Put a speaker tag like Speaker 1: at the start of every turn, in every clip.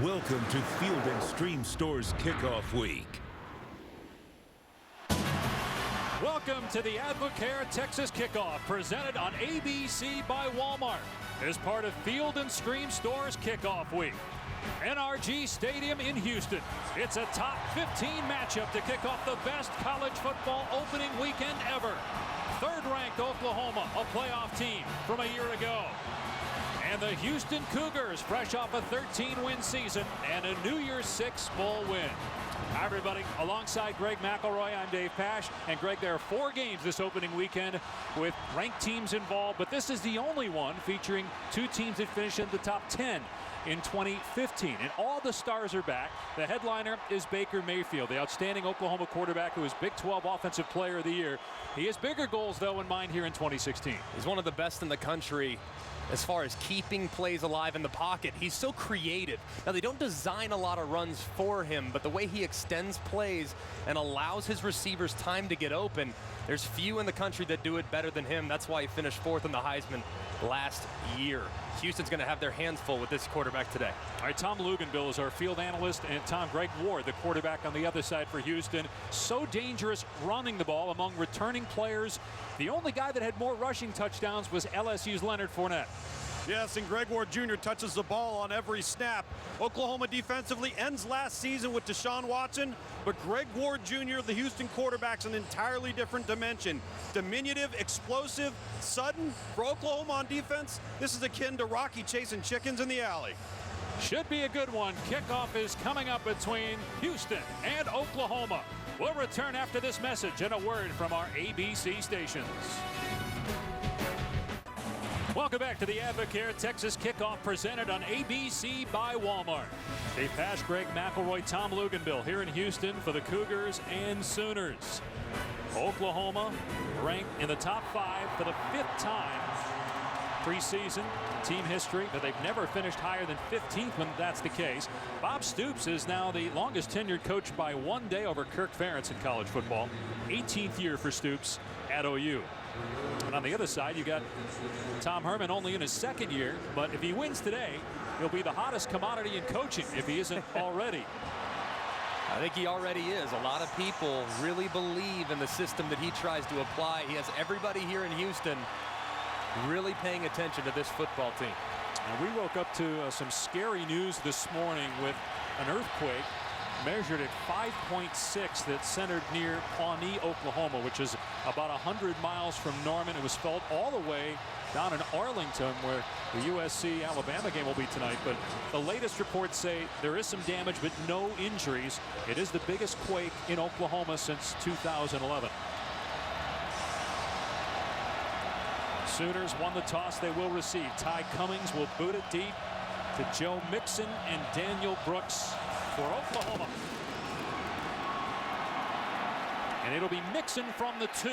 Speaker 1: Welcome to Field & Stream Store's Kickoff Week.
Speaker 2: Welcome to the Advocare Texas Kickoff, presented on ABC by Walmart, as part of Field & Stream Store's Kickoff Week. NRG Stadium in Houston. It's a top 15 matchup to kick off the best college football opening weekend ever. Third-ranked Oklahoma, a playoff team from a year ago. And the Houston Cougars, fresh off a 13-win season and a New Year's Six bowl win. Hi, everybody. Alongside Greg McElroy, I'm Dave Pasch. And, Greg, there are 4 games this opening weekend with ranked teams involved, but this is the only one featuring 2 teams that finished in the top 10 in 2015. And all the stars are back. The headliner is Baker Mayfield, the outstanding Oklahoma quarterback who is Big 12 Offensive Player of the Year. He has bigger goals, though, in mind here in 2016.
Speaker 3: He's one of the best in the country as far as keeping plays alive in the pocket. He's so creative. Now, they don't design a lot of runs for him, but the way he extends plays and allows his receivers time to get open, there's few in the country that do it better than him. That's why he finished 4th in the Heisman last year. Houston's going to have their hands full with this quarterback today.
Speaker 2: All right, Tom Luganville is our field analyst, and Tom, Greg Ward, the quarterback on the other side for Houston. So dangerous running the ball among returning players. The only guy that had more rushing touchdowns was LSU's Leonard Fournette.
Speaker 4: Yes, and Greg Ward Jr. touches the ball on every snap. Oklahoma defensively ends last season with Deshaun Watson, but Greg Ward Jr., the Houston quarterback's an entirely different dimension. Diminutive, explosive, sudden. For Oklahoma on defense, this is akin to Rocky chasing chickens in the alley.
Speaker 2: Should be a good one. Kickoff is coming up between Houston and Oklahoma. We'll return after this message and a word from our ABC stations. Welcome back to the Advocare Texas Kickoff, presented on ABC by Walmart. Dave Pasch, Greg McElroy, Tom Luganville here in Houston for the Cougars and Sooners. Oklahoma ranked in the top 5 for the 5th time preseason team history, but they've never finished higher than 15th when that's the case. Bob Stoops is now the longest tenured coach by 1 day over Kirk Ferentz in college football. 18th year for Stoops at OU. And on the other side, you got Tom Herman, only in his 2nd year, but if he wins today, he'll be the hottest commodity in coaching if he isn't already.
Speaker 3: I think he already is. A lot of people really believe in the system that he tries to apply. He has everybody here in Houston really paying attention to this football team.
Speaker 2: And we woke up to some scary news this morning with an earthquake measured at 5.6 that centered near Pawnee, Oklahoma, which is about 100 miles from Norman. It was felt all the way down in Arlington, where the USC-Alabama game will be tonight. But the latest reports say there is some damage, but no injuries. It is the biggest quake in Oklahoma since 2011. Sooners won the toss. They will receive. Ty Cummings will boot it deep to Joe Mixon and Daniel Brooks for Oklahoma. And it'll be Mixon from the 2.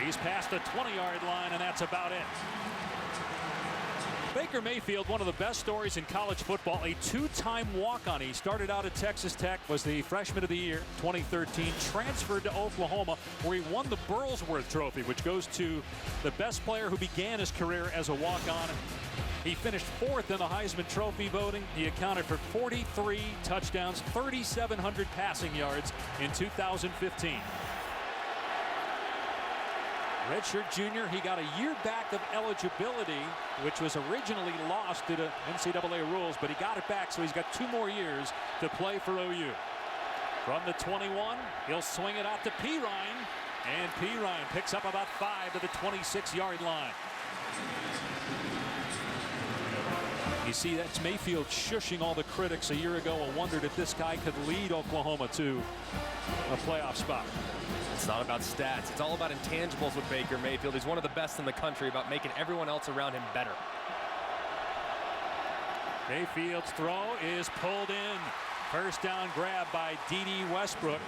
Speaker 2: He's past the 20-yard line, and that's about it. Baker Mayfield, one of the best stories in college football, a 2-time walk-on. He started out at Texas Tech, was the freshman of the year, 2013, transferred to Oklahoma, where he won the Burlsworth Trophy, which goes to the best player who began his career as a walk-on. He finished 4th in the Heisman Trophy voting. He accounted for 43 touchdowns, 3,700 passing yards in 2015. Redshirt junior, he got a year back of eligibility, which was originally lost due to NCAA rules, but he got it back, so he's got 2 more years to play for OU. From the 21, he'll swing it out to Pirine, and Pirine picks up about 5 to the 26-yard line. You see, that's Mayfield shushing all the critics a year ago and wondered if this guy could lead Oklahoma to a playoff spot.
Speaker 3: It's not about stats. It's all about intangibles with Baker Mayfield. He's one of the best in the country about making everyone else around him better.
Speaker 2: Mayfield's throw is pulled in. First down grab by D.D. Westbrook.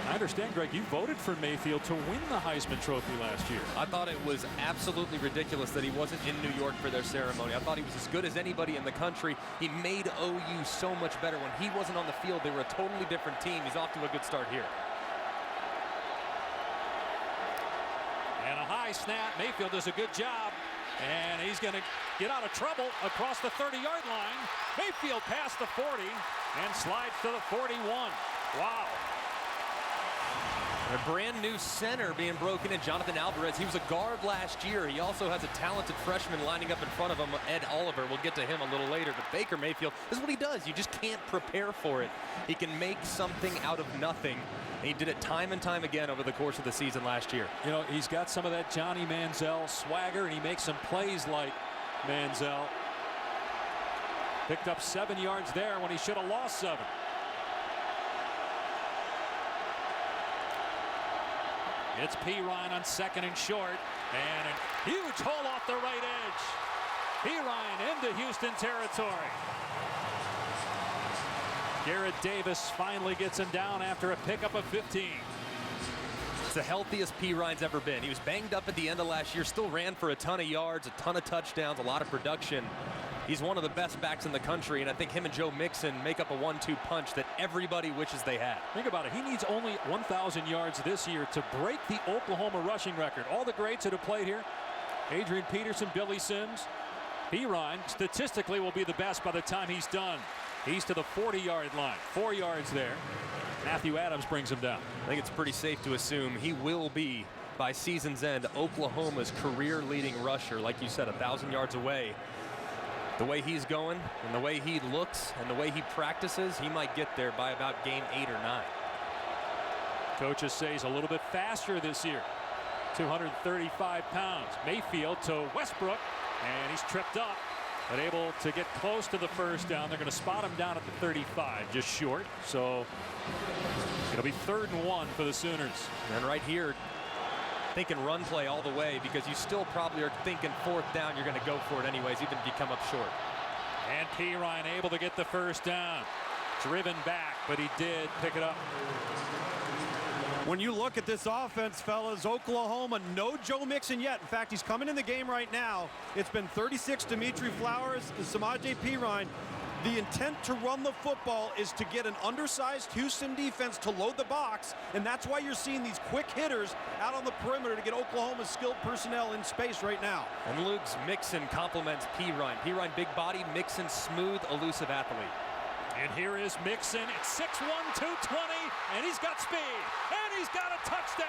Speaker 2: I understand, Greg, you voted for Mayfield to win the Heisman Trophy last year.
Speaker 3: I thought it was absolutely ridiculous that he wasn't in New York for their ceremony. I thought he was as good as anybody in the country. He made OU so much better. When he wasn't on the field, they were a totally different team. He's off to a good start here.
Speaker 2: And a high snap. Mayfield does a good job. And he's he's going to get out of trouble across the 30-yard line. Mayfield past the 40 and slides to the 41. Wow.
Speaker 3: A brand new center being broken in, Jonathan Alvarez. He was a guard last year. He also has a talented freshman lining up in front of him, Ed Oliver. We'll get to him a little later. But Baker Mayfield, this is what he does. You just can't prepare for it. He can make something out of nothing. And he did it time and time again over the course of the season last year.
Speaker 2: You know, he's got some of that Johnny Manziel swagger, and he makes some plays like Manziel. Picked up 7 yards there when he should have lost 7. It's Pirine on 2nd and short, and a huge hole off the right edge. Pirine into Houston territory. Garrett Davis finally gets him down after a pickup of 15.
Speaker 3: It's the healthiest Pirine's ever been. He was banged up at the end of last year, still ran for a ton of yards, a ton of touchdowns, a lot of production. He's one of the best backs in the country, and I think him and Joe Mixon make up a 1-2 punch that everybody wishes they had.
Speaker 2: Think about it. He needs only 1,000 yards this year to break the Oklahoma rushing record. All the greats that have played here, Adrian Peterson, Billy Sims, Pirine statistically will be the best by the time he's done. He's to the 40-yard line, 4 yards there. Matthew Adams brings him down.
Speaker 3: I think it's pretty safe to assume he will be, by season's end, Oklahoma's career-leading rusher. Like you said, 1,000 yards away. The way he's going and the way he looks and the way he practices, he might get there by about game 8 or 9.
Speaker 2: Coaches say he's a little bit faster this year. 235 pounds. Mayfield to Westbrook, and he's tripped up, but able to get close to the first down. They're going to spot him down at the 35, just short. So it'll be 3rd and 1 for the Sooners.
Speaker 3: And right here, thinking run play all the way, because you still probably are thinking 4th down, you're going to go for it anyways, even if you come up short.
Speaker 2: And Pirine able to get the first down. Driven back, but he did pick it up.
Speaker 4: When you look at this offense, fellas, Oklahoma, no Joe Mixon yet. In fact, he's coming in the game right now. It's been 36 Dimitri Flowers and Samaje Perine. The intent to run the football is to get an undersized Houston defense to load the box, and that's why you're seeing these quick hitters out on the perimeter to get Oklahoma's skilled personnel in space right now.
Speaker 3: And Luke's Mixon complements Pirine. Pirine big body, Mixon smooth, elusive athlete.
Speaker 2: And here is Mixon at 6'1", 220, and he's got speed, and he's got a touchdown.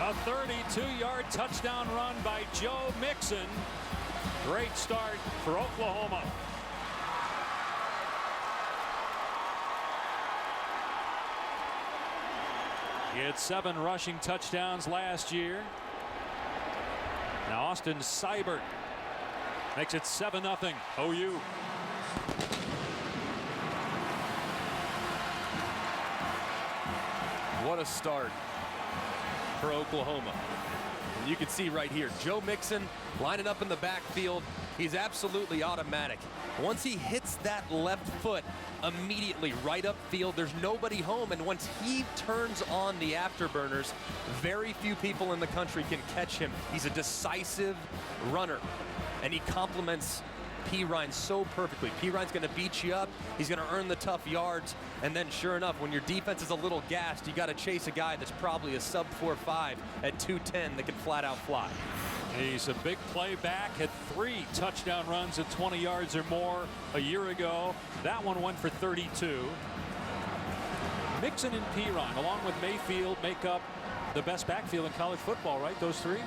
Speaker 2: A 32-yard touchdown run by Joe Mixon. Great start for Oklahoma. He had 7 rushing touchdowns last year. Now Austin Seibert makes it 7-0 OU.
Speaker 3: What a start for Oklahoma. And you can see right here, Joe Mixon lining up in the backfield. He's absolutely automatic. Once he hits that left foot, immediately right upfield, there's nobody home, and once he turns on the afterburners, very few people in the country can catch him. He's a decisive runner, and he complements Pirine so perfectly. Pirine's going to beat you up. He's going to earn the tough yards. And then sure enough, when your defense is a little gassed, you got to chase a guy that's probably a sub 4.5 at 210 that can flat out fly.
Speaker 2: He's a big play back, had 3 touchdown runs at 20 yards or more a year ago. That one went for 32. Mixon and Pirine, along with Mayfield, make up the best backfield in college football, right? Those 3?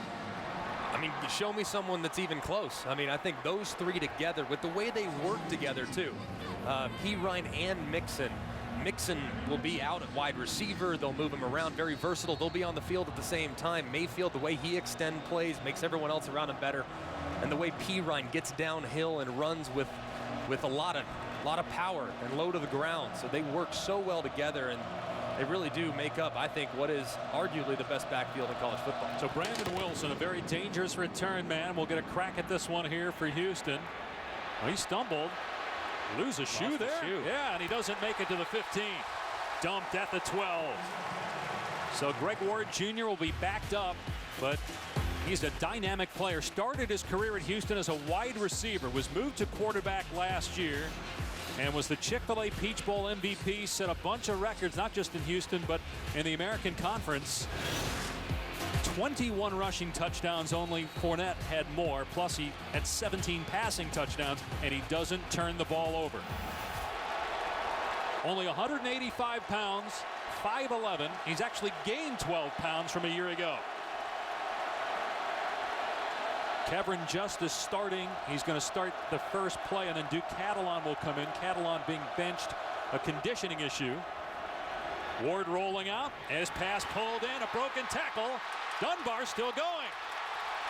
Speaker 3: I mean, show me someone that's even close. I mean, I think those 3 together, with the way they work together too, Pirine and Mixon. Mixon will be out at wide receiver. They'll move him around, very versatile. They'll be on the field at the same time. Mayfield, the way he extends plays, makes everyone else around him better. And the way Pirine gets downhill and runs with a lot of power and low to the ground. So they work so well together, and they really do make up, I think, what is arguably the best backfield in college football.
Speaker 2: So Brandon Wilson, a very dangerous return man. We'll get a crack at this one here for Houston. Well, he stumbled. Lose a shoe there. Yeah, and he doesn't make it to the 15. Dumped at the 12. So Greg Ward Jr. will be backed up, but He's a dynamic player. Started his career at Houston as a wide receiver. Was moved to quarterback last year. And was the Chick-fil-A Peach Bowl MVP. Set a bunch of records, not just in Houston, but in the American Conference. 21 rushing touchdowns only. Fournette had more. Plus, he had 17 passing touchdowns, and he doesn't turn the ball over. Only 185 pounds, 5'11". He's actually gained 12 pounds from a year ago. Kevin Justice starting. He's going to start the first play, and then Duke Catalon will come in. Catalon being benched, a conditioning issue. Ward rolling out. His pass pulled in. A broken tackle. Dunbar still going.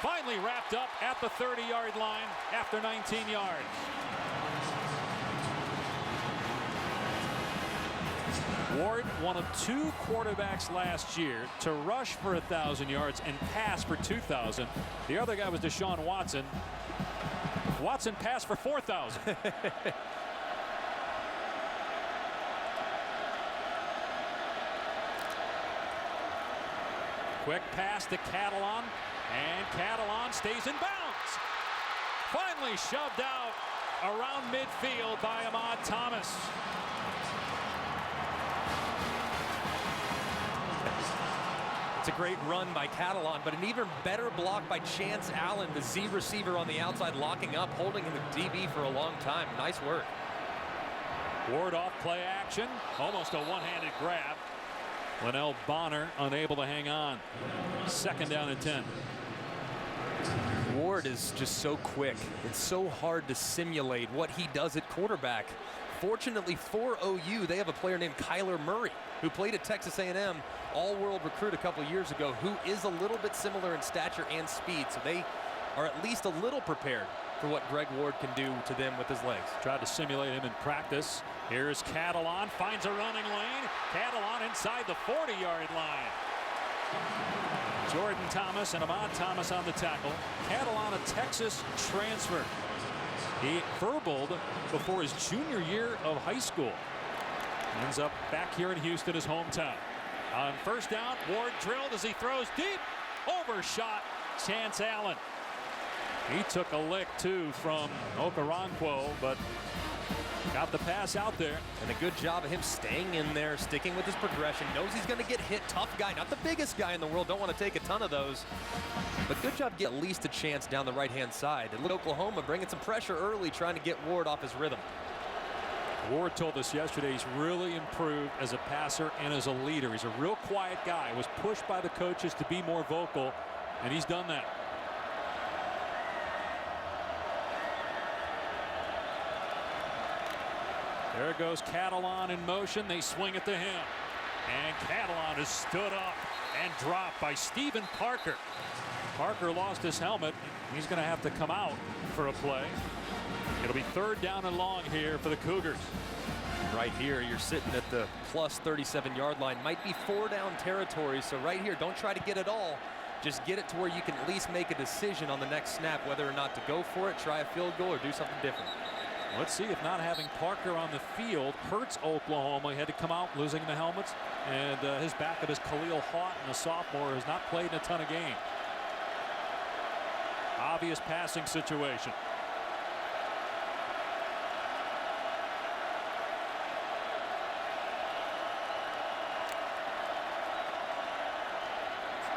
Speaker 2: Finally wrapped up at the 30-yard line after 19 yards. Ward, one of 2 quarterbacks last year to rush for 1,000 yards and pass for 2,000. The other guy was Deshaun Watson. Watson passed for 4,000. Quick pass to Catalon, and Catalon stays in bounds. Finally shoved out around midfield by Ahmad Thomas.
Speaker 3: It's a great run by Catalon, but an even better block by Chance Allen, the Z receiver on the outside, locking up, holding the DB for a long time. Nice work.
Speaker 2: Ward off play action, almost a one-handed grab. Linnell Bonner unable to hang on. 2nd down and 10.
Speaker 3: Ward is just so quick. It's so hard to simulate what he does at quarterback. Fortunately for OU, they have a player named Kyler Murray, who played at Texas A&M, all-world recruit a couple of years ago, who is a little bit similar in stature and speed. So they are at least a little prepared for what Greg Ward can do to them with his legs.
Speaker 2: Tried to simulate him in practice. Here's Catalon, finds a running lane. Catalon inside the 40-yard line. Jordan Thomas and Ahmad Thomas on the tackle. Catalon, a Texas transfer. He verbaled before his junior year of high school. Ends up back here in Houston, his hometown. On 1st down, Ward drilled as he throws deep. Overshot Chance Allen. He took a lick too from Okoronkwo, but got the pass out there.
Speaker 3: And a good job of him staying in there, sticking with his progression. Knows he's going to get hit. Tough guy, not the biggest guy in the world. Don't want to take a ton of those. But good job get at least a chance down the right-hand side. And Oklahoma bringing some pressure early, trying to get Ward off his rhythm.
Speaker 2: Ward told us yesterday he's really improved as a passer and as a leader. He's a real quiet guy. Was pushed by the coaches to be more vocal, and he's done that. There goes Catalon in motion. They swing it to him. And Catalon is stood up and dropped by Stephen Parker. Parker lost his helmet. He's going to have to come out for a play. It'll be 3rd down and long here for the Cougars.
Speaker 3: Right here, you're sitting at the plus 37-yard line. Might be 4-down territory, so right here, don't try to get it all. Just get it to where you can at least make a decision on the next snap, whether or not to go for it, try a field goal, or do something different.
Speaker 2: Let's see if not having Parker on the field hurts Oklahoma. He had to come out losing the helmets, and his backup is Khalil Houghton, a sophomore, who has not played in a ton of games. Obvious passing situation.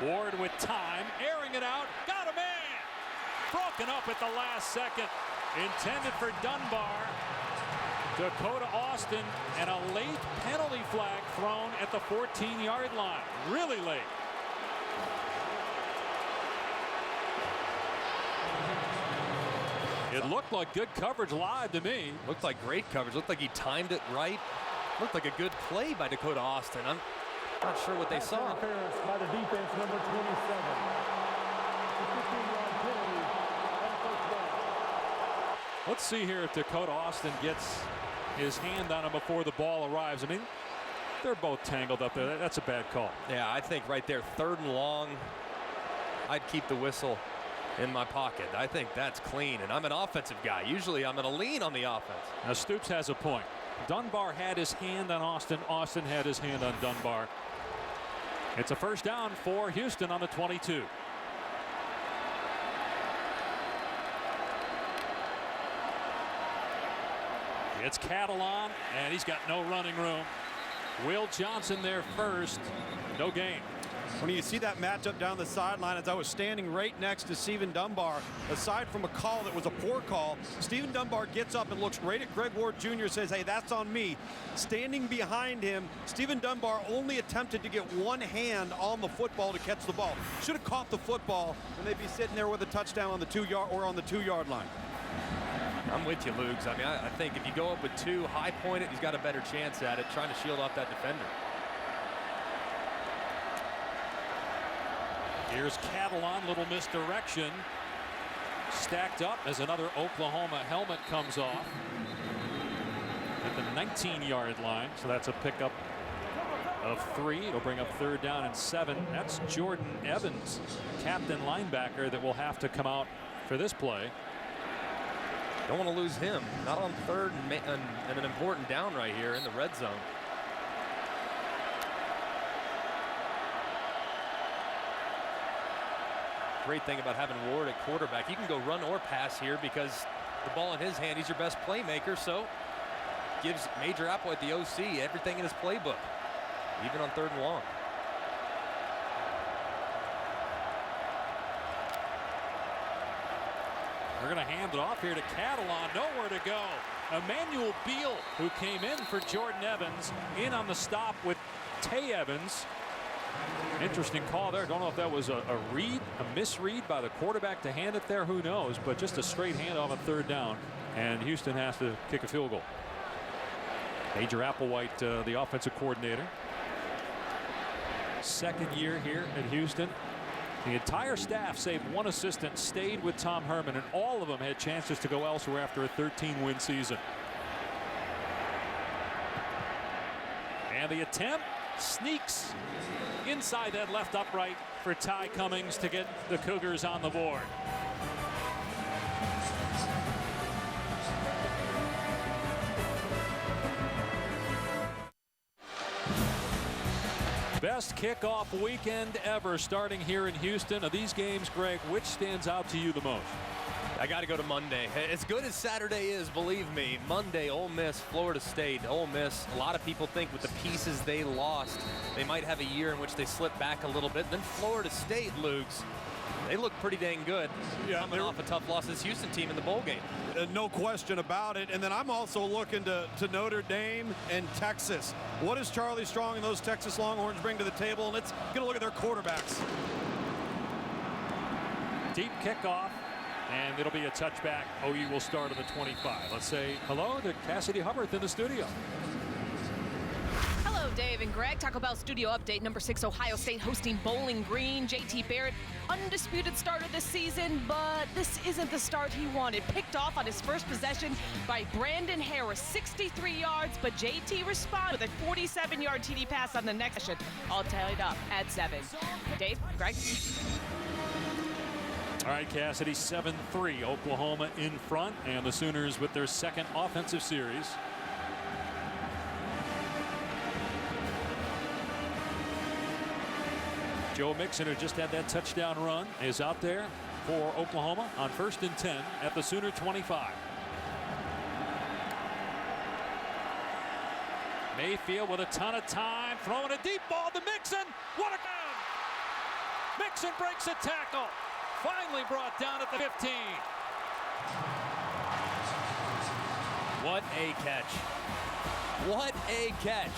Speaker 2: Ward with time, airing it out, got a man! Broken up at the last second. Intended for Dunbar. Dakota Austin, and a late penalty flag thrown at the 14-yard line. Really late. It looked like good coverage live to me.
Speaker 3: Looked like great coverage. Looked like he timed it right. Looked like a good play by Dakota Austin. I'm not sure what they saw.
Speaker 5: Interference by the defense, number 27.
Speaker 2: Let's see here if Dakota Austin gets his hand on him before the ball arrives. I mean, they're both tangled up there. That's a bad call.
Speaker 3: Yeah, I think right there, 3rd and long, I'd keep the whistle in my pocket. I think that's clean, and I'm an offensive guy. Usually I'm going to lean on the offense.
Speaker 2: Now Stoops has a point. Dunbar had his hand on Austin. Austin had his hand on Dunbar. It's a 1st down for Houston on the 22. It's Catalan, and he's got no running room. Will Johnson there first. No gain.
Speaker 4: When you see that matchup down the sideline, as I was standing right next to Stephen Dunbar, aside from a call that was a poor call, Stephen Dunbar gets up and looks right at Greg Ward Jr., says, hey, that's on me. Standing behind him, Stephen Dunbar only attempted to get one hand on the football to catch the ball. Should have caught the football, and they'd be sitting there with a touchdown on the 2-yard line.
Speaker 3: I'm with you, Lugs. I mean, I think if you go up with two, high point it, he's got a better chance at it, trying to shield off that defender.
Speaker 2: Here's Catalan, little misdirection. Stacked up as another Oklahoma helmet comes off at the 19-yard line. So that's a pickup of 3. It'll bring up 3rd down and 7. That's Jordan Evans, captain linebacker, that will have to come out for this play.
Speaker 3: Don't want to lose him. Not on 3rd and an important down right here in the red zone. Great thing about having Ward at quarterback, you can go run or pass here because the ball in his hand, he's your best playmaker, so gives Major Applewhite, the OC, everything in his playbook, even on 3rd and long.
Speaker 2: We're going to hand it off here to Catalan. Nowhere to go. Emmanuel Beal, who came in for Jordan Evans, in on the stop with Tay Evans. Interesting call there. Don't know if that was a misread by the quarterback to hand it there. Who knows? But just a straight handoff on 3rd down. And Houston has to kick a field goal. Major Applewhite, the offensive coordinator. 2nd year here at Houston. The entire staff, save one assistant, stayed with Tom Herman, and all of them had chances to go elsewhere after a 13-win season. And the attempt sneaks inside that left upright for Ty Cummings to get the Cougars on the board. Best kickoff weekend ever starting here in Houston. Of these games, Greg, which stands out to you the most?
Speaker 3: I got to go to Monday. As good as Saturday is, believe me, Monday, Ole Miss, Florida State. Ole Miss, a lot of people think with the pieces they lost, they might have a year in which they slip back a little bit. Then Florida State, Lugs, they look pretty dang good. Yeah, coming off a tough loss to this Houston team in the bowl game.
Speaker 4: No question about it. And then I'm also looking to Notre Dame and Texas. What does Charlie Strong and those Texas Longhorns bring to the table? And let's get a look at their quarterbacks.
Speaker 2: Deep kickoff. And it'll be a touchback. OU will start on the 25. Let's say hello to Cassidy Hubbard in the studio.
Speaker 6: Hello, Dave and Greg. Taco Bell studio update. Number 6 Ohio State hosting Bowling Green. JT Barrett, undisputed starter this season, but this isn't the start he wanted. Picked off on his first possession by Brandon Harris, 63 yards, but JT responded with a 47-yard TD pass on the next session. All tallied up at 7. Dave, Greg.
Speaker 2: All right, Cassidy, 7-3. Oklahoma in front, and the Sooners with their 2nd offensive series. Joe Mixon, who just had that touchdown run, is out there for Oklahoma on 1st and 10 at the Sooner 25. Mayfield with a ton of time, throwing a deep ball to Mixon. What a down! Mixon breaks a tackle. Finally brought down at the 15.
Speaker 3: What a catch. What a catch.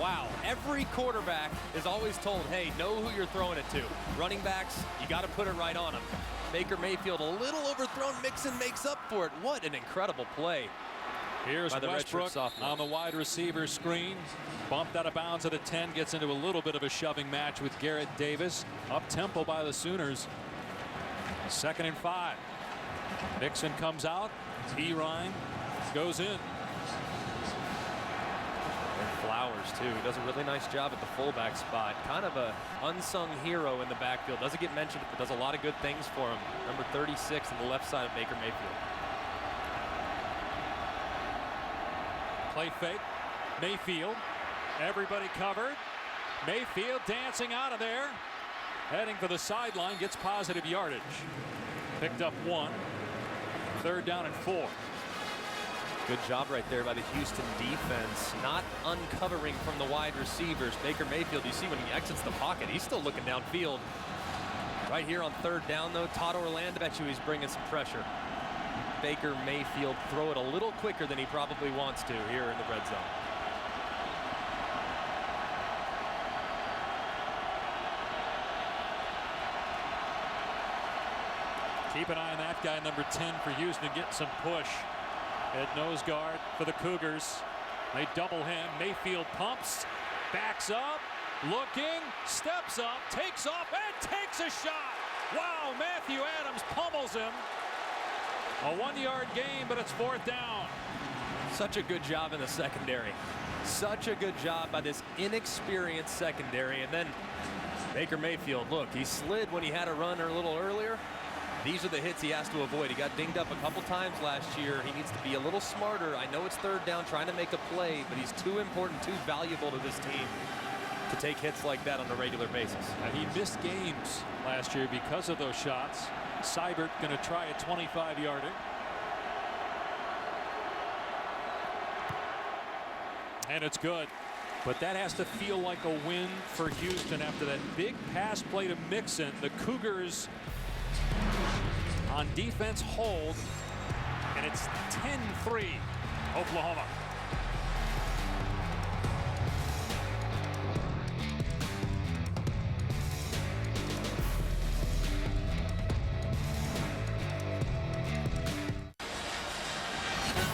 Speaker 3: Wow. Every quarterback is always told, hey, know who you're throwing it to. Running backs, you got to put it right on them. Baker Mayfield a little overthrown. Mixon makes up for it. What an incredible play.
Speaker 2: Here's Westbrook on the wide receiver screen. Bumped out of bounds at the 10. Gets into a little bit of a shoving match with Garrett Davis. Up tempo by the Sooners. 2nd and 5. Mixon comes out. Ryan goes in.
Speaker 3: And Flowers, too. He does a really nice job at the fullback spot. Kind of a unsung hero in the backfield. Doesn't get mentioned, but does a lot of good things for him. Number 36 on the left side of Baker Mayfield.
Speaker 2: Play fake. Mayfield. Everybody covered. Mayfield dancing out of there. Heading for the sideline. Gets positive yardage. Picked up 1. 3rd down and 4.
Speaker 3: Good job right there by the Houston defense, not uncovering from the wide receivers. Baker Mayfield, you see when he exits the pocket, he's still looking downfield. Right here on third down, though, Todd Orlando, bet you he's bringing some pressure. Baker Mayfield throw it a little quicker than he probably wants to here in the red zone.
Speaker 2: Keep an eye on that guy, number 10 for Houston, getting some push at nose guard for the Cougars. They double him. Mayfield pumps, backs up, looking, steps up, takes off, and takes a shot. Wow, Matthew Adams pummels him. A 1-yard gain, but it's fourth down.
Speaker 3: Such a good job in the secondary. Such a good job by this inexperienced secondary. And then Baker Mayfield, look, he slid when he had a run a little earlier. These are the hits he has to avoid. He got dinged up a couple times last year. He needs to be a little smarter. I know it's third down trying to make a play, but he's too important, too valuable to this team to take hits like that on a regular basis.
Speaker 2: He missed games last year because of those shots. Seibert going to try a 25-yarder. And it's good. But that has to feel like a win for Houston after that big pass play to Mixon. The Cougars on defense hold, and it's 10-3 Oklahoma.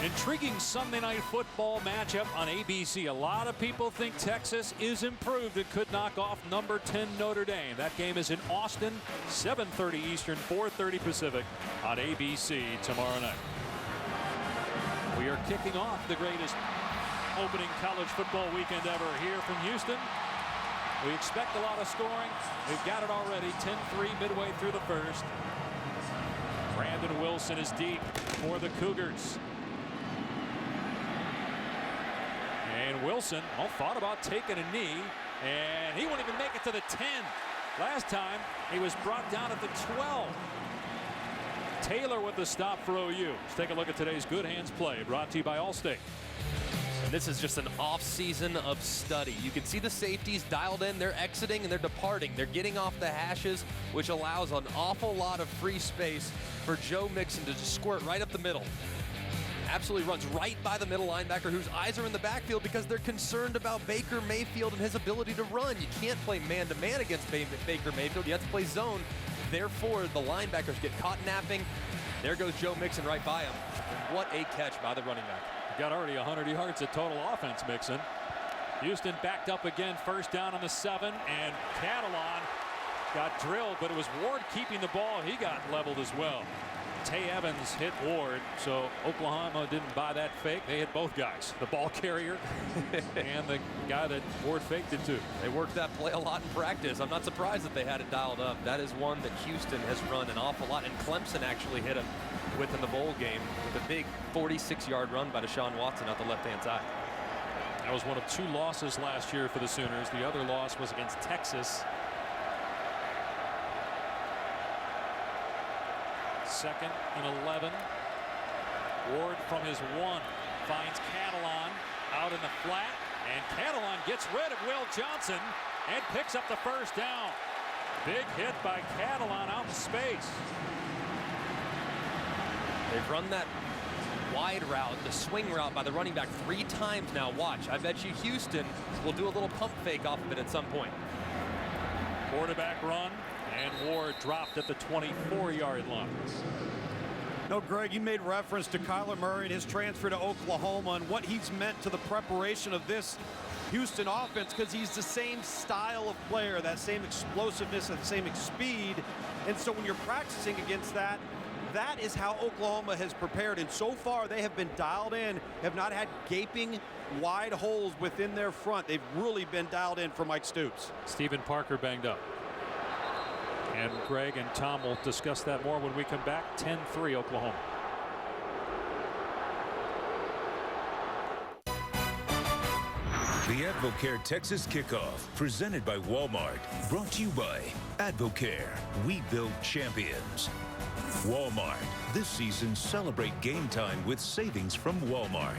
Speaker 2: Intriguing Sunday night football matchup on ABC. A lot of people think Texas is improved and could knock off number 10 Notre Dame. That game is in Austin, 7:30 Eastern, 4:30 Pacific on ABC tomorrow night. We are kicking off the greatest opening college football weekend ever here from Houston. We expect a lot of scoring. We've got it already, 10-3 midway through the first. Brandon Wilson is deep for the Cougars. And Wilson thought about taking a knee, and he won't even make it to the 10. Last time he was brought down at the 12. Taylor with the stop for OU. Let's take a look at today's Good Hands play, brought to you by Allstate.
Speaker 3: And this is just an off season of study. You can see the safeties dialed in. They're exiting and they're departing. They're getting off the hashes, which allows an awful lot of free space for Joe Mixon to just squirt right up the middle. Absolutely runs right by the middle linebacker whose eyes are in the backfield because they're concerned about Baker Mayfield and his ability to run. You can't play man-to-man against Baker Mayfield. You have to play zone. Therefore, the linebackers get caught napping. There goes Joe Mixon right by him. And what a catch by the running back.
Speaker 2: Got already 100 yards of total offense, Mixon. Houston backed up again, first down on the 7, and Catalan got drilled, but it was Ward keeping the ball. He got leveled as well. Tay Evans hit Ward, so Oklahoma didn't buy that fake. They hit both guys, the ball carrier and the guy that Ward faked it to.
Speaker 3: They worked that play a lot in practice. I'm not surprised that they had it dialed up. That is one that Houston has run an awful lot, and Clemson actually hit him with in the bowl game with a big 46-yard run by Deshaun Watson out the left-hand side.
Speaker 2: That was one of 2 losses last year for the Sooners. The other loss was against Texas. Second and 11. Ward from his 1 finds Catalan out in the flat, and Catalan gets rid of Will Johnson and picks up the first down. Big hit by Catalan out in space.
Speaker 3: They've run that wide route, the swing route by the running back 3 times now. Watch, I bet you Houston will do a little pump fake off of it at some point.
Speaker 2: Quarterback run, and Ward dropped at the 24-yard line.
Speaker 4: No, Greg, you made reference to Kyler Murray and his transfer to Oklahoma and what he's meant to the preparation of this Houston offense, because he's the same style of player, that same explosiveness, that same speed. And so when you're practicing against that, that is how Oklahoma has prepared. And so far, they have been dialed in, have not had gaping wide holes within their front. They've really been dialed in for Mike Stoops.
Speaker 2: Stephen Parker banged up. And Greg and Tom will discuss that more when we come back. 10-3 Oklahoma.
Speaker 1: The AdvoCare Texas Kickoff, presented by Walmart. Brought to you by AdvoCare. We build champions. Walmart. This season, celebrate game time with savings from Walmart.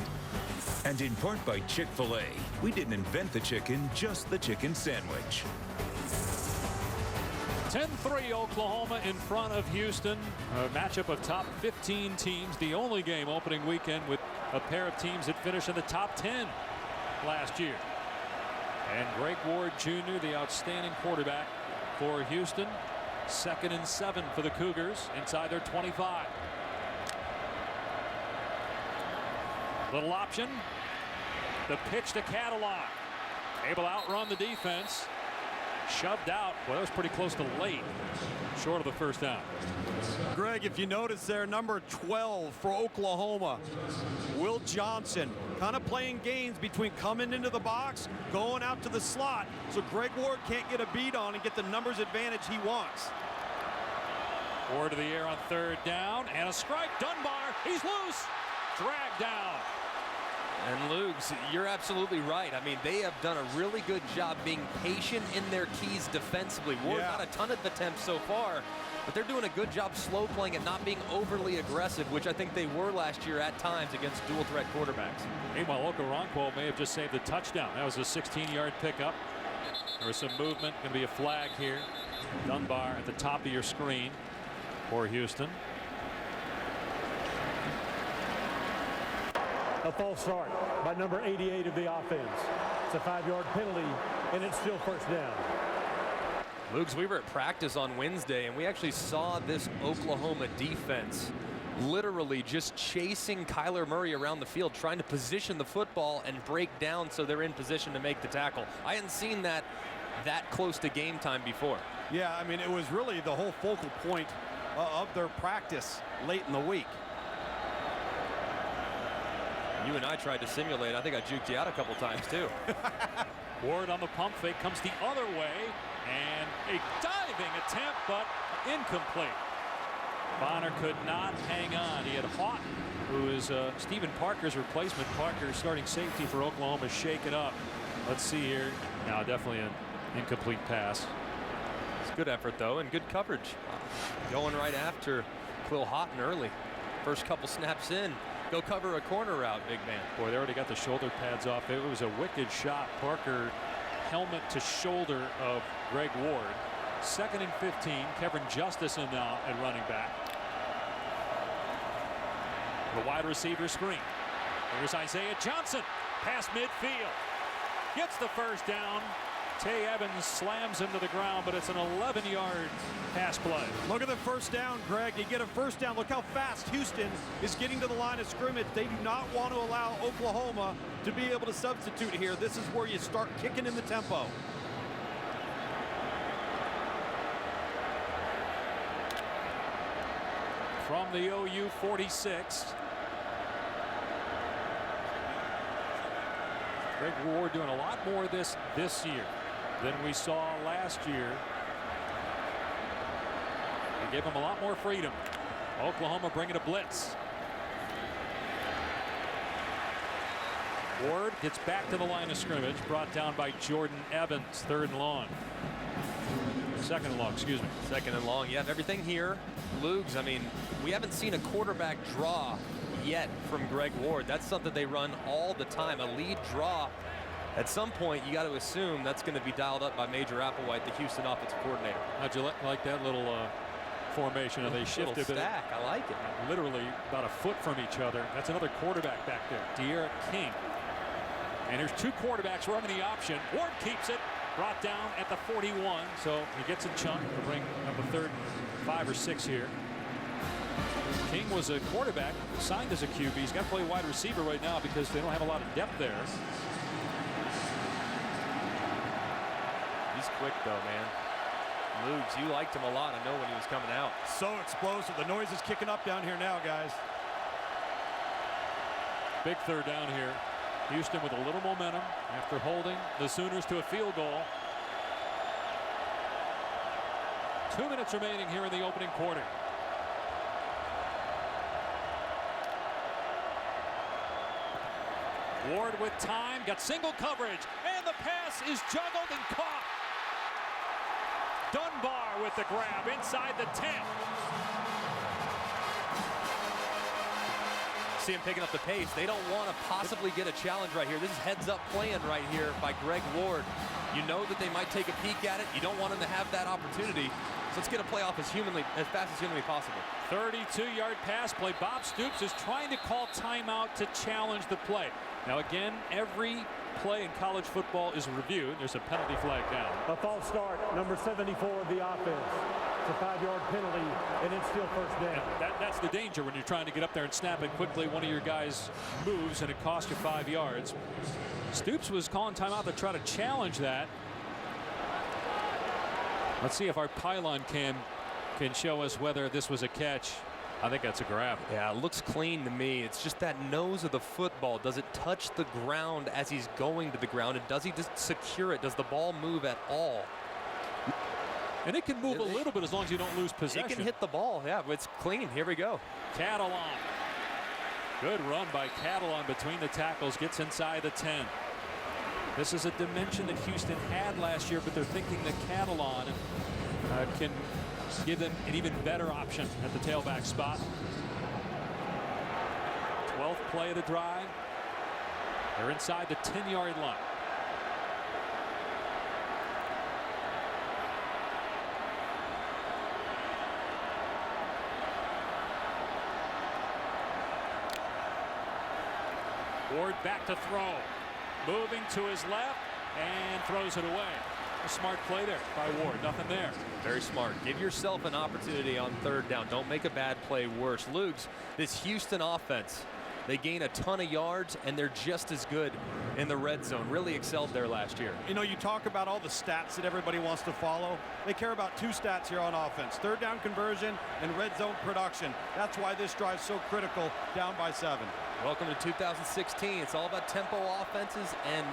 Speaker 1: And in part by Chick-fil-A. We didn't invent the chicken, just the chicken sandwich.
Speaker 2: 10-3 Oklahoma in front of Houston. A matchup of top 15 teams. The only game opening weekend with a pair of teams that finished in the top 10 last year. And Greg Ward Jr., the outstanding quarterback for Houston. 2nd and 7 for the Cougars inside their 25. Little option. The pitch to Catalan. Able to outrun the defense. Shoved out. Well, that was pretty close to late. Short of the first down.
Speaker 4: Greg, if you notice there, number 12 for Oklahoma, Will Johnson, kind of playing games between coming into the box, going out to the slot, so Greg Ward can't get a beat on and get the numbers advantage he wants.
Speaker 2: Ward to the air on 3rd down, and a strike. Dunbar, he's loose. Dragged down.
Speaker 3: And Lugs, you're absolutely right. I mean, they have done a really good job being patient in their keys defensively. Ward not a ton of attempts so far, but they're doing a good job slow playing and not being overly aggressive, which I think they were last year at times against dual threat quarterbacks.
Speaker 2: Meanwhile, Okoronkwo may have just saved the touchdown. That was a 16-yard pickup. There was some movement. Going to be a flag here. Dunbar at the top of your screen for Houston.
Speaker 5: A false start by number 88 of the offense. It's a 5-yard penalty, and it's still first down.
Speaker 3: Lugs, we were at practice on Wednesday, and we actually saw this Oklahoma defense literally just chasing Kyler Murray around the field, trying to position the football and break down so they're in position to make the tackle. I hadn't seen that close to game time before.
Speaker 4: Yeah, I mean, it was really the whole focal point of their practice late in the week.
Speaker 3: You and I tried to simulate. I think I juked you out a couple times too.
Speaker 2: Ward on the pump fake, comes the other way, and a diving attempt, but incomplete. Bonner could not hang on. He had Houghton, who is Stephen Parker's replacement. Parker, starting safety for Oklahoma, shaken up. Let's see here. Now, definitely an incomplete pass.
Speaker 3: It's good effort though, and good coverage. Going right after Quill Houghton early. First couple snaps in. Go cover a corner route, big man.
Speaker 2: Boy, they already got the shoulder pads off. It was a wicked shot. Parker, helmet to shoulder of Greg Ward. 2nd and 15. Kevin Justison now at running back. The wide receiver screen. Here's Isaiah Johnson. Past midfield. Gets the first down. Tay Evans slams him to the ground, but it's an 11-yard pass play.
Speaker 4: Look at the first down, Greg. You get a first down. Look how fast Houston is getting to the line of scrimmage. They do not want to allow Oklahoma to be able to substitute here. This is where you start kicking in the tempo.
Speaker 2: From the OU 46. Greg Ward doing a lot more of this year than we saw last year. They gave him a lot more freedom. Oklahoma bringing a blitz. Ward gets back to the line of scrimmage, brought down by Jordan Evans. 3rd and long. 2nd and long, excuse me.
Speaker 3: 2nd and long. You have everything here. Lugs, I mean, we haven't seen a quarterback draw yet from Greg Ward. That's something they run all the time, a lead draw. At some point, you got to assume that's going to be dialed up by Major Applewhite, the Houston offensive coordinator.
Speaker 2: How'd you like that little formation? They shifted
Speaker 3: stack. I like it.
Speaker 2: Literally about a foot from each other. That's another quarterback back there, De'Ara King. And there's 2 quarterbacks running the option. Ward keeps it, brought down at the 41. So he gets a chunk to bring up a 3rd and 5 or 6 here. King was a quarterback, signed as a QB. He's got to play wide receiver right now because they don't have a lot of depth there.
Speaker 3: He's quick though, man. Lugs, you liked him a lot. I know when he was coming out.
Speaker 4: So explosive. The noise is kicking up down here now, guys.
Speaker 2: Big 3rd down here. Houston with a little momentum after holding the Sooners to a field goal. 2 minutes remaining here in the opening quarter. Ward with time, got single coverage, and the pass is juggled and caught. Dunbar with the grab inside the 10.
Speaker 3: See him picking up the pace. They don't want to possibly get a challenge right here. This is heads-up playing right here by Greg Ward. You know that they might take a peek at it. You don't want them to have that opportunity. So let's get a play off as fast as humanly possible.
Speaker 2: 32-yard pass play. Bob Stoops is trying to call timeout to challenge the play. Now again, every play in college football is reviewed. There's a penalty flag down.
Speaker 5: A false start, number 74 of the offense. It's a 5-yard penalty, and it's still first down.
Speaker 2: That's the danger when you're trying to get up there and snap it quickly. One of your guys moves, and it costs you 5 yards. Stoops was calling timeout to try to challenge that. Let's see if our pylon can show us whether this was a catch. I think that's a grab.
Speaker 3: Yeah, it looks clean to me. It's just that nose of the football. Does it touch the ground as he's going to the ground? And does he just secure it? Does the ball move at all?
Speaker 2: And it can move a little bit as long as you don't lose possession.
Speaker 3: It can hit the ball. Yeah, it's clean. Here we go.
Speaker 2: Catalan. Good run by Catalan between the tackles. Gets inside the 10. This is a dimension that Houston had last year, but they're thinking that Catalan can give them an even better option at the tailback spot. 12th play of the drive. They're inside the 10-yard line. Ward back to throw. Moving to his left and throws it away. A smart play there by Ward. Nothing there.
Speaker 3: Very smart. Give yourself an opportunity on third down. Don't make a bad play worse. Luke's, this Houston offense, they gain a ton of yards, and they're just as good in the red zone. Really excelled there last year.
Speaker 4: You know, you talk about all the stats that everybody wants to follow. They care about 2 stats here on offense: third down conversion and red zone production. That's why this drive's so critical, down by 7.
Speaker 3: Welcome to 2016. It's all about tempo offenses and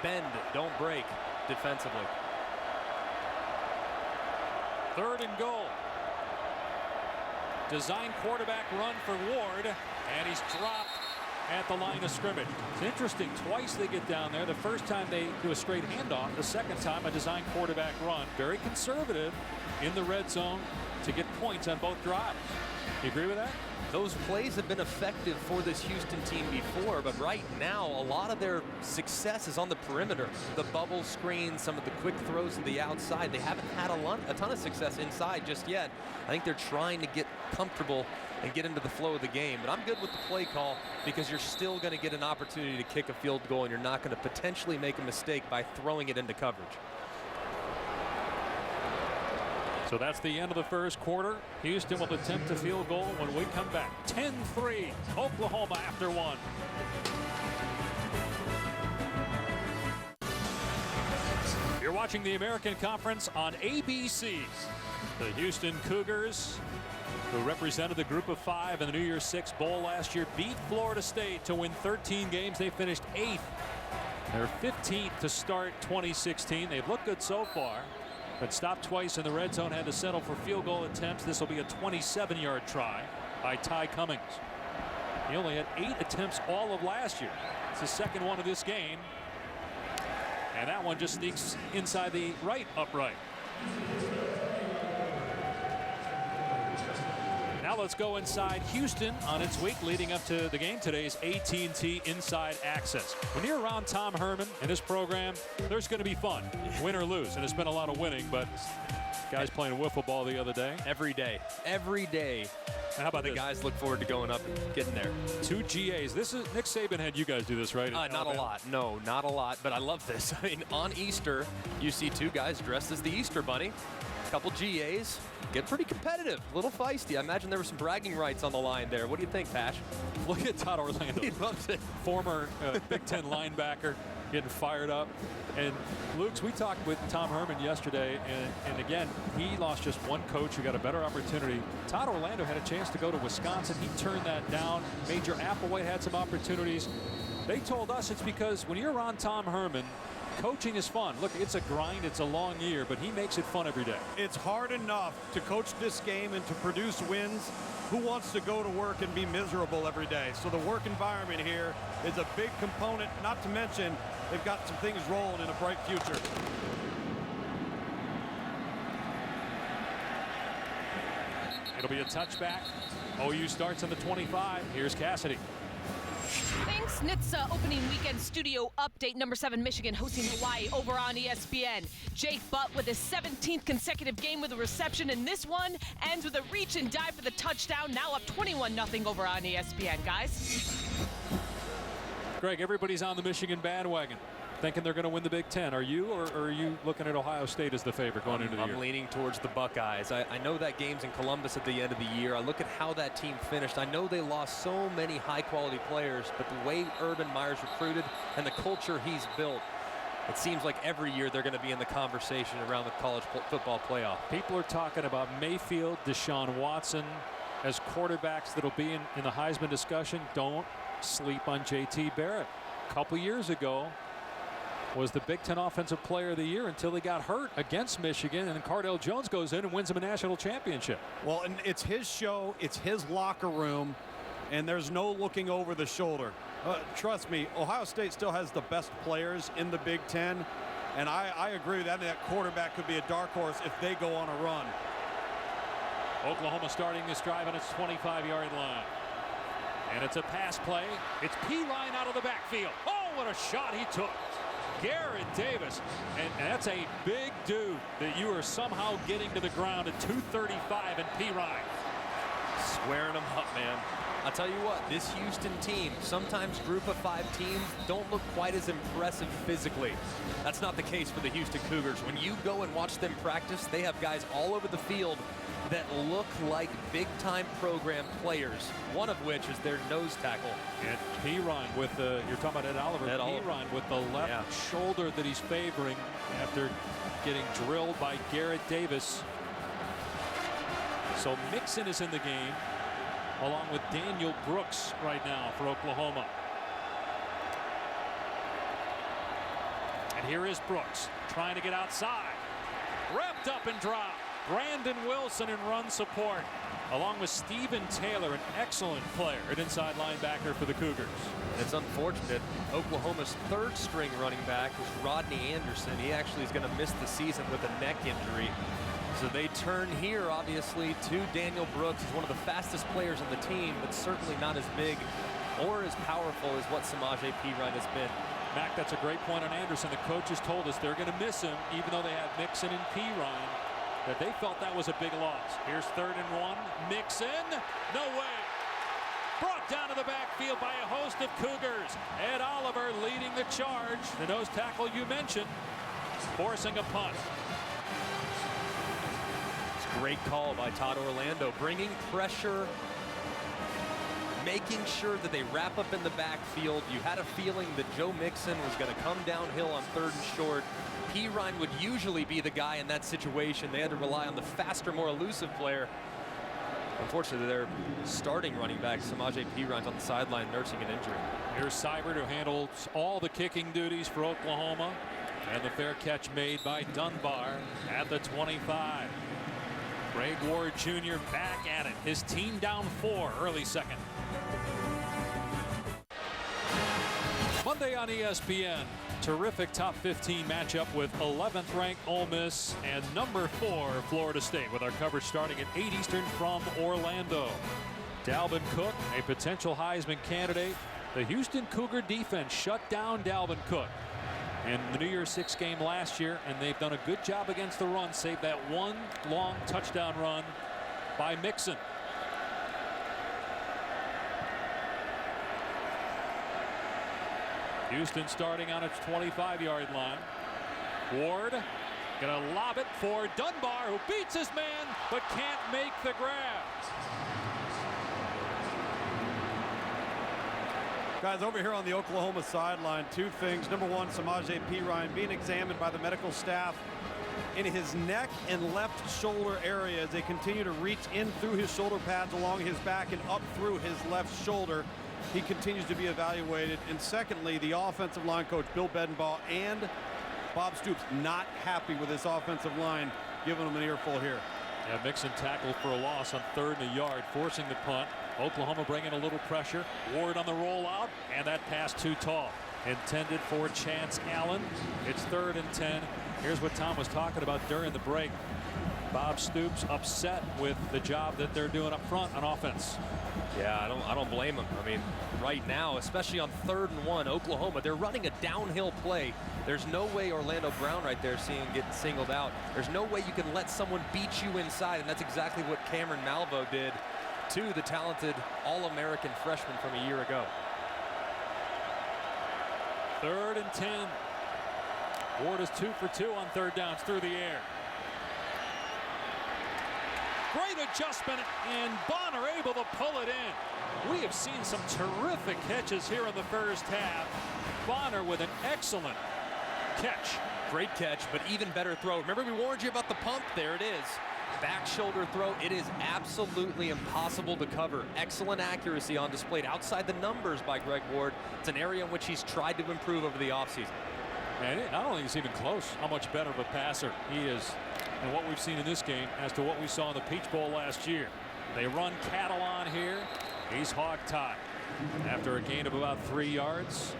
Speaker 3: bend, don't break defensively.
Speaker 2: 3rd and goal. Design quarterback run for Ward, and he's dropped at the line of scrimmage. It's interesting, twice they get down there. The first time they do a straight handoff, the second time a design quarterback run. Very conservative in the red zone to get points on both drives. You agree with that?
Speaker 3: Those plays have been effective for this Houston team before, but right now a lot of their success is on the perimeter. The bubble screen, some of the quick throws to the outside. They haven't had a ton of success inside just yet. I think they're trying to get comfortable and get into the flow of the game. But I'm good with the play call because you're still going to get an opportunity to kick a field goal, and you're not going to potentially make a mistake by throwing it into coverage.
Speaker 2: So that's the end of the first quarter. Houston will attempt a field goal when we come back. 10-3, Oklahoma after 1. You're watching the American Conference on ABC. The Houston Cougars, who represented the Group of 5 in the New Year's 6 Bowl last year, beat Florida State to win 13 games. They finished 8th. They're 15th to start 2016. They've looked good so far, but stopped twice in the red zone, had to settle for field goal attempts. This will be a 27-yard try by Ty Cummings. He only had 8 attempts all of last year. It's the second one of this game. And that one just sneaks inside the right upright. Now let's go inside Houston on its week leading up to the game today's AT&T Inside Access. When you're around Tom Herman in this program, there's going to be fun, win or lose. And it's been a lot of winning, but guys playing wiffle ball the other day.
Speaker 3: Every day. Every day.
Speaker 2: And how about
Speaker 3: the guys look forward to going up and getting there.
Speaker 2: 2 GAs. This is Nick Saban had you guys do this, right?
Speaker 3: Not a lot. No, not a lot. But I love this. I mean, on Easter, you see 2 guys dressed as the Easter Bunny. A couple GAs. Get pretty competitive, a little feisty. I imagine there were some bragging rights on the line there. What do you think, Pash?
Speaker 2: Look at Todd Orlando.
Speaker 3: He loves it.
Speaker 2: Former Big Ten linebacker getting fired up. And Luke's, we talked with Tom Herman yesterday, and again, he lost just one coach who got a better opportunity. Todd Orlando had a chance to go to Wisconsin. He turned that down. Major Applewhite had some opportunities. They told us it's because when you're on Tom Herman, coaching is fun. Look, it's a grind. It's a long year, but he makes it fun every day.
Speaker 4: It's hard enough to coach this game and to produce wins. Who wants to go to work and be miserable every day? So the work environment here is a big component, not to mention they've got some things rolling in a bright future.
Speaker 2: And It'll be a touchback. OU starts in the 25. Here's Cassidy.
Speaker 6: Thanks, NHTSA opening weekend studio update. Number 7 Michigan hosting Hawaii over on ESPN. Jake Butt with his 17th consecutive game with a reception, and this one ends with a reach and dive for the touchdown. Now up 21-0 over on ESPN, guys.
Speaker 2: Greg, everybody's on the Michigan bandwagon, thinking they're going to win the Big Ten. Are you, or are you looking at Ohio State as the favorite going into the year?
Speaker 3: I'm leaning towards the Buckeyes. I know that game's in Columbus at the end of the year. I look at how that team finished. I know they lost so many high-quality players, but the way Urban Meyer's recruited and the culture he's built, it seems like every year they're going to be in the conversation around the college football playoff.
Speaker 2: People are talking about Mayfield, Deshaun Watson as quarterbacks that'll be in the Heisman discussion. Don't sleep on J.T. Barrett. A couple years ago, was the Big Ten Offensive Player of the Year until he got hurt against Michigan, and Cardale Jones goes in and wins him a national championship.
Speaker 4: Well, and it's his show, it's his locker room, and there's no looking over the shoulder. Trust me, Ohio State still has the best players in the Big Ten, and I agree with that. That quarterback could be a dark horse if they go on a run.
Speaker 2: Oklahoma starting this drive on its 25-yard line. And it's a pass play. It's P-Line out of the backfield. Oh, what a shot he took. Garrett Davis, and that's a big dude that you are somehow getting to the ground at 235 and P-Ryan.
Speaker 3: Squaring them up, man. I'll tell you what, this Houston team, sometimes group of 5 teams don't look quite as impressive physically. That's not the case for the Houston Cougars. When you go and watch them practice, they have guys all over the field that look like big-time program players, one of which is their nose tackle.
Speaker 2: And P-Ryan with the, you're talking about Ed Oliver, P-Ryan with the left shoulder that he's favoring after getting drilled by Garrett Davis. So Mixon is in the game, along with Daniel Brooks right now for Oklahoma. And here is Brooks trying to get outside. Wrapped up and dropped. Brandon Wilson in run support, along with Stephen Taylor, an excellent player, an inside linebacker for the Cougars.
Speaker 3: And it's unfortunate. Oklahoma's 3rd string running back is Rodney Anderson. He actually is going to miss the season with a neck injury. So they turn here, obviously, to Daniel Brooks. He's one of the fastest players on the team, but certainly not as big or as powerful as what Samaje Perine has been.
Speaker 2: Mac, that's a great point on Anderson. The coaches told us they're going to miss him, even though they have Mixon and Perine, that they felt that was a big loss. Here's 3rd and 1. Mixon, no way. Brought down to the backfield by a host of Cougars. Ed Oliver leading the charge. The nose tackle you mentioned, forcing a punt.
Speaker 3: Great call by Todd Orlando, bringing pressure, making sure that they wrap up in the backfield. You had a feeling that Joe Mixon was going to come downhill on 3rd and short. Perine would usually be the guy in that situation. They had to rely on the faster, more elusive player. Unfortunately, their starting running back, Samaje Perine's on the sideline nursing an injury.
Speaker 2: Here's Seibert, who handles all the kicking duties for Oklahoma. And the fair catch made by Dunbar at the 25. Greg Ward Jr. back at it. His team down 4, early second. Monday on ESPN, terrific top 15 matchup with 11th ranked Ole Miss and number 4 Florida State, with our coverage starting at 8 Eastern from Orlando. Dalvin Cook, a potential Heisman candidate. The Houston Cougar defense shut down Dalvin Cook in the New Year's Six game last year, and they've done a good job against the run, save that one long touchdown run by Mixon. Houston starting on its 25-yard line. Ward gonna lob it for Dunbar, who beats his man but can't make the grab.
Speaker 4: Guys, over here on the Oklahoma sideline, 2 things. Number 1, Samaje Perine being examined by the medical staff in his neck and left shoulder area as they continue to reach in through his shoulder pads along his back and up through his left shoulder. He continues to be evaluated. And secondly, the offensive line coach, Bill Bedenbaugh, and Bob Stoops not happy with this offensive line, giving them an earful here.
Speaker 2: Yeah, Mixon tackled for a loss on 3rd and a yard, forcing the punt. Oklahoma bringing a little pressure. Ward on the rollout, and that pass too tall. Intended for Chance Allen. It's 3rd and 10. Here's what Tom was talking about during the break. Bob Stoops upset with the job that they're doing up front on offense.
Speaker 3: Yeah, I don't blame him. I mean, right now, especially on 3rd and 1, Oklahoma, they're running a downhill play. There's no way Orlando Brown right there getting singled out. There's no way you can let someone beat you inside, and that's exactly what Cameron Malvo did to the talented All-American freshman from a year ago.
Speaker 2: 3rd and 10. Ward is 2 for 2 on 3rd downs through the air. Great adjustment, and Bonner able to pull it in. We have seen some terrific catches here in the first half. Bonner with an excellent catch.
Speaker 3: Great catch, but even better throw. Remember we warned you about the pump? There it is. Back shoulder throw. It is absolutely impossible to cover. Excellent accuracy on display outside the numbers by Greg Ward. It's an area in which he's tried to improve over the offseason.
Speaker 2: And I don't think it's even close how much better of a passer he is than what we've seen in this game as to what we saw in the Peach Bowl last year. They run Catalan here. He's hog-tied after a gain of about 3 yards.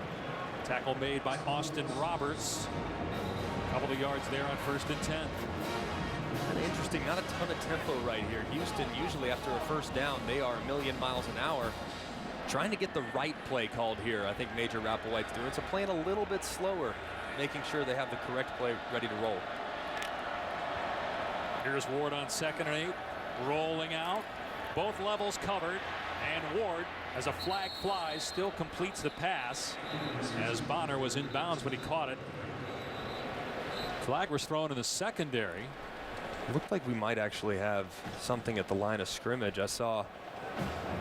Speaker 2: Tackle made by Austin Roberts. A couple of yards there on 1st and 10.
Speaker 3: And interesting, not a ton of tempo right here. Houston, usually after a 1st down, they are a million miles an hour. Trying to get the right play called here, I think Major Rappawhite's doing. So playing a little bit slower, making sure they have the correct play ready to roll.
Speaker 2: Here's Ward on 2nd and 8, rolling out. Both levels covered, and Ward, as a flag flies, still completes the pass as Bonner was in bounds when he caught it. Flag was thrown in the secondary.
Speaker 3: It looked like we might actually have something at the line of scrimmage. I saw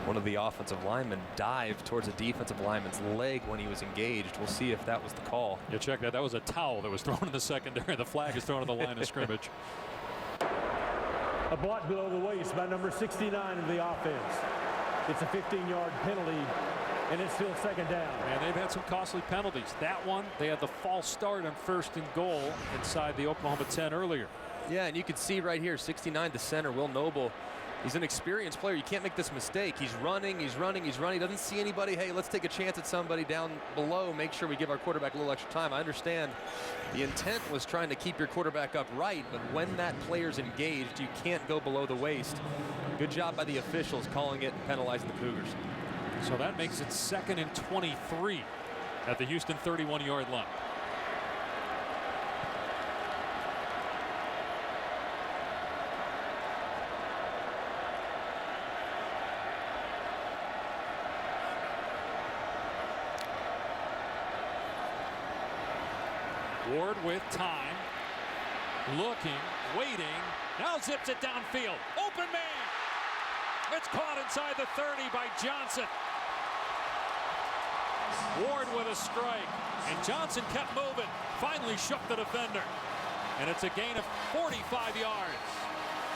Speaker 3: one of the offensive linemen dive towards a defensive lineman's leg when he was engaged. We'll see if that was the call.
Speaker 2: Yeah, check that. That was a towel that was thrown in the secondary. The flag is thrown at the line of scrimmage.
Speaker 5: A block below the waist by number 69 of the offense. It's a 15-yard penalty, and it's still 2nd down.
Speaker 2: And they've had some costly penalties. That one, they had the false start on 1st and goal inside the Oklahoma 10 earlier.
Speaker 3: Yeah, and you can see right here, 69, the center, Will Noble. He's an experienced player. You can't make this mistake. He's running, he's running, he's running. He doesn't see anybody. Hey, let's take a chance at somebody down below. Make sure we give our quarterback a little extra time. I understand the intent was trying to keep your quarterback upright, but when that player's engaged, you can't go below the waist. Good job by the officials calling it and penalizing the Cougars.
Speaker 2: So that makes it 2nd and 23 at the Houston 31-yard line. Ward with time, looking, waiting, now zips it downfield. Open man! It's caught inside the 30 by Johnson. Ward with a strike, and Johnson kept moving, finally shook the defender. And it's a gain of 45 yards.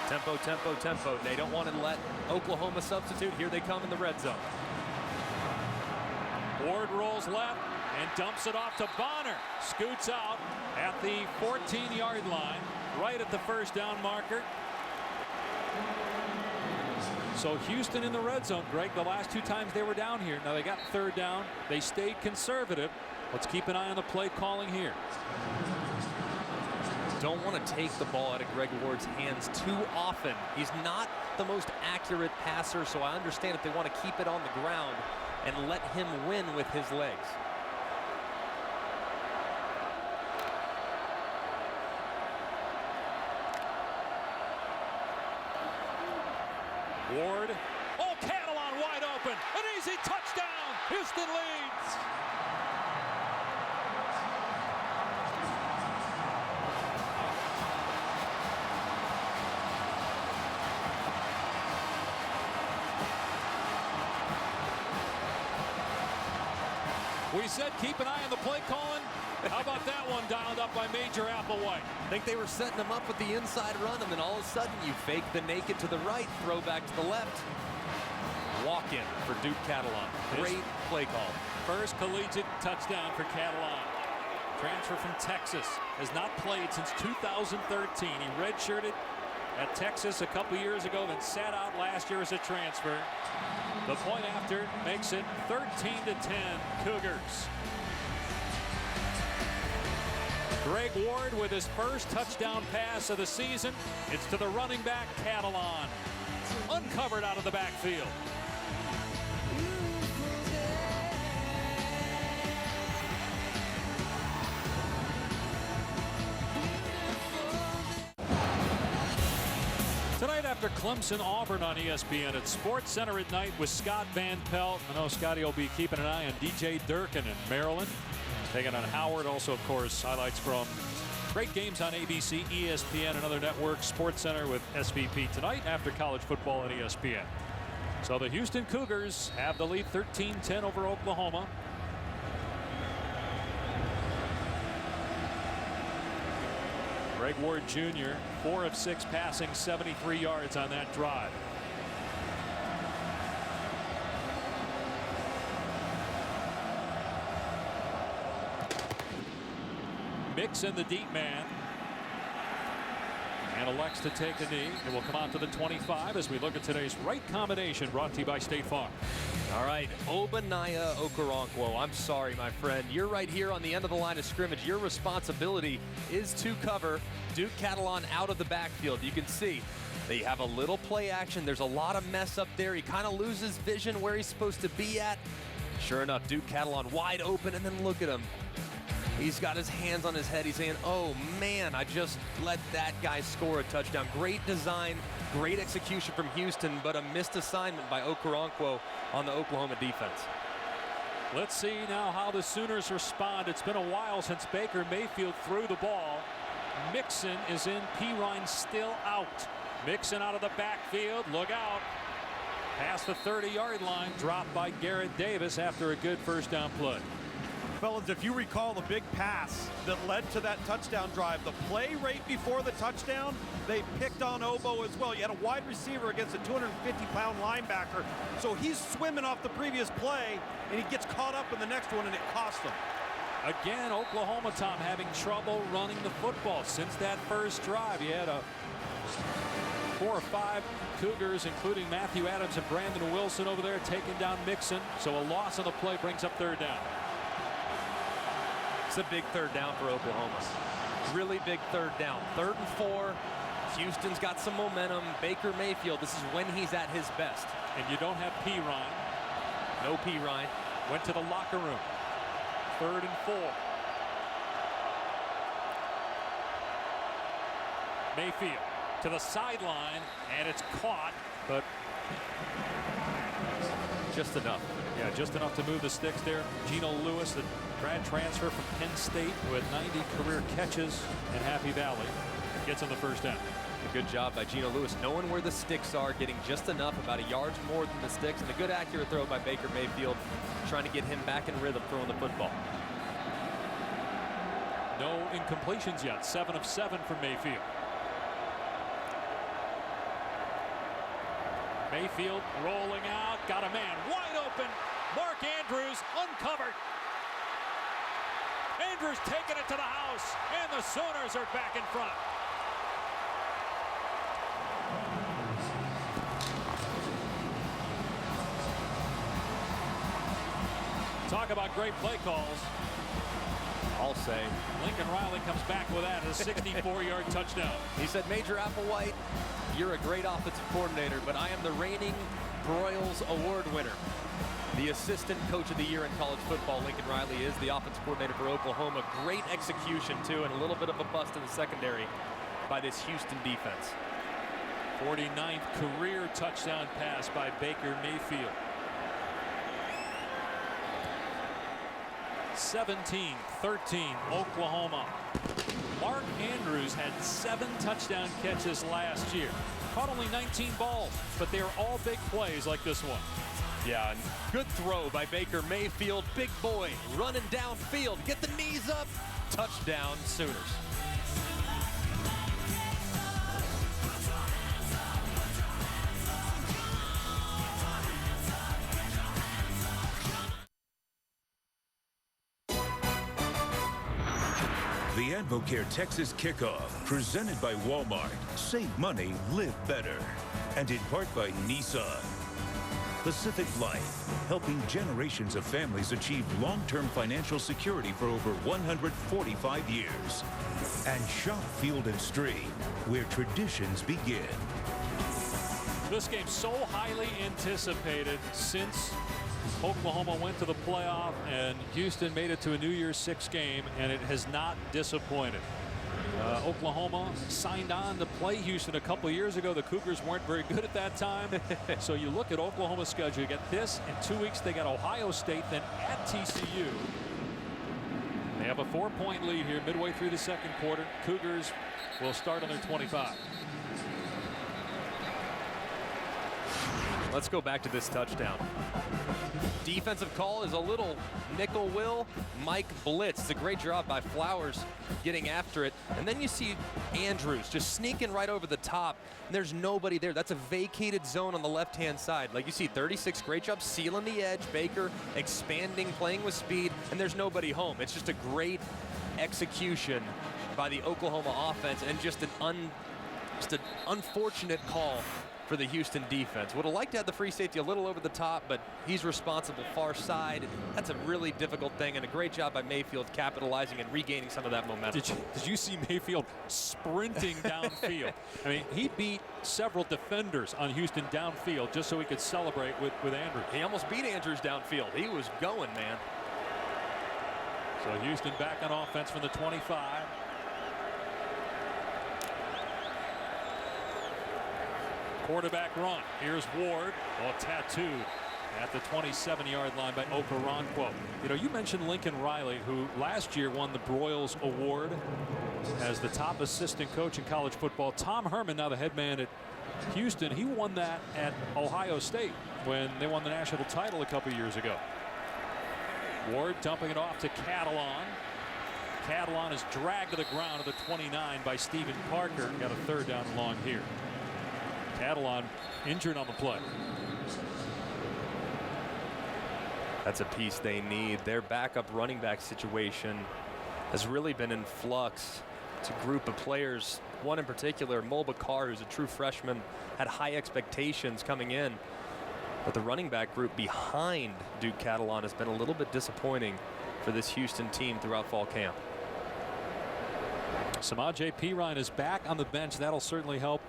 Speaker 3: Tempo, tempo, tempo. They don't want to let Oklahoma substitute. Here they come in the red zone.
Speaker 2: Ward rolls left and dumps it off to Bonner. Scoots out at the 14-yard line, right at the 1st down marker. So Houston in the red zone, Greg, the last 2 times they were down here. Now they got 3rd down. They stayed conservative. Let's keep an eye on the play calling here.
Speaker 3: Don't want to take the ball out of Greg Ward's hands too often. He's not the most accurate passer, so I understand if they want to keep it on the ground and let him win with his legs.
Speaker 2: Ward. Oh, Catalan wide open. An easy touchdown. Houston leads. We said keep an eye on the play calling. How about that one dialed up by Major Applewhite?
Speaker 3: I think they were setting him up with the inside run, and then all of a sudden you fake the naked to the right, throw back to the left. Walk in for Duke Catalan. Great play call.
Speaker 2: First collegiate touchdown for Catalan. Transfer from Texas. Has not played since 2013. He redshirted at Texas a couple years ago, then sat out last year as a transfer. The point after makes it 13-10 Cougars. Greg Ward with his first touchdown pass of the season. It's to the running back, Catalan. Uncovered out of the backfield. Tonight after Clemson-Auburn on ESPN at Sports Center at night with Scott Van Pelt. I know Scotty will be keeping an eye on DJ Durkin in Maryland. Taking on Howard. Also, of course, highlights from great games on ABC, ESPN, and other networks. Sports Center with SVP tonight after college football on ESPN. So the Houston Cougars have the lead 13-10 over Oklahoma. Greg Ward Jr., 4 of 6 passing, 73 yards on that drive. Mixon, the deep man, and elects to take a knee. It will come out to the 25 as we look at today's right combination, brought to you by State Farm.
Speaker 3: All right, Obinaya Okoronkwo, I'm sorry, my friend. You're right here on the end of the line of scrimmage. Your responsibility is to cover Duke Catalan out of the backfield. You can see they have a little play action. There's a lot of mess up there. He kind of loses vision where he's supposed to be at. Sure enough, Duke Catalan wide open, and then look at him. He's got his hands on his head. He's saying, oh, man, I just let that guy score a touchdown. Great design, great execution from Houston, but a missed assignment by Okoronkwo on the Oklahoma defense.
Speaker 2: Let's see now how the Sooners respond. It's been a while since Baker Mayfield threw the ball. Mixon is in. Pirine still out. Mixon out of the backfield. Look out. Past the 30-yard line. Dropped by Garrett Davis after a good first down play.
Speaker 4: Fellas, if you recall the big pass that led to that touchdown drive, the play right before the touchdown, they picked on Obo as well. You had a wide receiver against a 250-pound linebacker, so he's swimming off the previous play, and he gets caught up in the next one, and it cost him.
Speaker 2: Again, Oklahoma, Tom, having trouble running the football since that first drive. You had 4 or 5 Cougars, including Matthew Adams and Brandon Wilson over there, taking down Mixon. So a loss on the play brings up third down.
Speaker 3: It's a big third down for Oklahoma. Really big third down. 3rd and 4. Houston's got some momentum. Baker Mayfield, this is when he's at his best.
Speaker 2: And you don't have Pirine.
Speaker 3: No Pirine.
Speaker 2: Went to the locker room. 3rd and 4. Mayfield to the sideline, and it's caught, but
Speaker 3: just enough.
Speaker 2: Yeah, just enough to move the sticks there. Geno Lewis, the grad transfer from Penn State, who had 90 career catches in Happy Valley, gets on the first down.
Speaker 3: A good job by Geno Lewis, knowing where the sticks are, getting just enough, about a yard more than the sticks, and a good accurate throw by Baker Mayfield, trying to get him back in rhythm throwing the football.
Speaker 2: No incompletions yet. 7 of 7 for Mayfield. Mayfield rolling out, got a man wide open. Mark Andrews uncovered. Andrews taking it to the house, and the Sooners are back in front. Talk about great play calls.
Speaker 3: I'll say.
Speaker 2: Lincoln Riley comes back with that, a 64-yard touchdown.
Speaker 3: He said, Major Applewhite, you're a great offensive coordinator, but I am the reigning Broyles Award winner. The assistant coach of the year in college football, Lincoln Riley, is the offensive coordinator for Oklahoma. Great execution, too, and a little bit of a bust in the secondary by this Houston defense.
Speaker 2: 49th career touchdown pass by Baker Mayfield. 17-13 Oklahoma. Mark Andrews had 7 touchdown catches last year. Caught only 19 balls, but they are all big plays like this one.
Speaker 3: Yeah, and good throw by Baker Mayfield. Big boy running downfield. Get the knees up. Touchdown, Sooners.
Speaker 1: The AdvoCare Texas Kickoff, presented by Walmart. Save money, live better. And in part by Nissan. Pacific Life, helping generations of families achieve long-term financial security for over 145 years. And Shop Field & Stream, where traditions begin.
Speaker 2: This game so highly anticipated since Oklahoma went to the playoff and Houston made it to a New Year's Six game, and it has not disappointed. Oklahoma signed on to play Houston a couple years ago. The Cougars weren't very good at that time. So you look at Oklahoma's schedule, you get this in 2 weeks. They got Ohio State, then at TCU. They have a 4-point lead here midway through the second quarter. Cougars will start on their 25.
Speaker 3: Let's go back to this touchdown. Defensive call is a little nickel will. Mike blitz. It's a great job by Flowers getting after it. And then you see Andrews just sneaking right over the top. And there's nobody there. That's a vacated zone on the left-hand side. Like you see 36, great job sealing the edge. Baker expanding, playing with speed, and there's nobody home. It's just a great execution by the Oklahoma offense and just an unfortunate call for the Houston defense. Would have liked to have the free safety a little over the top, but he's responsible far side. That's a really difficult thing, and a great job by Mayfield capitalizing and regaining some of that momentum.
Speaker 2: Did you see Mayfield sprinting downfield? I mean, he beat several defenders on Houston downfield just so he could celebrate with Andrews.
Speaker 3: He almost beat Andrews downfield. He was going, man.
Speaker 2: So Houston back on offense from the 25. Quarterback run. Here's Ward, all tattooed at the 27-yard line by Okoronkwo. You know, you mentioned Lincoln Riley, who last year won the Broyles Award as the top assistant coach in college football. Tom Herman, now the head man at Houston, he won that at Ohio State when they won the national title a couple years ago. Ward dumping it off to Catalon. Catalon is dragged to the ground at the 29 by Stephen Parker. Got a third down and long here. Catalon injured on the play.
Speaker 3: That's a piece they need. Their backup running back situation has really been in flux. It's a group of players. One in particular, Mulbacar, who's a true freshman, had high expectations coming in. But the running back group behind Duke Catalon has been a little bit disappointing for this Houston team throughout fall camp.
Speaker 2: Samaje Perine is back on the bench. That'll certainly help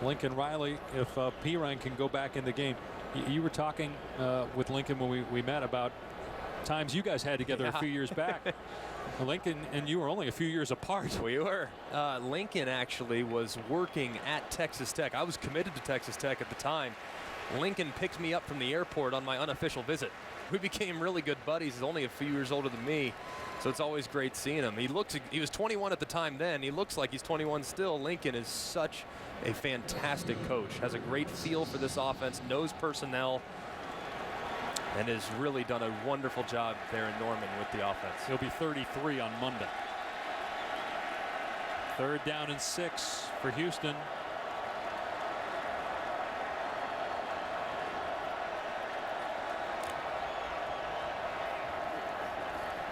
Speaker 2: Lincoln Riley if Perine can go back in the game. You were talking with Lincoln when we met about times you guys had together a few years back. Lincoln and you were only a few years apart.
Speaker 3: We were. Lincoln actually was working at Texas Tech. I was committed to Texas Tech at the time. Lincoln picked me up from the airport on my unofficial visit. We became really good buddies. He's only a few years older than me, so it's always great seeing him. He was 21 at the time then. He looks like he's 21 still. Lincoln is such a fantastic coach, has a great feel for this offense, knows personnel, and has really done a wonderful job there in Norman with the offense.
Speaker 2: He'll be 33 on Monday. 3rd down and 6 for Houston.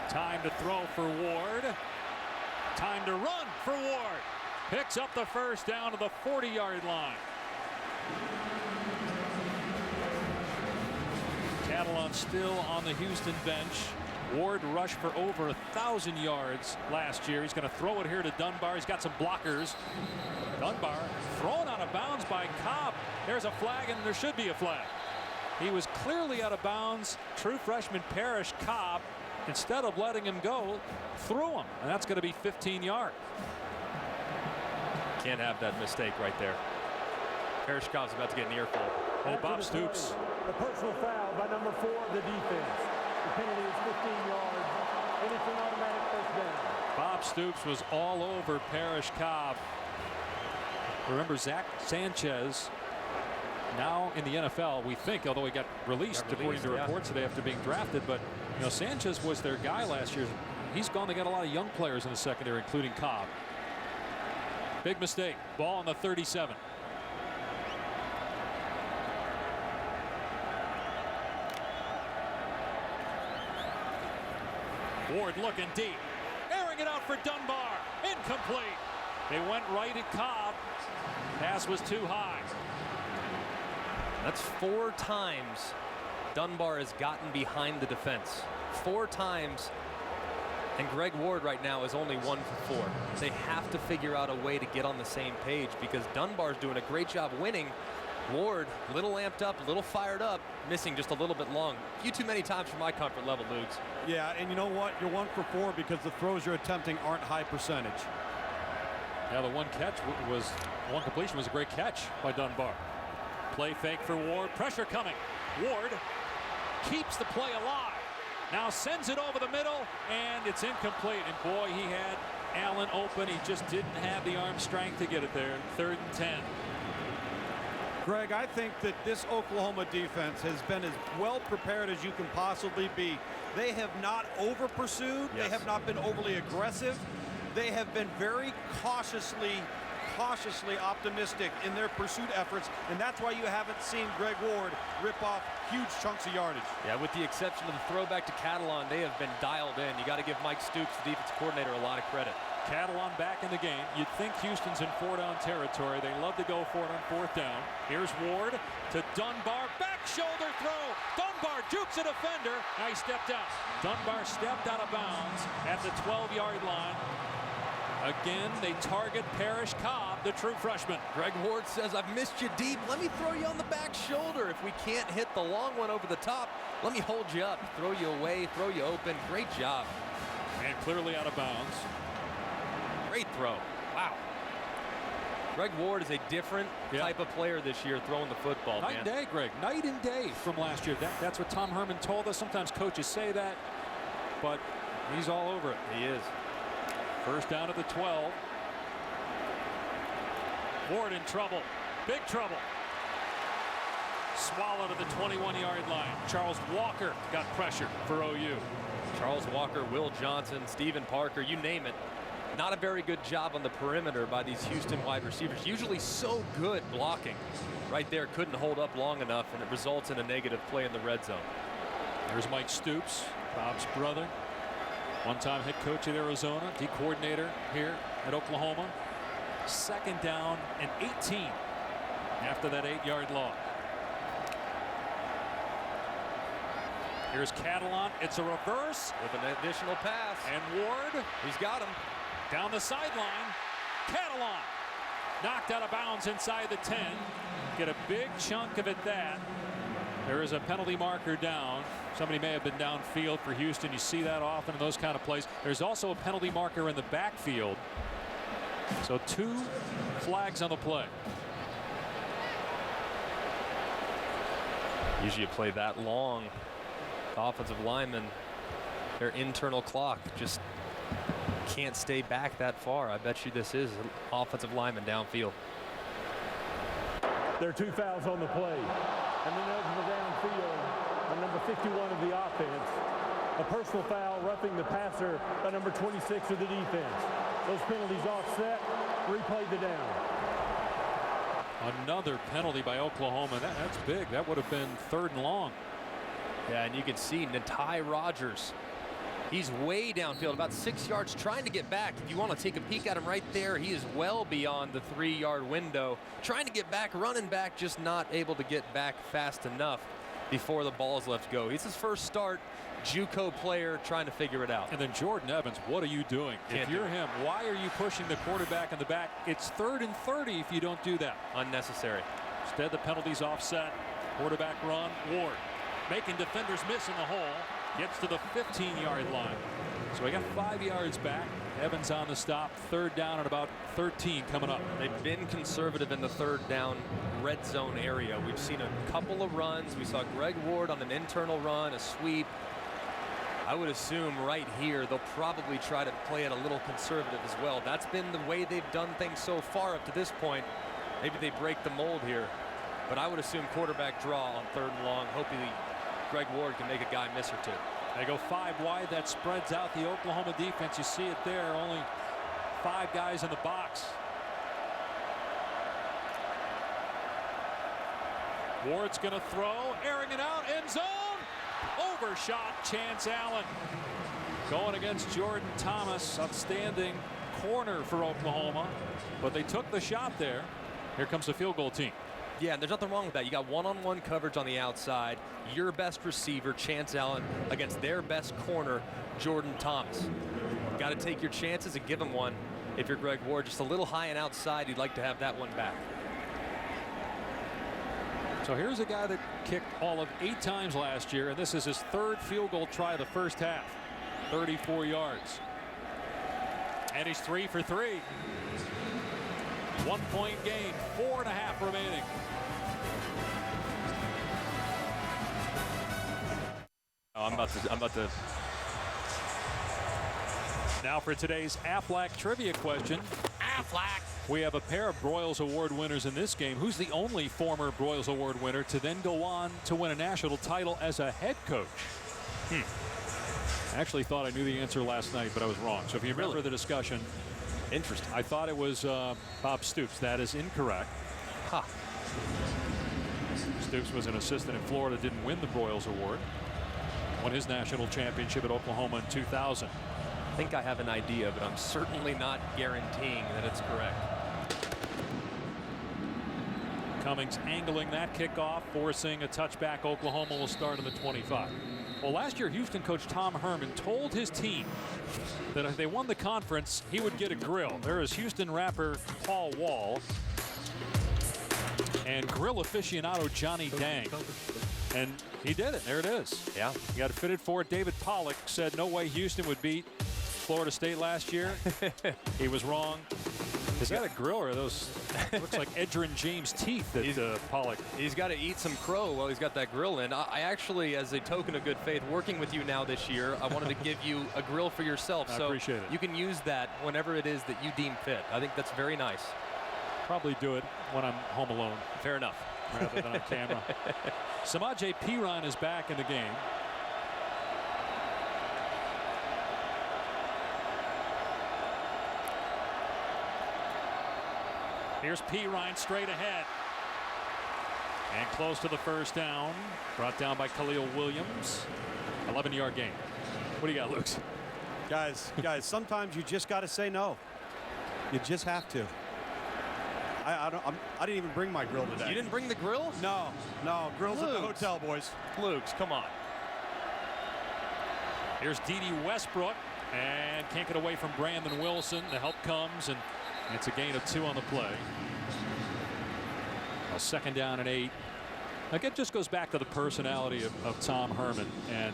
Speaker 2: Time to throw for Ward. Time to run for Ward. Picks up the first down to the 40-yard line. Catalon still on the Houston bench. Ward rushed for over 1,000 yards last year. He's going to throw it here to Dunbar. He's got some blockers. Dunbar thrown out of bounds by Cobb. There's a flag, and there should be a flag. He was clearly out of bounds. True freshman Parrish Cobb, instead of letting him go, threw him, and that's going to be 15 yards.
Speaker 3: Can't have that mistake right there. Parrish Cobb's about to get an earful.
Speaker 2: Oh, Bob Stoops.
Speaker 5: The personal foul by number 4 of the defense. The penalty is 15 yards. Anything automatic first down.
Speaker 2: Bob Stoops was all over Parrish Cobb. Remember, Zach Sanchez, now in the NFL, we think, although he got released according to reports today after being drafted, but you know, Sanchez was their guy last year. He's gone. They got a lot of young players in the secondary, including Cobb. Big mistake. Ball on the 37. Ward looking deep, airing it out for Dunbar. Incomplete. They went right at Cobb. Pass was too high.
Speaker 3: That's 4 times Dunbar has gotten behind the defense. 4 times. And Greg Ward right now is only 1 for 4. They have to figure out a way to get on the same page because Dunbar's doing a great job winning. Ward, a little amped up, a little fired up, missing just a little bit long. A few too many times for my comfort level, Lugs.
Speaker 4: Yeah, and you know what? You're 1 for 4 because the throws you're attempting aren't high percentage.
Speaker 2: Yeah, the one completion was a great catch by Dunbar. Play fake for Ward. Pressure coming. Ward keeps the play alive. Now sends it over the middle, and it's incomplete. And boy, he had Allen open. He just didn't have the arm strength to get it there. 3rd and 10.
Speaker 4: Greg, I think that this Oklahoma defense has been as well prepared as you can possibly be. They have not over pursued.
Speaker 3: Yes.
Speaker 4: They have not been overly aggressive. They have been very cautiously optimistic in their pursuit efforts, and that's why you haven't seen Greg Ward rip off huge chunks of yardage.
Speaker 3: Yeah, with the exception of the throwback to Catalan, they have been dialed in. You got to give Mike Stoops, the defensive coordinator, a lot of credit.
Speaker 2: Catalan back in the game. You'd think Houston's in 4-down territory. They love to go for it on 4th down. Here's Ward to Dunbar. Back shoulder throw. Dunbar jukes a defender. Now he stepped out. Dunbar stepped out of bounds at the 12-yard line. Again, they target Parrish Cobb, the true freshman.
Speaker 3: Greg Ward says, I've missed you deep. Let me throw you on the back shoulder. If we can't hit the long one over the top, let me hold you up, throw you away, throw you open. Great job.
Speaker 2: And clearly out of bounds.
Speaker 3: Great throw. Wow. Greg Ward is a different type of player this year throwing the football,
Speaker 2: Night and day, Greg. Night and day from last year. That's what Tom Herman told us. Sometimes coaches say that, but he's all over it.
Speaker 3: He is.
Speaker 2: 1st down at the 12. Ward in trouble. Big trouble. Swallowed at the 21-yard line. Charles Walker got pressure for OU.
Speaker 3: Charles Walker, Will Johnson, Stephen Parker, you name it. Not a very good job on the perimeter by these Houston wide receivers. Usually so good blocking. Right there, couldn't hold up long enough, and it results in a negative play in the red zone.
Speaker 2: There's Mike Stoops, Bob's brother. One-time head coach at Arizona, D-coordinator here at Oklahoma. 2nd down and 18 after that 8-yard loss. Here's Catalan. It's a reverse.
Speaker 3: With an additional pass.
Speaker 2: And Ward.
Speaker 3: He's got him.
Speaker 2: Down the sideline. Catalan. Knocked out of bounds inside the 10. Get a big chunk of it that. There is a penalty marker down. Somebody may have been downfield for Houston. You see that often in those kind of plays. There's also a penalty marker in the backfield. So 2 flags on the play.
Speaker 3: Usually you play that long. The offensive linemen, their internal clock just can't stay back that far. I bet you this is an offensive lineman downfield.
Speaker 5: There are 2 fouls on the play. And then over the downfield on number 51 of the offense. A personal foul roughing the passer by number 26 of the defense. Those penalties offset. Replay the down.
Speaker 2: Another penalty by Oklahoma. That's big. That would have been 3rd and long.
Speaker 3: Yeah, and you can see Natai Rogers. He's way downfield, about 6 yards, trying to get back. If you want to take a peek at him right there, he is well beyond the 3-yard window. Trying to get back, running back, just not able to get back fast enough before the ball's left go. He's his first start. JUCO player trying to figure it out.
Speaker 2: And then Jordan Evans, what are you doing? If you're him, why are you pushing the quarterback in the back? It's 3rd and 30 if you don't do that.
Speaker 3: Unnecessary.
Speaker 2: Instead, the penalties offset. Quarterback run. Ward making defenders miss in the hole. Gets to the 15-yard line. So he got 5 yards back. Evans on the stop. 3rd down at about 13 coming up.
Speaker 3: They've been conservative in the 3rd down red zone area. We've seen a couple of runs. We saw Greg Ward on an internal run, a sweep. I would assume right here they'll probably try to play it a little conservative as well. That's been the way they've done things so far up to this point. Maybe they break the mold here. But I would assume quarterback draw on 3rd and long. Hopefully Greg Ward can make a guy miss or 2.
Speaker 2: They go 5 wide. That spreads out the Oklahoma defense. You see it there. Only 5 guys in the box. Ward's going to throw. Airing it out. End zone. Overshot. Chance Allen. Going against Jordan Thomas. Outstanding corner for Oklahoma. But they took the shot there. Here comes the field goal team.
Speaker 3: Yeah, there's nothing wrong with that. You got one-on-one coverage on the outside. Your best receiver, Chance Allen, against their best corner, Jordan Thomas. Got to take your chances and give him one. If you're Greg Ward, just a little high and outside, you'd like to have that one back.
Speaker 2: So here's a guy that kicked all of 8 times last year, and this is his 3rd field goal try of the first half. 34 yards. And he's 3 for 3. 1-point game, 4.5 remaining.
Speaker 3: Oh, I'm about to.
Speaker 2: Now for today's Aflac trivia question.
Speaker 3: Aflac.
Speaker 2: We have a pair of Broyles Award winners in this game. Who's the only former Broyles Award winner to then go on to win a national title as a head coach? I actually thought I knew the answer last night, but I was wrong. So if you remember the discussion.
Speaker 3: Interesting.
Speaker 2: I thought it was Bob Stoops. That is incorrect.
Speaker 3: Huh.
Speaker 2: Stoops was an assistant in Florida, didn't win the Broyles Award. Won his national championship at Oklahoma in 2000.
Speaker 3: I think I have an idea, but I'm certainly not guaranteeing that it's correct.
Speaker 2: Cummings angling that kickoff, forcing a touchback. Oklahoma will start on the 25. Well, last year, Houston coach Tom Herman told his team that if they won the conference, he would get a grill. There is Houston rapper Paul Wall and grill aficionado Johnny Dang. And he did it. There it is.
Speaker 3: Yeah.
Speaker 2: He got it fitted for it. David Pollock said no way Houston would beat Florida State last year. He was wrong. Is that a grill or are those looks like Edgerrin James teeth that Pollock?
Speaker 3: He's got to eat some crow while he's got that grill in. I actually, as a token of good faith, working with you now this year, I wanted to give you a grill for yourself.
Speaker 2: I appreciate it.
Speaker 3: You can use that whenever it is that you deem fit. I think that's very nice.
Speaker 2: Probably do it when I'm home alone.
Speaker 3: Fair enough.
Speaker 2: Rather than on camera. Samaje Perine is back in the game. Here's Perine straight ahead. And close to the first down. Brought down by Khalil Williams. 11-yard gain. What do you got, Luke?
Speaker 4: Guys, sometimes you just got to say no. You just have to. I didn't even bring my grill today.
Speaker 3: You didn't bring the grill?
Speaker 4: No. Grill's at the hotel, boys.
Speaker 3: Luke's, come on.
Speaker 2: Here's D.D. Westbrook. And can't get away from Brandon Wilson. The help comes, and it's a gain of 2 on the play. A 2nd down and 8. Like, it just goes back to the personality of Tom Herman. And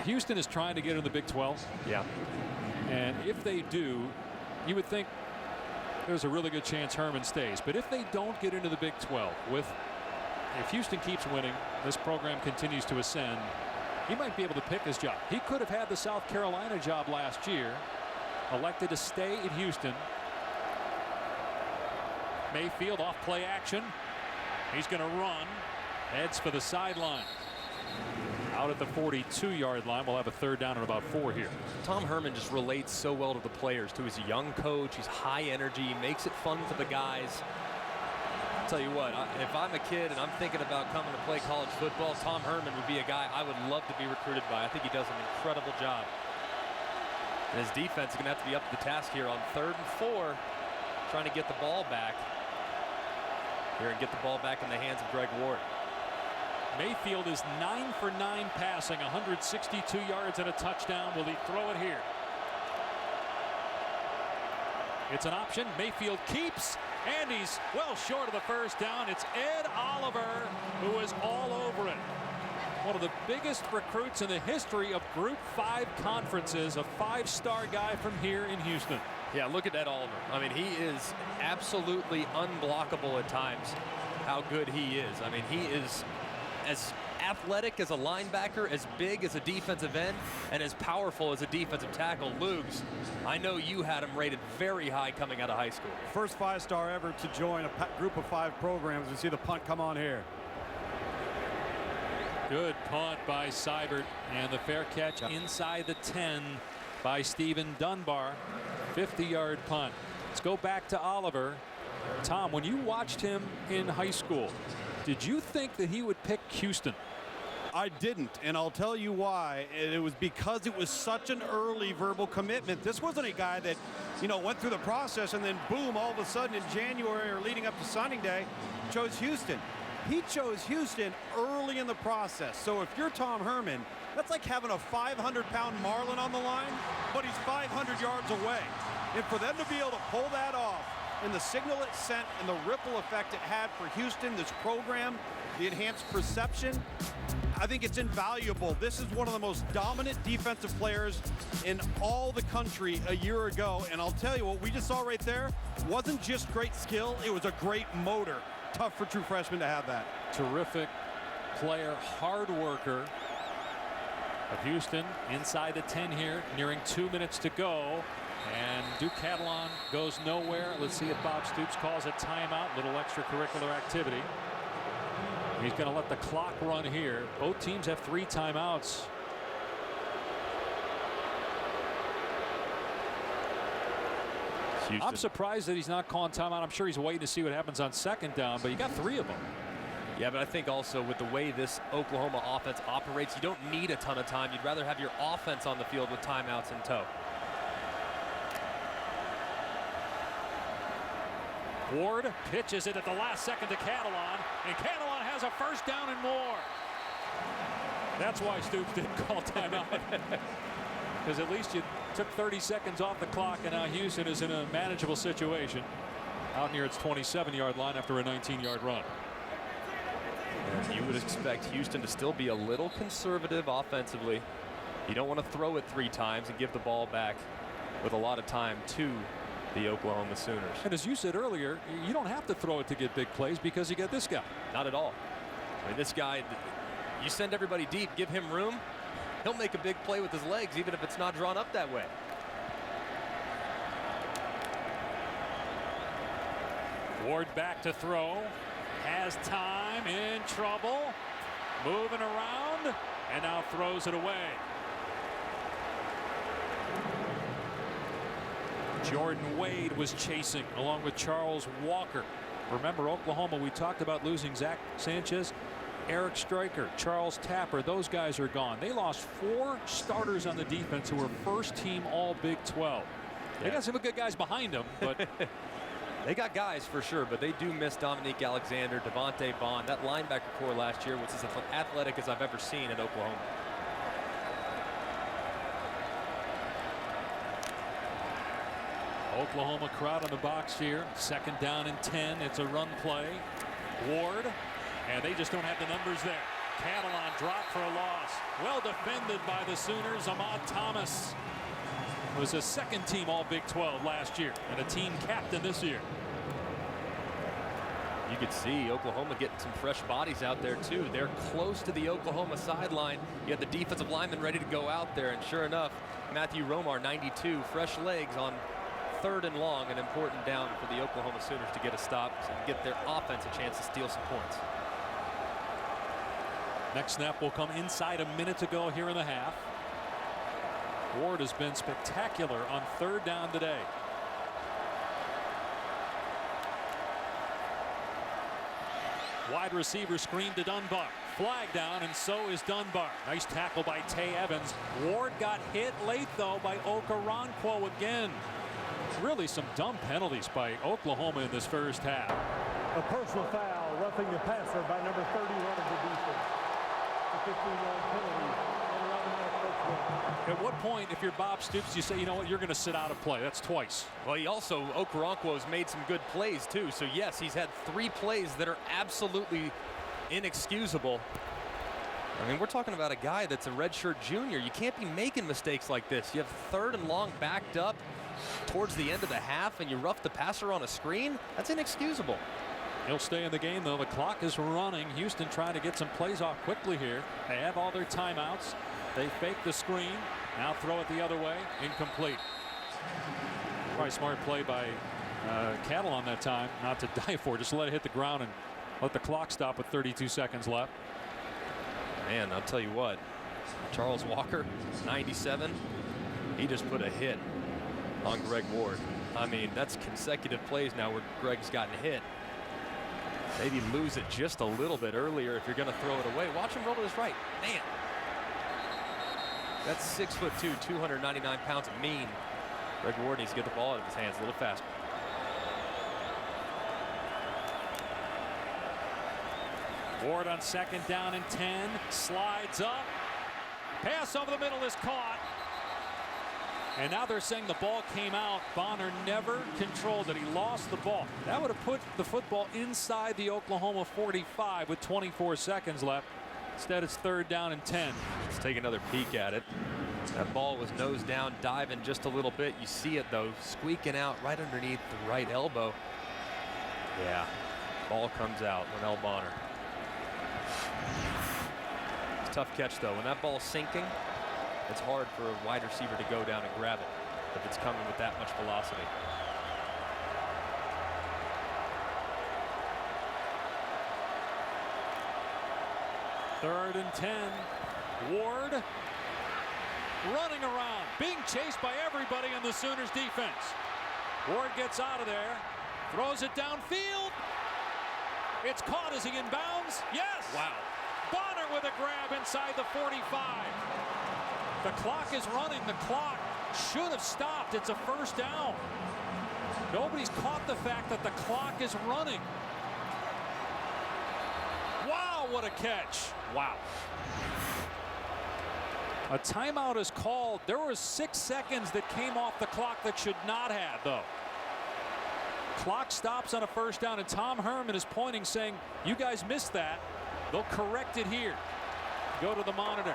Speaker 2: Houston is trying to get in the Big 12.
Speaker 3: Yeah.
Speaker 2: And if they do, you would think there's a really good chance Herman stays. But if they don't get into the Big 12, if Houston keeps winning, this program continues to ascend, he might be able to pick his job. He could have had the South Carolina job last year, elected to stay in Houston. Mayfield off play action. He's going to run. Heads for the sideline. Out at the 42-yard line. We'll have a 3rd down and about 4 here.
Speaker 3: Tom Herman just relates so well to the players, too. He's a young coach. He's high energy. He makes it fun for the guys. I'll tell you what, if I'm a kid and I'm thinking about coming to play college football, Tom Herman would be a guy I would love to be recruited by. I think he does an incredible job. And his defense is going to have to be up to the task here on 3rd and 4, trying to get the ball back here and get the ball back in the hands of Greg Ward.
Speaker 2: Mayfield is 9 for 9 passing, 162 yards and a touchdown. Will he throw it here? It's an option. Mayfield keeps, and he's well short of the first down. It's Ed Oliver who is all over it. One of the biggest recruits in the history of Group 5 conferences, a 5-star guy from here in Houston.
Speaker 3: Yeah, look at Ed Oliver. I mean, he is absolutely unblockable at times, how good he is. I mean, he is as athletic as a linebacker, as big as a defensive end, and as powerful as a defensive tackle. Lugs, I know you had him rated very high coming out of high school.
Speaker 4: First 5-star ever to join a group of 5 programs. We see the punt come on here.
Speaker 2: Good punt by Seibert, and the fair catch inside the 10 by Stephen Dunbar. 50-yard punt. Let's go back to Oliver. Tom, when you watched him in high school, did you think that he would pick Houston?
Speaker 4: I didn't, and I'll tell you why. It was because it was such an early verbal commitment. This wasn't a guy that, went through the process and then boom, all of a sudden in January or leading up to signing day, chose Houston. He chose Houston early in the process. So if you're Tom Herman, that's like having a 500-pound marlin on the line, but he's 500 yards away. And for them to be able to pull that off, and the signal it sent and the ripple effect it had for Houston, this program, the enhanced perception, I think it's invaluable. This is one of the most dominant defensive players in all the country a year ago. And I'll tell you, what we just saw right there wasn't just great skill, it was a great motor. Tough for true freshmen to have that.
Speaker 2: Terrific player, hard worker of Houston inside the 10 here, nearing 2 minutes to go. And Duke Catalan goes nowhere. Let's see if Bob Stoops calls a timeout. Little extracurricular activity. He's going to let the clock run here. Both teams have 3 timeouts.
Speaker 3: Houston.
Speaker 2: I'm surprised that he's not calling timeout. I'm sure he's waiting to see what happens on 2nd down, but you got 3 of them.
Speaker 3: Yeah, but I think also with the way this Oklahoma offense operates, you don't need a ton of time. You'd rather have your offense on the field with timeouts in tow.
Speaker 2: Ward pitches it at the last second to Catalan, and Catalan has a 1st down and more. That's why Stoops didn't call timeout. Because at least you took 30 seconds off the clock, and now Houston is in a manageable situation out near its 27-yard line after a 19-yard run.
Speaker 3: You would expect Houston to still be a little conservative offensively. You don't want to throw it 3 times and give the ball back with a lot of time to the Oklahoma Sooners.
Speaker 2: And as you said earlier, you don't have to throw it to get big plays because you get this guy.
Speaker 3: Not at all. I mean, this guy, you send everybody deep, give him room, he'll make a big play with his legs, even if it's not drawn up that way.
Speaker 2: Ward back to throw. Has time, in trouble. Moving around, and now throws it away. Jordan Wade was chasing along with Charles Walker. Remember, Oklahoma, we talked about losing Zach Sanchez, Eric Stryker, Charles Tapper. Those guys are gone. They lost 4 starters on the defense who were 1st team all Big 12. They got some good guys behind them, but
Speaker 3: they got guys for sure, but they do miss Dominique Alexander, Devontae Bond. That linebacker core last year was as athletic as I've ever seen at Oklahoma.
Speaker 2: Oklahoma crowd on the box here. 2nd down and 10. It's a run play. Ward, and they just don't have the numbers there. Catalan dropped for a loss. Well defended by the Sooners. Ahmad Thomas was a 2nd team all Big 12 last year and a team captain this year.
Speaker 3: You could see Oklahoma getting some fresh bodies out there too. They're close to the Oklahoma sideline. You had the defensive lineman ready to go out there, and sure enough, Matthew Romar, 92, fresh legs on 3rd and long, an important down for the Oklahoma Sooners to get a stop and get their offense a chance to steal some points.
Speaker 2: Next snap will come inside a minute to go here in the half. Ward has been spectacular on 3rd down today. Wide receiver screen to Dunbar. Flag down, and so is Dunbar. Nice tackle by Tay Evans. Ward got hit late, though, by Okoronkwo again. Really some dumb penalties by Oklahoma in this 1st half.
Speaker 5: A personal foul, roughing the passer by number 31 of the defense. A 15-yard penalty and an automatic first down.
Speaker 2: At what point, if you're Bob Stoops, you say, you know what, you're going to sit out of play? That's twice.
Speaker 3: Well, he also, Okoronkwo's made some good plays too. So yes, he's had 3 plays that are absolutely inexcusable. I mean, we're talking about a guy that's a redshirt junior. You can't be making mistakes like this. You have 3rd and long backed up towards the end of the half, and you rough the passer on a screen. That's inexcusable.
Speaker 2: He'll stay in the game, though. The clock is running. Houston trying to get some plays off quickly here. They have all their timeouts. They fake the screen. Now throw it the other way. Incomplete. Probably smart play by Catalan that time, not to dive for it. Just let it hit the ground and let the clock stop with 32 seconds left.
Speaker 3: Man, I'll tell you what. Charles Walker, 97. He just put a hit on Greg Ward. I mean, that's consecutive plays now where Greg's gotten hit. Maybe lose it just a little bit earlier if you're going to throw it away. Watch him roll to his right. Man. That's 6'2", 299 pounds of mean. Greg Ward needs to get the ball out of his hands a little faster.
Speaker 2: Ward on 2nd down and 10. Slides up. Pass over the middle is caught. And now they're saying the ball came out. Bonner never controlled it. He lost the ball. That would have put the football inside the Oklahoma 45 with 24 seconds left. Instead, it's 3rd down and 10.
Speaker 3: Let's take another peek at it. That ball was nose down, diving just a little bit. You see it, though, squeaking out right underneath the right elbow. Yeah, ball comes out. Linnell Bonner. It's a tough catch, though. When that ball's sinking, it's hard for a wide receiver to go down and grab it if it's coming with that much velocity.
Speaker 2: Third and 10. Ward running around, being chased by everybody in the Sooners defense. Ward gets out of there, throws it downfield. It's caught as he inbounds. Yes!
Speaker 3: Wow.
Speaker 2: Bonner with a grab inside the 45. The clock is running. The clock should have stopped. It's a 1st down. Nobody's caught the fact that the clock is running. Wow, what a catch. Wow. A timeout is called. There was 6 seconds that came off the clock that should not have, though. Clock stops on a 1st down, and Tom Herman is pointing, saying, you guys missed that. They'll correct it here. Go to the monitor.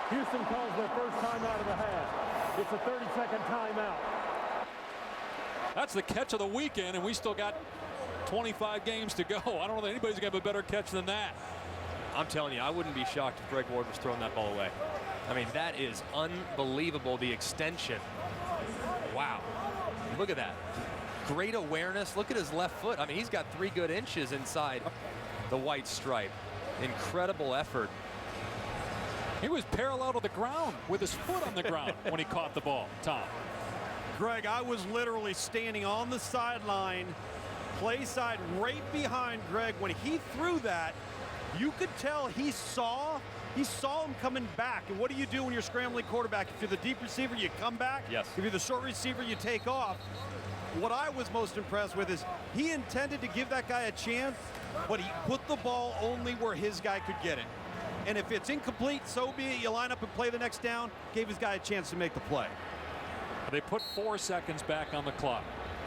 Speaker 5: Houston calls their first timeout of the half. It's a 30-second timeout.
Speaker 2: That's the catch of the weekend, and we still got 25 games to go. I don't know that anybody's going to have a better catch than that.
Speaker 3: I'm telling you, I wouldn't be shocked if Greg Ward was throwing that ball away. I mean, that is unbelievable, the extension. Wow. Look at that. Great awareness. Look at his left foot. I mean, he's got 3 good inches inside the white stripe. Incredible effort.
Speaker 2: He was parallel to the ground with his foot on the ground when he caught the ball. Tom.
Speaker 4: Greg, I was literally standing on the sideline, play side right behind Greg. When he threw that, you could tell he saw him coming back. And what do you do when you're scrambling quarterback? If you're the deep receiver, you come back.
Speaker 3: Yes.
Speaker 4: If you're the short receiver, you take off. What I was most impressed with is he intended to give that guy a chance, but he put the ball only where his guy could get it. And if it's incomplete, so be it. You line up and play the next down. Gave his guy a chance to make the play.
Speaker 2: They put 4 seconds back on the clock.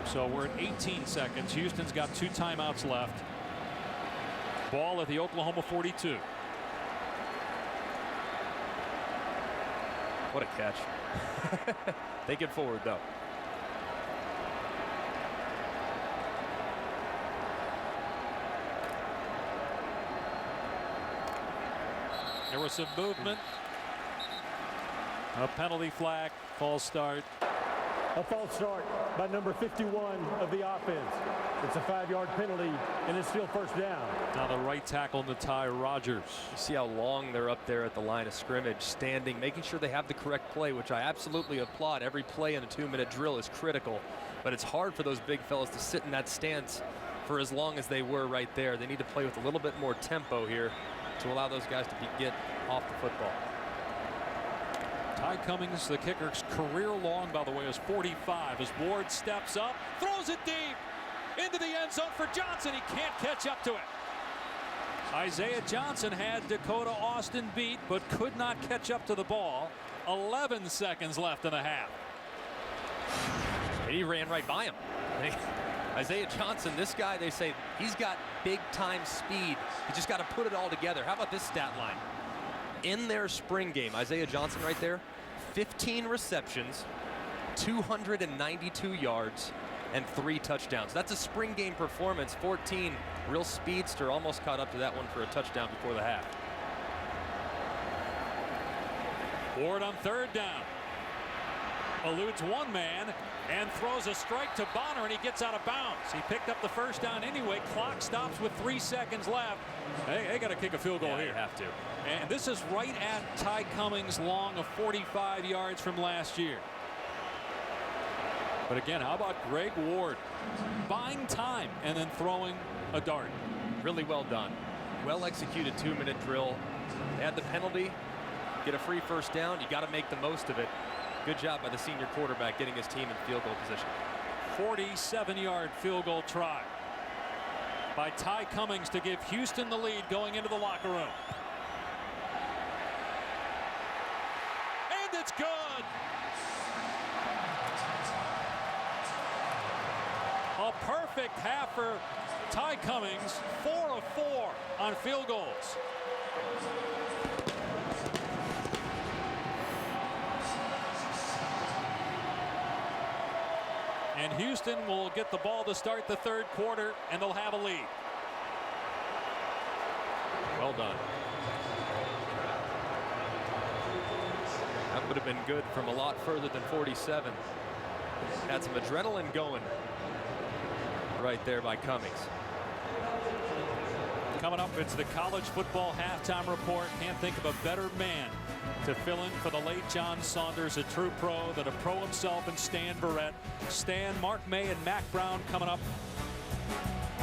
Speaker 2: So we're at 18 seconds. Houston's got 2 timeouts left. Ball at the Oklahoma 42.
Speaker 3: What a catch. Take it forward, though.
Speaker 2: There was some movement. A penalty flag, false start.
Speaker 5: A false start by number 51 of the offense. It's a 5-yard penalty, and it's still 1st down.
Speaker 2: Now the right tackle, Natai Rogers.
Speaker 3: You see how long they're up there at the line of scrimmage, standing, making sure they have the correct play, which I absolutely applaud. Every play in a 2-minute drill is critical, but it's hard for those big fellas to sit in that stance for as long as they were right there. They need to play with a little bit more tempo here to allow those guys to get off the football.
Speaker 2: Ty Cummings, the kicker's career long, by the way, is 45 as Ward steps up, throws it deep into the end zone for Johnson. He can't catch up to it. Isaiah Johnson had Dakota Austin beat, but could not catch up to the ball. 11 seconds left in the half.
Speaker 3: And he ran right by him. Isaiah Johnson, this guy, they say he's got big time speed. He just got to put it all together. How about this stat line? In their spring game, Isaiah Johnson right there, 15 receptions, 292 yards, and 3 touchdowns. That's a spring game performance. 14, real speedster, almost caught up to that one for a touchdown before the half.
Speaker 2: Ward on 3rd down. Eludes one man and throws a strike to Bonner, and he gets out of bounds. He picked up the 1st down anyway. Clock stops with 3 seconds left. They got to kick a field goal here.
Speaker 3: They have to.
Speaker 2: And this is right at Ty Cummings' long of 45 yards from last year. But again, how about Greg Ward buying time and then throwing a dart?
Speaker 3: Really well done. Well executed 2-minute drill. They had the penalty, get a free first down. You got to make the most of it. Good job by the senior quarterback getting his team in field goal position.
Speaker 2: 47-yard field goal try by Ty Cummings to give Houston the lead going into the locker room. And it's good. A perfect half for Ty Cummings, 4 of 4 on field goals. And Houston will get the ball to start the third quarter, and they'll have a lead.
Speaker 3: Well done. That would have been good from a lot further than 47. Had some adrenaline going right there by Cummings.
Speaker 2: Coming up, it's the college football halftime report. Can't think of a better man to fill in for the late John Saunders, a true pro, than a pro himself, and Stan Barrett. Stan, Mark May, and Mac Brown coming up.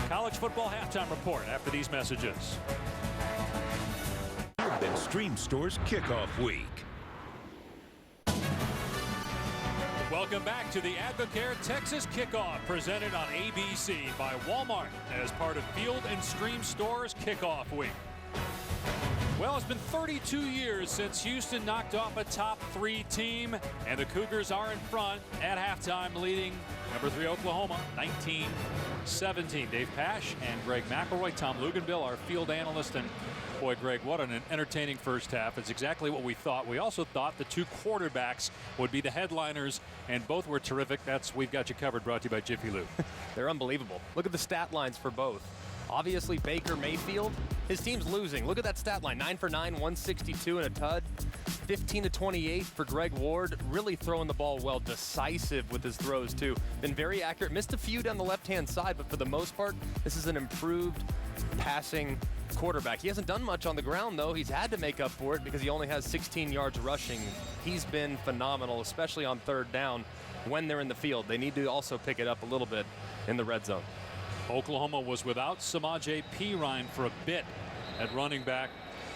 Speaker 2: College football halftime report after these messages.
Speaker 1: And Stream Stores Kickoff Week.
Speaker 2: Welcome back to the Advocare Texas Kickoff, presented on ABC by Walmart as part of Field and Stream Stores Kickoff Week. Well, it's been 32 years since Houston knocked off a top 3 team, and the Cougars are in front at halftime, leading number 3 Oklahoma 19-17. Dave Pasch and Greg McElroy, Tom Luganville, our field analyst, and boy, Greg, what an entertaining first half. It's exactly what we thought. We also thought the 2 quarterbacks would be the headliners, and both were terrific. That's We've Got You Covered, brought to you by Jiffy Lube.
Speaker 3: They're unbelievable. Look at the stat lines for both. Obviously, Baker Mayfield, his team's losing. Look at that stat line, 9 for 9, 162 and a tud. 15-28 for Greg Ward, really throwing the ball well, decisive with his throws too. Been very accurate, missed a few down the left-hand side, but for the most part, this is an improved passing quarterback. He hasn't done much on the ground though. He's had to make up for it because he only has 16 yards rushing. He's been phenomenal, especially on third down when they're in the field. They need to also pick it up a little bit in the red zone.
Speaker 2: Oklahoma was without Samaje Perine for a bit at running back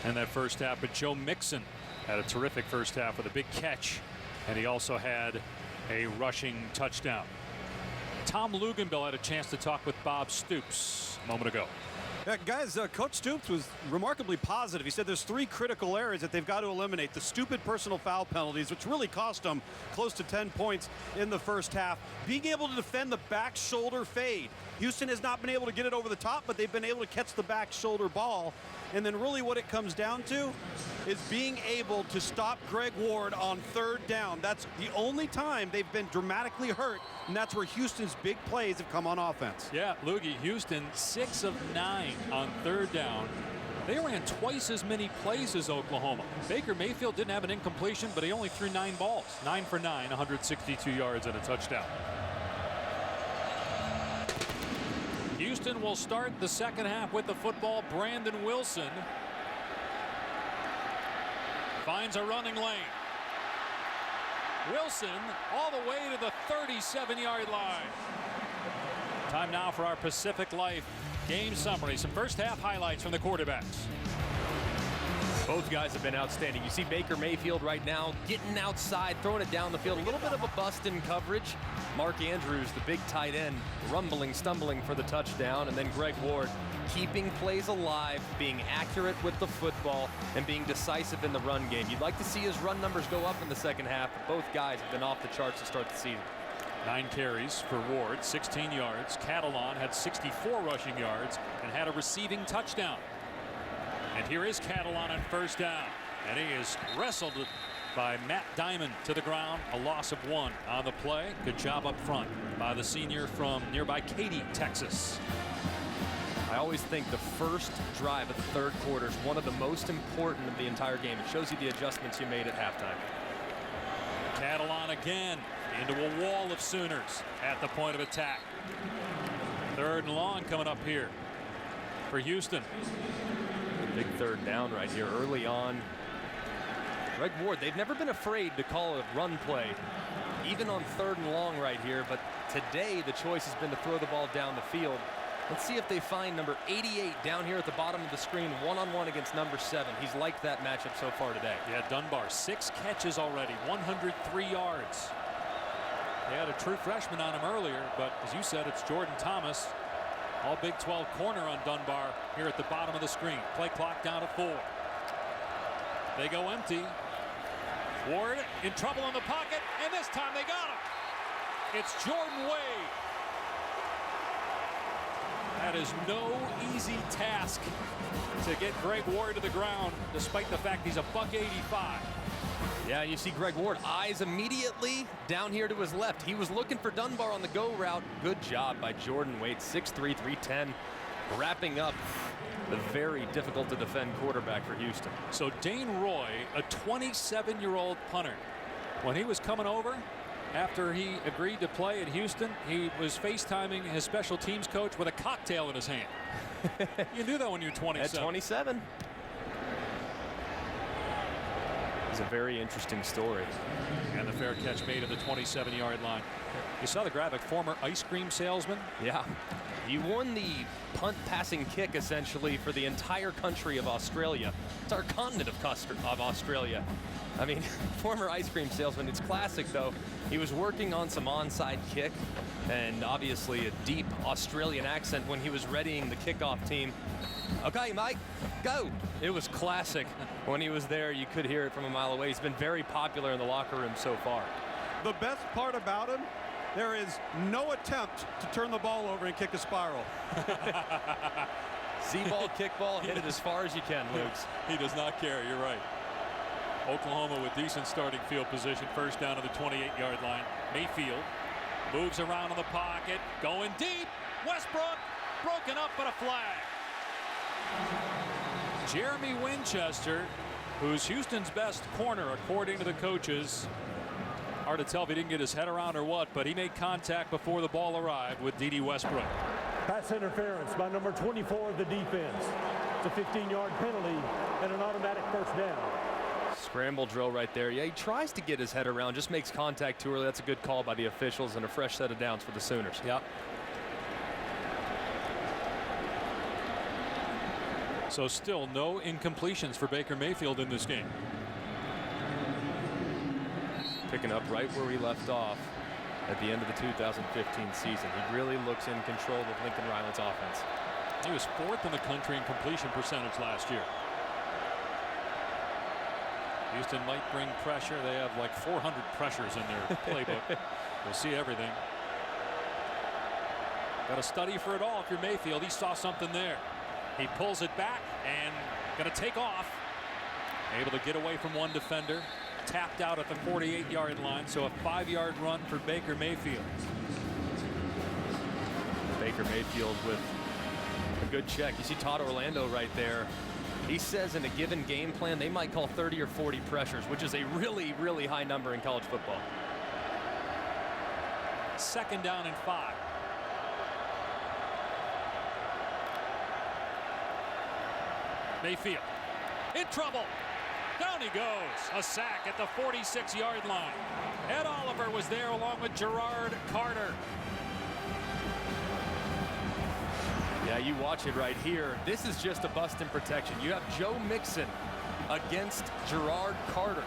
Speaker 2: in that first half, but Joe Mixon had a terrific first half with a big catch, and he also had a rushing touchdown. Tom Luganville had a chance to talk with Bob Stoops a moment ago.
Speaker 4: Yeah, guys, Coach Stoops was remarkably positive. He said there's 3 critical areas that they've got to eliminate. The stupid personal foul penalties, which really cost them close to 10 points in the first half. Being able to defend the back shoulder fade. Houston has not been able to get it over the top, but they've been able to catch the back shoulder ball. And then really what it comes down to is being able to stop Greg Ward on third down. That's the only time they've been dramatically hurt, and that's where Houston's big plays have come on offense.
Speaker 2: Yeah, Loogie, Houston 6 of 9 on third down. They ran twice as many plays as Oklahoma. Baker Mayfield didn't have an incompletion, but he only threw 9 balls. 9 for 9, 162 yards and a touchdown. Houston will start the second half with the football. Brandon Wilson finds a running lane. Wilson all the way to the 37-yard line. Time now for our Pacific Life game summary. Some first half highlights from the quarterbacks.
Speaker 3: Both guys have been outstanding. You see Baker Mayfield right now getting outside, throwing it down the field. A little bit of a bust in coverage. Mark Andrews, the big tight end, rumbling, stumbling for the touchdown. And then Greg Ward keeping plays alive, being accurate with the football, and being decisive in the run game. You'd like to see his run numbers go up in the second half, but both guys have been off the charts to start the season.
Speaker 2: 9 carries for Ward, 16 yards. Catalan had 64 rushing yards and had a receiving touchdown. And here is Catalan on first down. And he is wrestled by Matt Diamond to the ground. A loss of 1 on the play. Good job up front by the senior from nearby Katy, Texas.
Speaker 3: I always think the first drive of the third quarter is one of the most important of the entire game. It shows you the adjustments you made at halftime.
Speaker 2: Catalan again into a wall of Sooners at the point of attack. 3rd and long coming up here for Houston.
Speaker 3: Big third down right here early on. Greg Ward, they've never been afraid to call a run play, even on 3rd and long right here. But today the choice has been to throw the ball down the field. Let's see if they find number 88 down here at the bottom of the screen, one-on-one against number 7. He's liked that matchup so far today.
Speaker 2: Yeah, Dunbar, 6 catches already, 103 yards. They had a true freshman on him earlier, but as you said, it's Jordan Thomas. All Big 12 corner on Dunbar here at the bottom of the screen. Play clock down to 4. They go empty. Ward in trouble in the pocket, and this time they got him. It's Jordan Wade. That is no easy task to get Greg Ward to the ground, despite the fact he's a $185.
Speaker 3: Yeah, you see Greg Ward eyes immediately down here to his left. He was looking for Dunbar on the go route. Good job by Jordan Wade, 6'3", 310, wrapping up the very difficult to defend quarterback for Houston.
Speaker 2: So Dane Roy, a 27-year-old punter, when he was coming over after he agreed to play at Houston, he was FaceTiming his special teams coach with a cocktail in his hand. You do that when you're 27.
Speaker 3: At 27. It's a very interesting story.
Speaker 2: And the fair catch made at the 27-yard line. You saw the graphic, former ice cream salesman.
Speaker 3: Yeah. He won the punt passing kick essentially for the entire country of Australia. It's our continent of Australia. I mean, former ice cream salesman. It's classic though. He was working on some onside kick and obviously a deep Australian accent when he was readying the kickoff team. Okay, Mike, go. It was classic. When he was there, you could hear it from a mile away. He's been very popular in the locker room so far.
Speaker 4: The best part about him, there is no attempt to turn the ball over and kick a spiral.
Speaker 3: Z-ball, kickball, hit it as far as you can, Luke's.
Speaker 2: He does not care, you're right. Oklahoma with decent starting field position, first down to the 28-yard line. Mayfield moves around in the pocket, going deep. Westbrook broken up, but a flag. Jeremy Winchester, who's Houston's best corner according to the coaches. Hard to tell if he didn't get his head around or what, but he made contact before the ball arrived with D.D. Westbrook.
Speaker 5: Pass interference by number 24 of the defense. It's a 15-yard penalty and an automatic first down.
Speaker 3: Scramble drill right there. Yeah, he tries to get his head around, just makes contact too early. That's a good call by the officials and a fresh set of downs for the Sooners.
Speaker 2: Yep. So still no incompletions for Baker Mayfield in this game.
Speaker 3: Picking up right where we left off at the end of the 2015 season. He really looks in control of Lincoln Riley's offense.
Speaker 2: He was 4th in the country in completion percentage last year. Houston might bring pressure. They have like 400 pressures in their playbook. We'll see everything. Got to study for it all if you're Mayfield. He saw something there. He pulls it back and going to take off. Able to get away from one defender. Tapped out at the 48-yard line, so a 5-yard run for Baker Mayfield.
Speaker 3: Baker Mayfield with a good check. You see Todd Orlando right there. He says in a given game plan, they might call 30 or 40 pressures, which is a really, really high number in college football.
Speaker 2: 2nd down and 5. Mayfield in trouble. Down he goes. A sack at the 46-yard line. Ed Oliver was there along with Gerard Carter.
Speaker 3: Yeah, you watch it right here. This is just a bust in protection. You have Joe Mixon against Gerard Carter.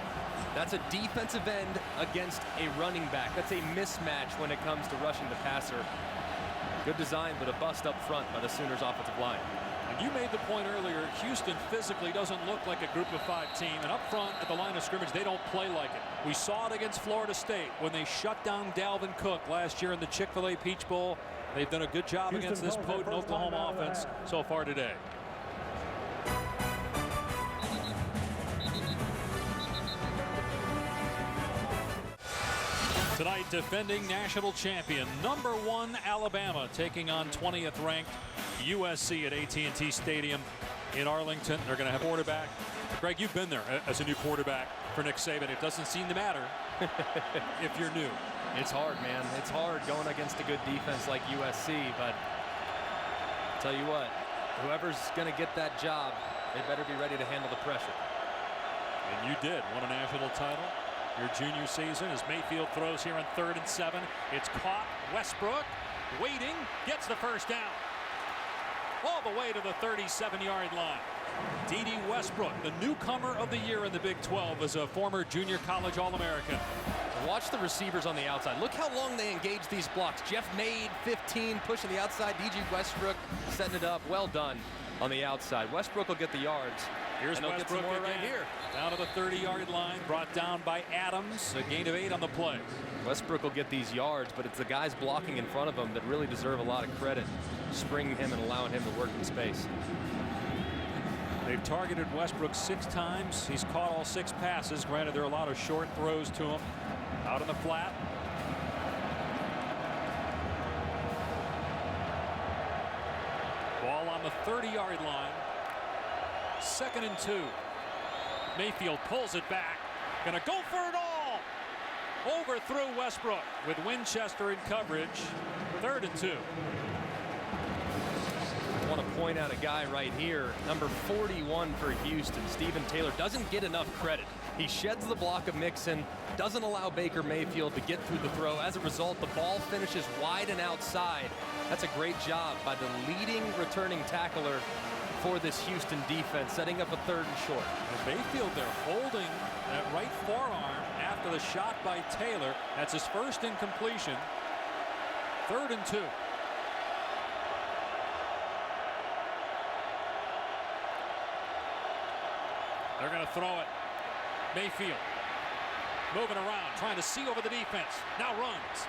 Speaker 3: That's a defensive end against a running back. That's a mismatch when it comes to rushing the passer. Good design, but a bust up front by the Sooners offensive line.
Speaker 2: And you made the point earlier, Houston physically doesn't look like a group of 5 team. And up front at the line of scrimmage, they don't play like it. We saw it against Florida State when they shut down Dalvin Cook last year in the Chick-fil-A Peach Bowl. They've done a good job against this potent Oklahoma offense so far today. Tonight, defending national champion, #1 Alabama taking on 20th ranked USC at AT&T Stadium in Arlington. They're going to have quarterback. Greg, you've been there as a new quarterback for Nick Saban. It doesn't seem to matter if you're new.
Speaker 3: It's hard, man. It's hard going against a good defense like USC, but I'll tell you what, whoever's going to get that job, they better be ready to handle the pressure.
Speaker 2: And you did. Won a national title your junior season as Mayfield throws here on 3rd and 7. It's caught. Westbrook waiting, gets the first down. all the way to the 37-yard line. D.D. Westbrook, the newcomer of the year in the Big 12, as a former junior college All-American.
Speaker 3: Watch the receivers on the outside. Look how long they engage these blocks. Jeff Made, 15, pushing the outside. D.G. Westbrook setting it up. Well done on the outside. Westbrook will get the yards.
Speaker 2: Here's
Speaker 3: and
Speaker 2: Westbrook
Speaker 3: get some more
Speaker 2: again,
Speaker 3: right here.
Speaker 2: Down to the 30-yard line, brought down by Adams. A gain of 8 on the play.
Speaker 3: Westbrook will get these yards, but it's the guys blocking in front of him that really deserve a lot of credit, springing him and allowing him to work in space.
Speaker 2: They've targeted Westbrook 6 times. He's caught all 6 passes. Granted, there are a lot of short throws to him. Out in the flat. Ball on the 30-yard line. 2nd and 2. Mayfield pulls it back. Gonna go for it all. Overthrew Westbrook with Winchester in coverage. 3rd and 2.
Speaker 3: I want to point out a guy right here, number 41 for Houston, Stephen Taylor, doesn't get enough credit. He sheds the block of Mixon, doesn't allow Baker Mayfield to get through the throw. As a result, the ball finishes wide and outside. That's a great job by the leading returning tackler for this Houston defense, setting up a 3rd and short.
Speaker 2: And Mayfield there holding that right forearm after the shot by Taylor. That's his first incompletion. 3rd and 2. They're going to throw it. Mayfield moving around, trying to see over the defense. Now runs.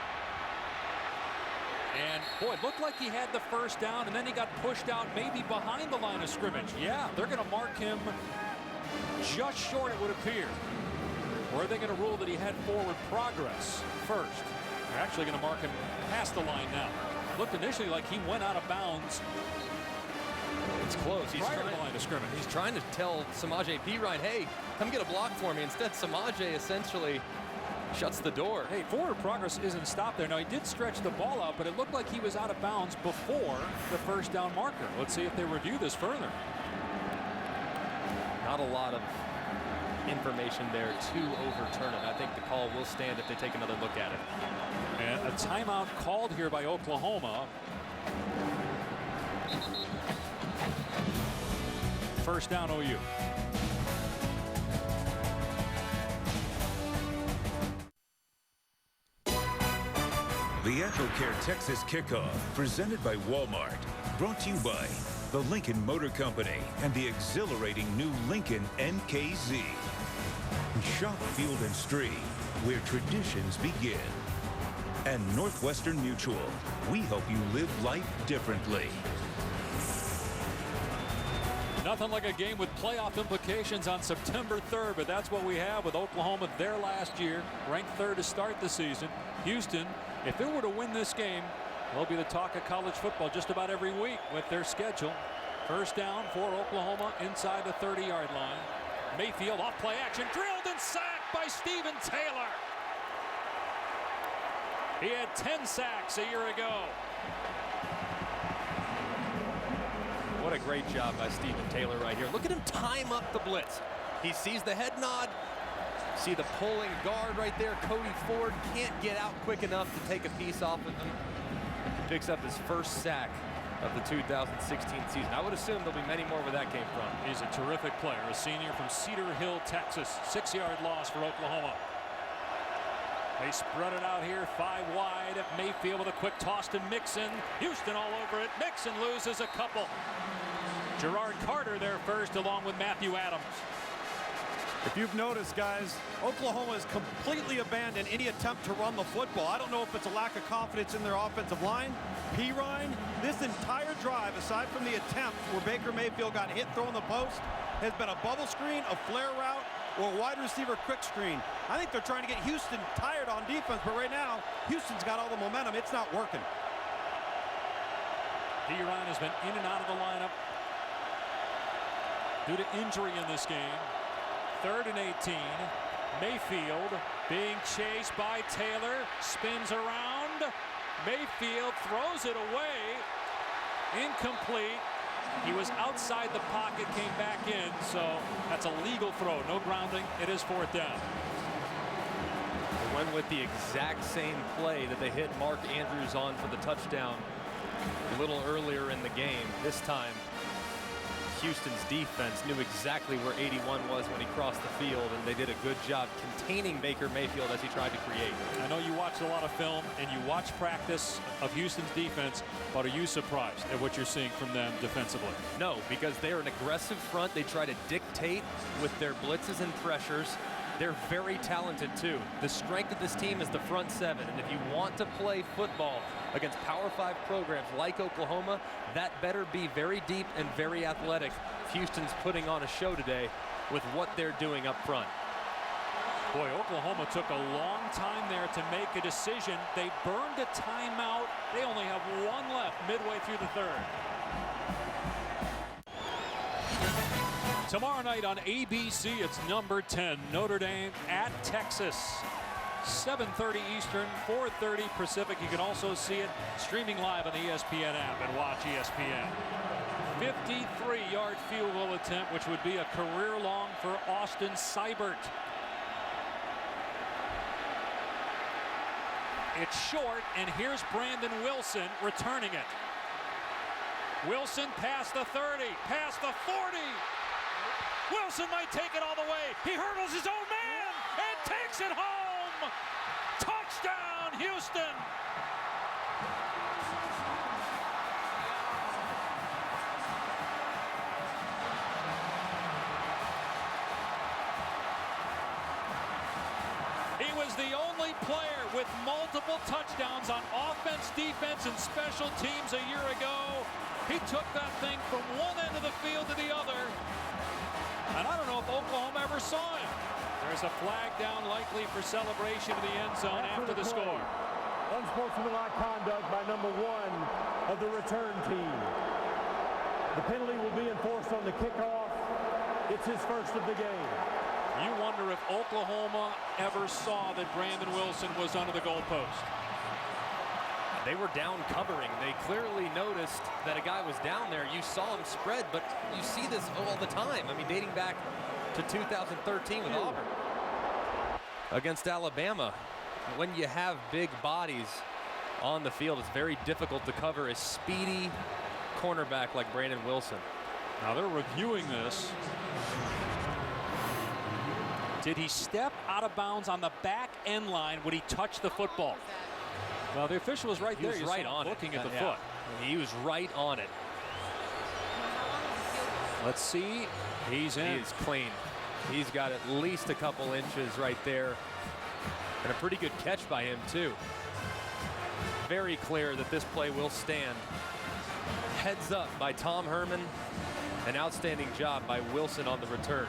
Speaker 2: And boy, it looked like he had the first down, and then he got pushed out maybe behind the line of scrimmage. Yeah, they're going to mark him just short, it would appear. Or are they going to rule that he had forward progress first? They're actually going to mark him past the line now. Looked initially like he went out of bounds.
Speaker 3: It's close. He's
Speaker 2: Prior to the line of scrimmage.
Speaker 3: He's trying to tell Samaje Perine, hey, come get a block for me. Instead, Samaje essentially shuts the door.
Speaker 2: Hey, forward progress isn't stopped there. Now, he did stretch the ball out, but it looked like he was out of bounds before the first down marker. Let's see if they review this further.
Speaker 3: Not a lot of information there to overturn it. I think the call will stand if they take another look at it.
Speaker 2: And a timeout called here by Oklahoma. First down, OU.
Speaker 1: The EchoCare Texas Kickoff, presented by Walmart, brought to you by the Lincoln Motor Company and the exhilarating new Lincoln NKZ. Shop Field and Stream, where traditions begin. And Northwestern Mutual, we help you live life differently.
Speaker 2: Nothing like a game with playoff implications on September 3rd, but that's what we have with Oklahoma there last year, ranked 3rd to start the season. Houston, if it were to win this game, they'll be the talk of college football just about every week with their schedule. First down for Oklahoma inside the 30-yard line. Mayfield off play action, drilled and sacked by Stephen Taylor. He had 10 sacks a year ago.
Speaker 3: What a great job by Stephen Taylor right here. Look at him time up the blitz. He sees the head nod. See the pulling guard right there. Cody Ford can't get out quick enough to take a piece off of him. Picks up his first sack of the 2016 season. I would assume there'll be many more where that came from.
Speaker 2: He's a terrific player, a senior from Cedar Hill, Texas. 6-yard loss for Oklahoma. They spread it out here, 5 wide. Mayfield with a quick toss to Mixon. Houston all over it. Mixon loses a couple. Gerard Carter there first, along with Matthew Adams.
Speaker 4: If you've noticed, guys, Oklahoma has completely abandoned any attempt to run the football. I don't know if it's a lack of confidence in their offensive line. Perine, this entire drive, aside from the attempt where Baker Mayfield got hit throwing the post, has been a bubble screen, a flare route, or a wide receiver quick screen. I think they're trying to get Houston tired on defense, but right now, Houston's got all the momentum. It's not working.
Speaker 2: Perine has been in and out of the lineup due to injury in this game. 3rd and 18. Mayfield being chased by Taylor. Spins around. Mayfield throws it away. Incomplete. He was outside the pocket, came back in, so that's a legal throw. No grounding. It is 4th down.
Speaker 3: They went with the exact same play that they hit Mark Andrews on for the touchdown a little earlier in the game. This time, Houston's defense knew exactly where 81 was when he crossed the field, and they did a good job containing Baker Mayfield as he tried to create.
Speaker 2: I know you watched a lot of film and you watch practice of Houston's defense, but are you surprised at what you're seeing from them defensively?
Speaker 3: No, because they're an aggressive front. They try to dictate with their blitzes and pressures. They're very talented too. The strength of this team is the front seven, and if you want to play football against Power 5 programs like Oklahoma, that better be very deep and very athletic. Houston's putting on a show today with what they're doing up front.
Speaker 2: Boy, Oklahoma took a long time there to make a decision. They burned a timeout. They only have one left midway through the third. Tomorrow night on ABC, it's number 10, Notre Dame at Texas. 7:30 Eastern, 4:30 Pacific. You can also see it streaming live on the ESPN app and watch ESPN. 53-yard field goal attempt, which would be a career long for Austin Seibert. It's short, and here's Brandon Wilson returning it. Wilson past the 30, past the 40. Wilson might take it all the way. He hurdles his own man and takes it home. Touchdown, Houston. He was the only player with multiple touchdowns on offense, defense, and special teams a year ago. He took that thing from one end of the field to the other. And I don't know if Oklahoma ever saw him. There's a flag down, likely for celebration in the end zone after the score.
Speaker 5: Unsportsmanlike conduct by number 1 of the return team. The penalty will be enforced on the kickoff. It's his first of the game.
Speaker 2: You wonder if Oklahoma ever saw that Brandon Wilson was under the goalpost.
Speaker 3: They were down covering. They clearly noticed that a guy was down there. You saw him spread, but you see this all the time. I mean, dating back to 2013 with Auburn against Alabama. When you have big bodies on the field, it's very difficult to cover a speedy cornerback like Brandon Wilson.
Speaker 2: Now they're reviewing this. Did he step out of bounds on the back end line when he touched the football? Well, the official was right there.
Speaker 3: He was right on it.
Speaker 2: Looking at the foot.
Speaker 3: He was right on it.
Speaker 2: Let's see. He's in.
Speaker 3: He is clean. He's got at least a couple inches right there. And a pretty good catch by him, too. Very clear that this play will stand. Heads up by Tom Herman. An outstanding job by Wilson on the return.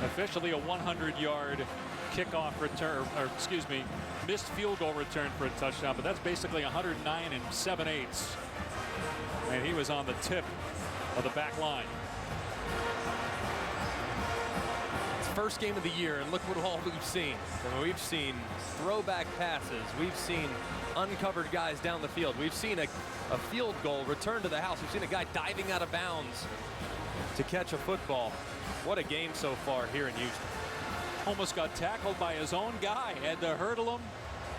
Speaker 2: Officially a 100-yard kickoff return, or excuse me, missed field goal return for a touchdown, but that's basically 109 7/8. And he was on the tip of the back line.
Speaker 3: It's first game of the year, and look what all we've seen. I mean, we've seen throwback passes. We've seen uncovered guys down the field. We've seen a field goal return to the house. We've seen a guy diving out of bounds to catch a football. What a game so far here in Houston.
Speaker 2: Almost got tackled by his own guy. Had to hurdle him.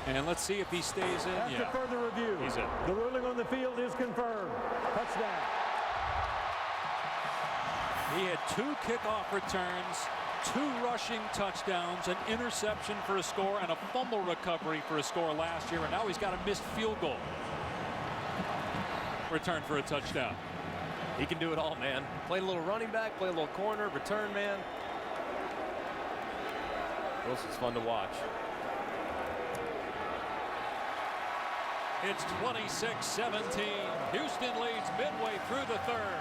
Speaker 2: And let's see if he stays in.
Speaker 5: After further review,
Speaker 2: he's in.
Speaker 5: The ruling on the field is confirmed. Touchdown.
Speaker 2: He had 2 kickoff returns, 2 rushing touchdowns, an interception for a score, and a fumble recovery for a score last year. And now he's got a missed field goal return for a touchdown.
Speaker 3: He can do it all, man. Play a little running back, play a little corner, return man. Wilson's fun to watch.
Speaker 2: It's 26-17. Houston leads midway through the third.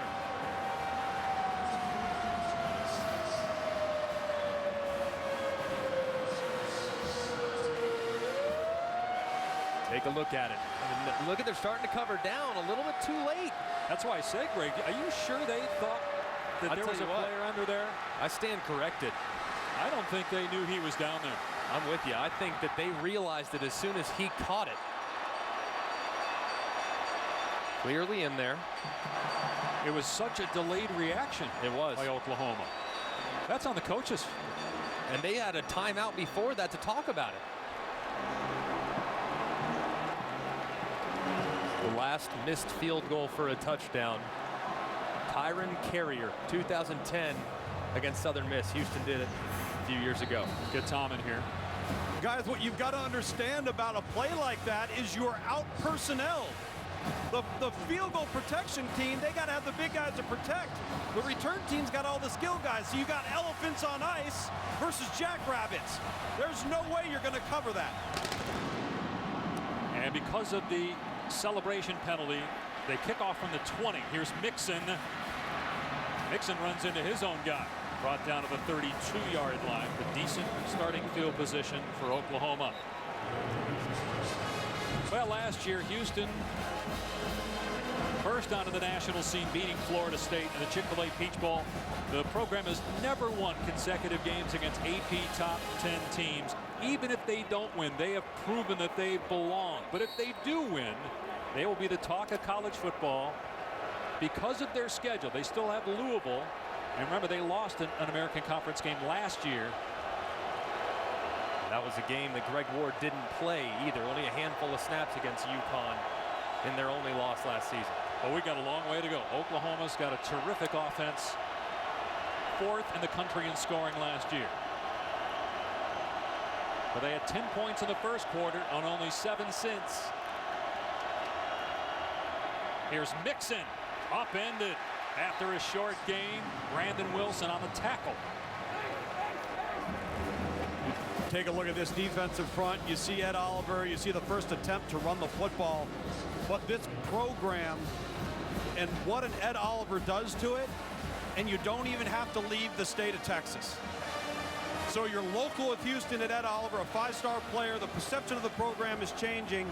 Speaker 3: Take a look at it. And look at, they're starting to cover down a little bit too late.
Speaker 2: That's why I said, Greg, are you sure they thought that there was a player under there?
Speaker 3: I stand corrected.
Speaker 2: I don't think they knew he was down there.
Speaker 3: I'm with you. I think that they realized it as soon as he caught it. Clearly in there.
Speaker 2: It was such a delayed reaction.
Speaker 3: It was.
Speaker 2: By Oklahoma. That's on the coaches.
Speaker 3: And they had a timeout before that to talk about it. The last missed field goal for a touchdown. Tyron Carrier, 2010 against Southern Miss. Houston did it a few years ago.
Speaker 2: Get Tom in here.
Speaker 4: Guys, what you've got to understand about a play like that is you're out personnel. The field goal protection team, they got to have the big guys to protect. The return team's got all the skill guys. So you got elephants on ice versus jackrabbits. There's no way you're going to cover that.
Speaker 2: And because of the celebration penalty, they kick off from the 20. Here's Mixon. Mixon runs into his own guy. Brought down to the 32-yard line. A decent starting field position for Oklahoma. Well, last year, Houston first onto the national scene, beating Florida State in the Chick-fil-A Peach Bowl. The program has never won consecutive games against AP top 10 teams. Even if they don't win, they have proven that they belong. But if they do win, they will be the talk of college football because of their schedule. They still have Louisville. And remember, they lost an American Conference game last year.
Speaker 3: That was a game that Greg Ward didn't play either. Only a handful of snaps against UConn in their only loss last season.
Speaker 2: Well, we got a long way to go. Oklahoma's got a terrific offense. 4th in the country in scoring last year. But they had 10 points in the first quarter on only 7 since. Here's Mixon, upended after a short game. Brandon Wilson on the tackle.
Speaker 4: Take a look at this defensive front. You see Ed Oliver. You see the first attempt to run the football. But this program and what an Ed Oliver does to it, and you don't even have to leave the state of Texas. So you're local with Houston at Ed Oliver, a 5-star player. The perception of the program is changing,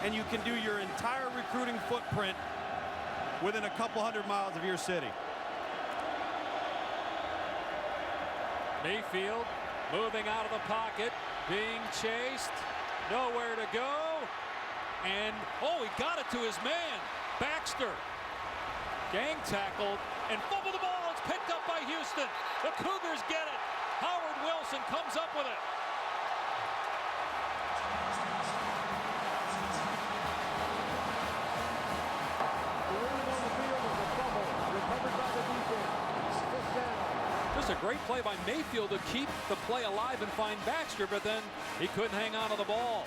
Speaker 4: and you can do your entire recruiting footprint within a couple hundred miles of your city.
Speaker 2: Mayfield moving out of the pocket, being chased, nowhere to go, and oh, he got it to his man, Baxter. Gang tackled and fumbled the ball. It's picked up by Houston. The Cougars get it. Howard Wilson comes up with it. Just a great play by Mayfield to keep the play alive and find Baxter, but then he couldn't hang on to the ball.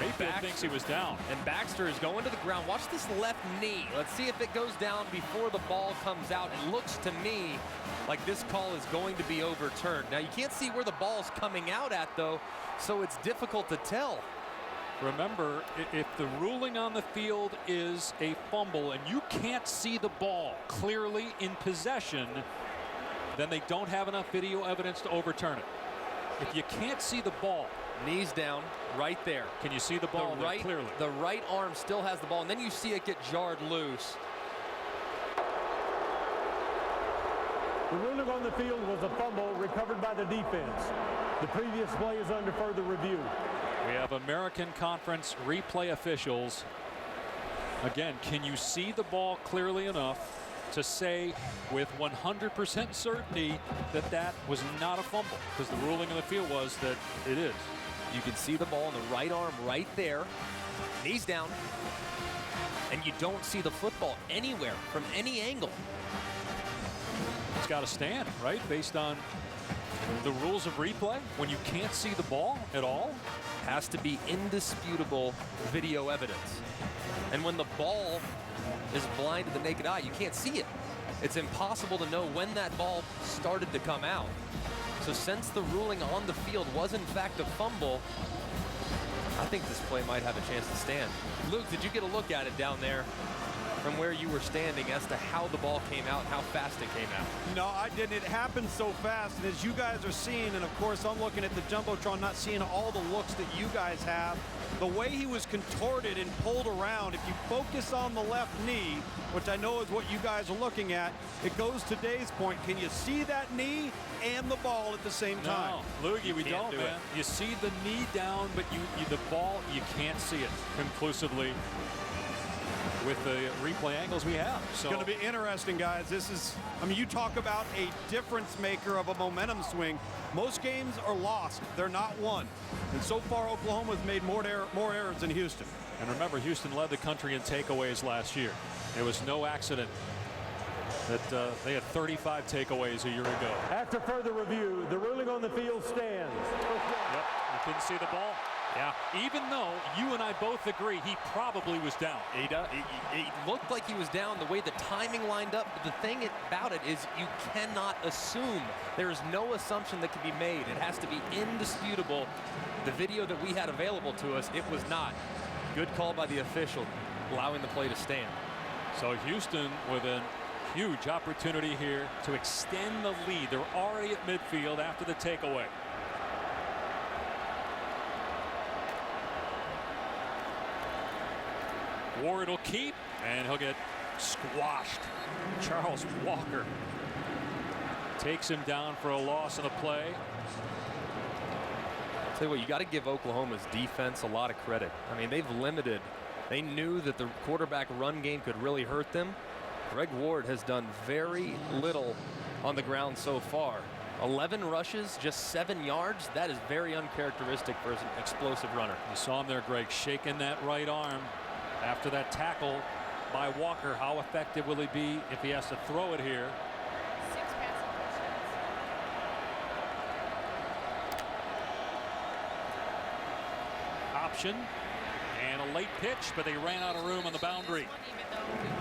Speaker 2: Mayfield thinks he was down.
Speaker 3: And Baxter is going to the ground. Watch this left knee. Let's see if it goes down before the ball comes out. It looks to me like this call is going to be overturned. Now, you can't see where the ball's coming out at, though, so it's difficult to tell.
Speaker 2: Remember, if the ruling on the field is a fumble and you can't see the ball clearly in possession, then they don't have enough video evidence to overturn it. If you can't see the ball,
Speaker 3: knees down right there.
Speaker 2: Can you see the ball clearly?
Speaker 3: The right arm still has the ball, and then you see it get jarred loose.
Speaker 5: The ruling on the field was a fumble recovered by the defense. The previous play is under further review.
Speaker 2: We have American Conference replay officials. Again, can you see the ball clearly enough to say with 100% certainty that that was not a fumble? Because the ruling on the field was that it is.
Speaker 3: You can see the ball in the right arm right there, knees down, and you don't see the football anywhere from any angle.
Speaker 2: It's got to stand, right? Based on the rules of replay, when you can't see the ball at all.
Speaker 3: Has to be indisputable video evidence. And when the ball is blind to the naked eye, you can't see it. It's impossible to know when that ball started to come out. So since the ruling on the field was in fact a fumble, I think this play might have a chance to stand. Luke, did you get a look at it down there from where you were standing as to how the ball came out and how fast it came out?
Speaker 4: No, I didn't. It happened so fast. And as you guys are seeing, and of course I'm looking at the Jumbotron, not seeing all the looks that you guys have, the way he was contorted and pulled around, if you focus on the left knee, which I know is what you guys are looking at, it goes to Dave's point. Can you see that knee and the ball at the same time?
Speaker 2: No, Loogie, we don't, man. You see the knee down, but the ball, you can't see it conclusively with the replay angles we have. So
Speaker 4: it's going to be interesting, guys. This is, I mean, you talk about a difference maker of a momentum swing. Most games are lost. They're not won. And so far, Oklahoma's made more errors than Houston.
Speaker 2: And remember, Houston led the country in takeaways last year. It was no accident that they had 35 takeaways a year ago.
Speaker 5: After further review, the ruling on the field stands.
Speaker 2: Yep, you couldn't see the ball.
Speaker 3: Yeah.
Speaker 2: Even though you and I both agree he probably was down.
Speaker 3: He looked like he was down the way the timing lined up. But the thing about it is you cannot assume. There is no assumption that can be made. It has to be indisputable. The video that we had available to us, it was not. Good call by the official, allowing the play to stand.
Speaker 2: So Houston with a huge opportunity here to extend the lead. They're already at midfield after the takeaway. Ward will keep, and he'll get squashed. Charles Walker takes him down for a loss in the play.
Speaker 3: I'll tell you what, you got to give Oklahoma's defense a lot of credit. I mean, they've limited. They knew that the quarterback run game could really hurt them. Greg Ward has done very little on the ground so far. 11 rushes, just 7 yards. That is very uncharacteristic for an explosive runner.
Speaker 2: You saw him there, Greg, shaking that right arm after that tackle by Walker. How effective will he be if he has to throw it here?
Speaker 6: 6 passing touchdowns.
Speaker 2: Option and a late pitch, but they ran out of room on the boundary.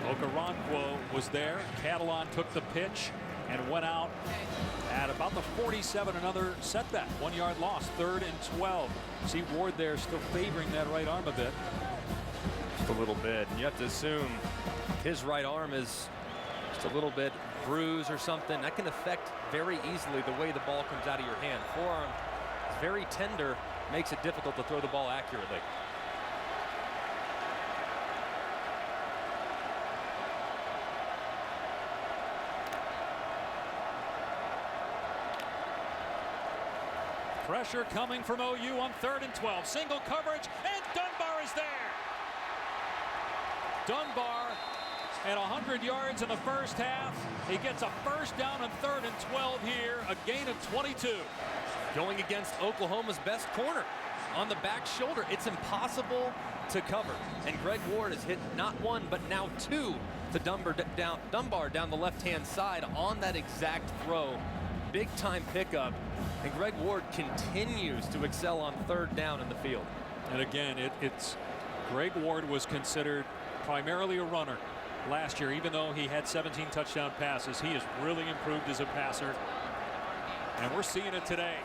Speaker 2: Okoronkwo was there. Catalan took the pitch and went out at about the 47. Another setback. 1 yard loss. 3rd and 12. See Ward there still favoring that right arm a bit.
Speaker 3: Just a little bit. And you have to assume his right arm is just a little bit bruised or something. That can affect very easily the way the ball comes out of your hand. Forearm is very tender, makes it difficult to throw the ball accurately.
Speaker 2: Pressure coming from OU on 3rd and 12. Single coverage, and Dunbar is there. Dunbar at 100 yards in the first half. He gets a first down on 3rd and 12 here, a gain of 22.
Speaker 3: Going against Oklahoma's best corner on the back shoulder. It's impossible to cover. And Greg Ward has hit not one, but now 2 to Dunbar down the left-hand side on that exact throw. Big time pickup. And Greg Ward continues to excel on 3rd down in the field.
Speaker 2: And again, it's Greg Ward was considered primarily a runner last year. Even though he had 17 touchdown passes, he has really improved as a passer. And we're seeing it today.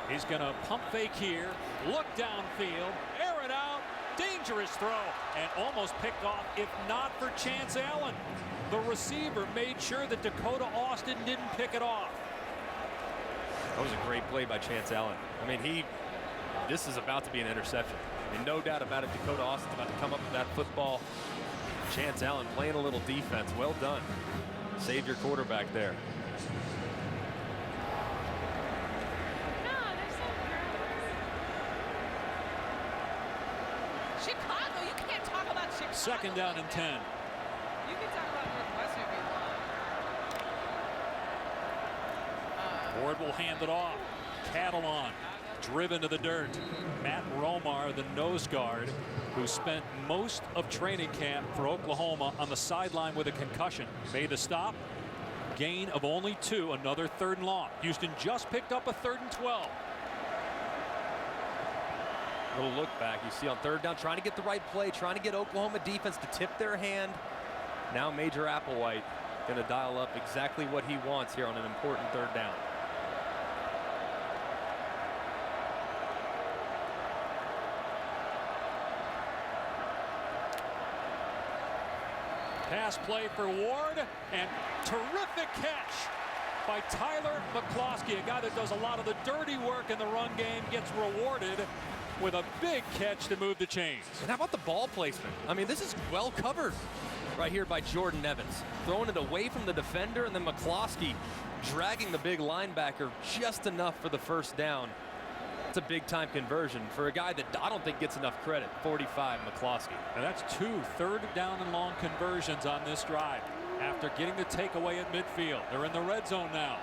Speaker 2: He's going to pump fake here, look downfield, air it out, dangerous throw, and almost picked off, if not for Chance Allen. The receiver made sure that Dakota Austin didn't pick it off.
Speaker 3: That was a great play by Chance Allen. I mean, this is about to be an interception. I mean, no doubt about it. Dakota Austin's about to come up with that football. Chance Allen playing a little defense. Well done. Save your quarterback there.
Speaker 6: Chicago, you can't talk about Chicago.
Speaker 2: 2nd down and 10.
Speaker 6: You can talk about Northwestern if you want.
Speaker 2: Ward will hand it off. Catalan driven to the dirt. Matt Romar, the nose guard, who spent most of training camp for Oklahoma on the sideline with a concussion, made the stop. Gain of only 2, another 3rd and long. Houston just picked up a 3rd and 12.
Speaker 3: Little look back. You see on 3rd down, trying to get the right play, trying to get Oklahoma defense to tip their hand. Now Major Applewhite going to dial up exactly what he wants here on an important 3rd down.
Speaker 2: Pass play for Ward, and terrific catch by Tyler McCloskey, a guy that does a lot of the dirty work in the run game, gets rewarded with a big catch to move the chains.
Speaker 3: And how about the ball placement? I mean, this is well covered right here by Jordan Evans. Throwing it away from the defender, and then McCloskey dragging the big linebacker just enough for the 1st down. It's a big-time conversion for a guy that I don't think gets enough credit. 45, McCloskey.
Speaker 2: And that's 2 3rd down and long conversions on this drive after getting the takeaway at midfield. They're in the red zone now.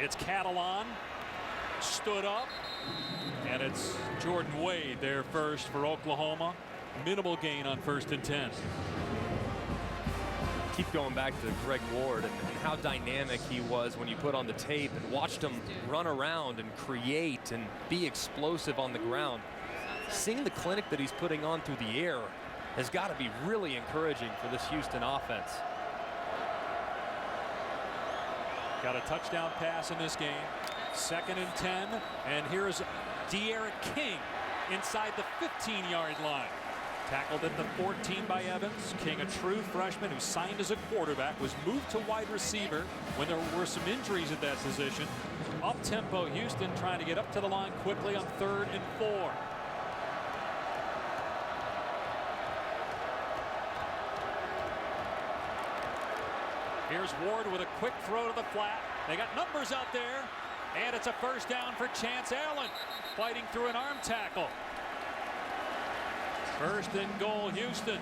Speaker 2: It's Catalan, stood up, and it's Jordan Wade there first for Oklahoma. Minimal gain on 1st and 10.
Speaker 3: Keep going back to Greg Ward and how dynamic he was when you put on the tape and watched him run around and create and be explosive on the ground. Seeing the clinic that he's putting on through the air has got to be really encouraging for this Houston offense.
Speaker 2: Got a touchdown pass in this game. 2nd and 10, and here's De'Aaron King inside the 15-yard line. Tackled at the 14 by Evans. King, a true freshman who signed as a quarterback, was moved to wide receiver when there were some injuries at that position. Up-tempo Houston trying to get up to the line quickly on 3rd and 4. Here's Ward with a quick throw to the flat. They got numbers out there, and it's a 1st down for Chance Allen, fighting through an arm tackle. 1st and goal, Houston.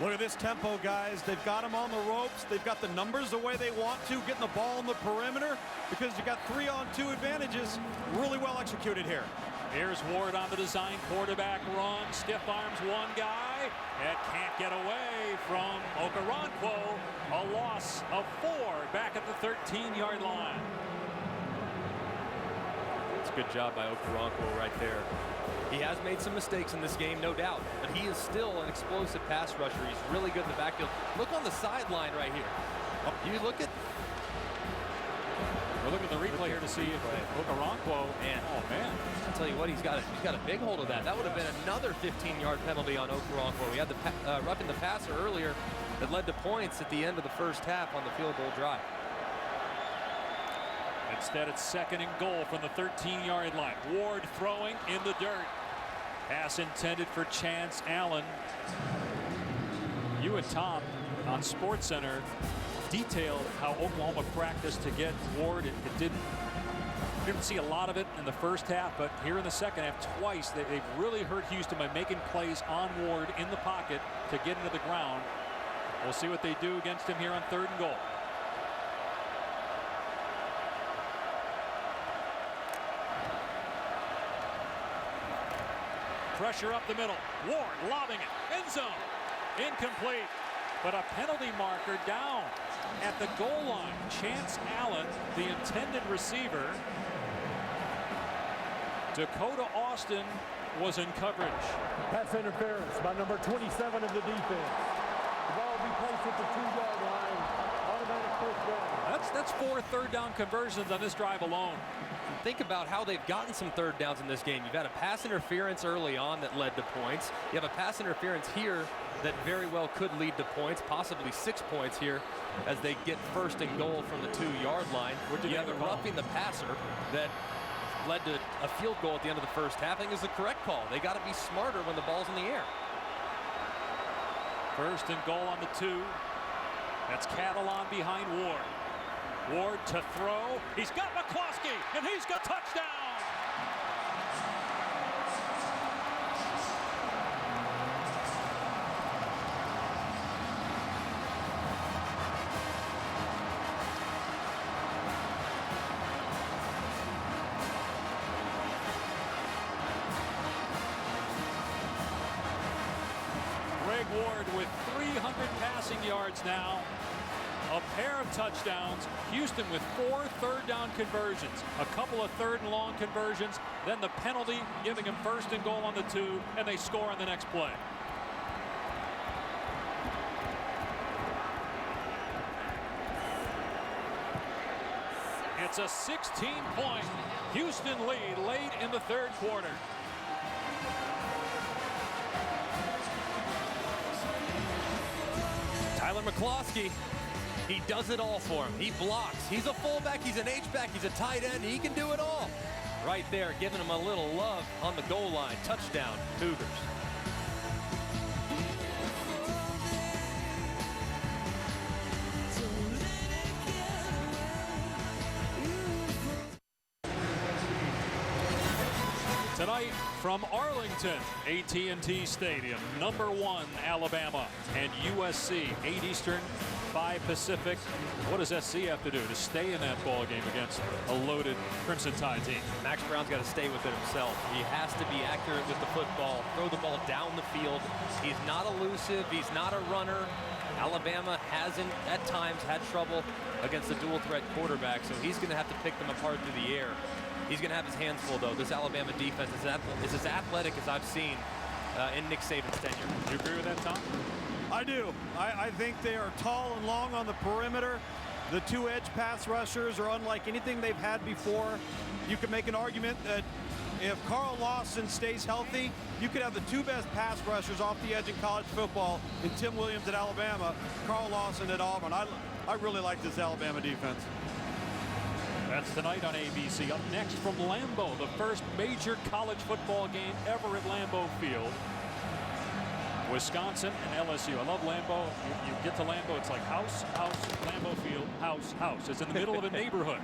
Speaker 4: Look at this tempo, guys. They've got him on the ropes. They've got the numbers the way they want to, getting the ball on the perimeter, because you got 3-on-2 advantages. Really well executed here.
Speaker 2: Here's Ward on the design quarterback run. Stiff arms one guy and can't get away from Okoronkwo. A loss of 4 back at the 13-yard line.
Speaker 3: It's a good job by Okoronkwo right there. He has made some mistakes in this game, no doubt, but he is still an explosive pass rusher. He's really good in the backfield. Look on the sideline right here. You look at.
Speaker 2: We're looking at the replay here to see if Okoronkwo.
Speaker 3: Man,
Speaker 2: oh man!
Speaker 3: I'll tell you what, he's got a big hold of that. That would have been another 15-yard penalty on Okoronkwo. We had the roughing the passer earlier that led to points at the end of the first half on the field goal drive.
Speaker 2: Instead, it's 2nd and goal from the 13-yard line. Ward throwing in the dirt. Pass intended for Chance Allen. You and Tom on SportsCenter detailed how Oklahoma practiced to get Ward. It didn't see a lot of it in the first half, but here in the second half, twice they've really hurt Houston by making plays on Ward in the pocket to get into the ground. We'll see what they do against him here on 3rd and goal. Pressure up the middle. Ward lobbing it. End zone. Incomplete. But a penalty marker down at the goal line. Chance Allen, the intended receiver. Dakota Austin was in coverage.
Speaker 5: Pass interference by number 27 of the defense. The ball will be placed at the 2-yard line. Automatic 1st down.
Speaker 2: That's 4 3rd down conversions on this drive alone.
Speaker 3: Think about how they've gotten some 3rd downs in this game. You've had a pass interference early on that led to points. You have a pass interference here that very well could lead to points, possibly 6 points here as they get 1st and goal from the 2-yard line. You have a roughing the passer that led to a field goal at the end of the first half. I think is the correct call. They got to be smarter when the ball's in the air.
Speaker 2: 1st and goal on the 2. That's Catalan behind Ward. Ward to throw. He's got McCloskey, and he's got touchdown. Greg Ward with 300 passing yards now. A pair of touchdowns. Houston with 4 3rd down conversions. A couple of 3rd and long conversions. Then the penalty giving him 1st and goal on the 2. And they score on the next play. It's a 16-point Houston lead late in the 3rd quarter.
Speaker 3: Tyler McCloskey. He does it all for him. He blocks. He's a fullback. He's an H-back. He's a tight end. He can do it all. Right there, giving him a little love on the goal line. Touchdown, Cougars.
Speaker 2: Tonight from Arlington, AT&T Stadium, #1 Alabama and USC, 8 Eastern, 5 Pacific. What does SC have to do to stay in that ball game against a loaded Crimson Tide team?
Speaker 3: Max Brown's got to stay with it himself. He has to be accurate with the football, throw the ball down the field. He's not elusive. He's not a runner. Alabama hasn't, at times, had trouble against a dual threat quarterback, so he's going to have to pick them apart through the air. He's going to have his hands full, though. This Alabama defense is as athletic as I've seen in Nick Saban's tenure.
Speaker 2: Do you agree with that, Tom?
Speaker 4: I do. I think they are tall and long on the perimeter. The 2 edge pass rushers are unlike anything they've had before. You could make an argument that if Carl Lawson stays healthy, you could have the 2 best pass rushers off the edge in college football in Tim Williams at Alabama, Carl Lawson at Auburn. I really like this Alabama defense.
Speaker 2: That's tonight on ABC. Up next from Lambeau, the first major college football game ever at Lambeau Field. Wisconsin and LSU. I love Lambeau. You get to Lambeau, it's like house, house, Lambeau Field, house, house. It's in the middle of a neighborhood.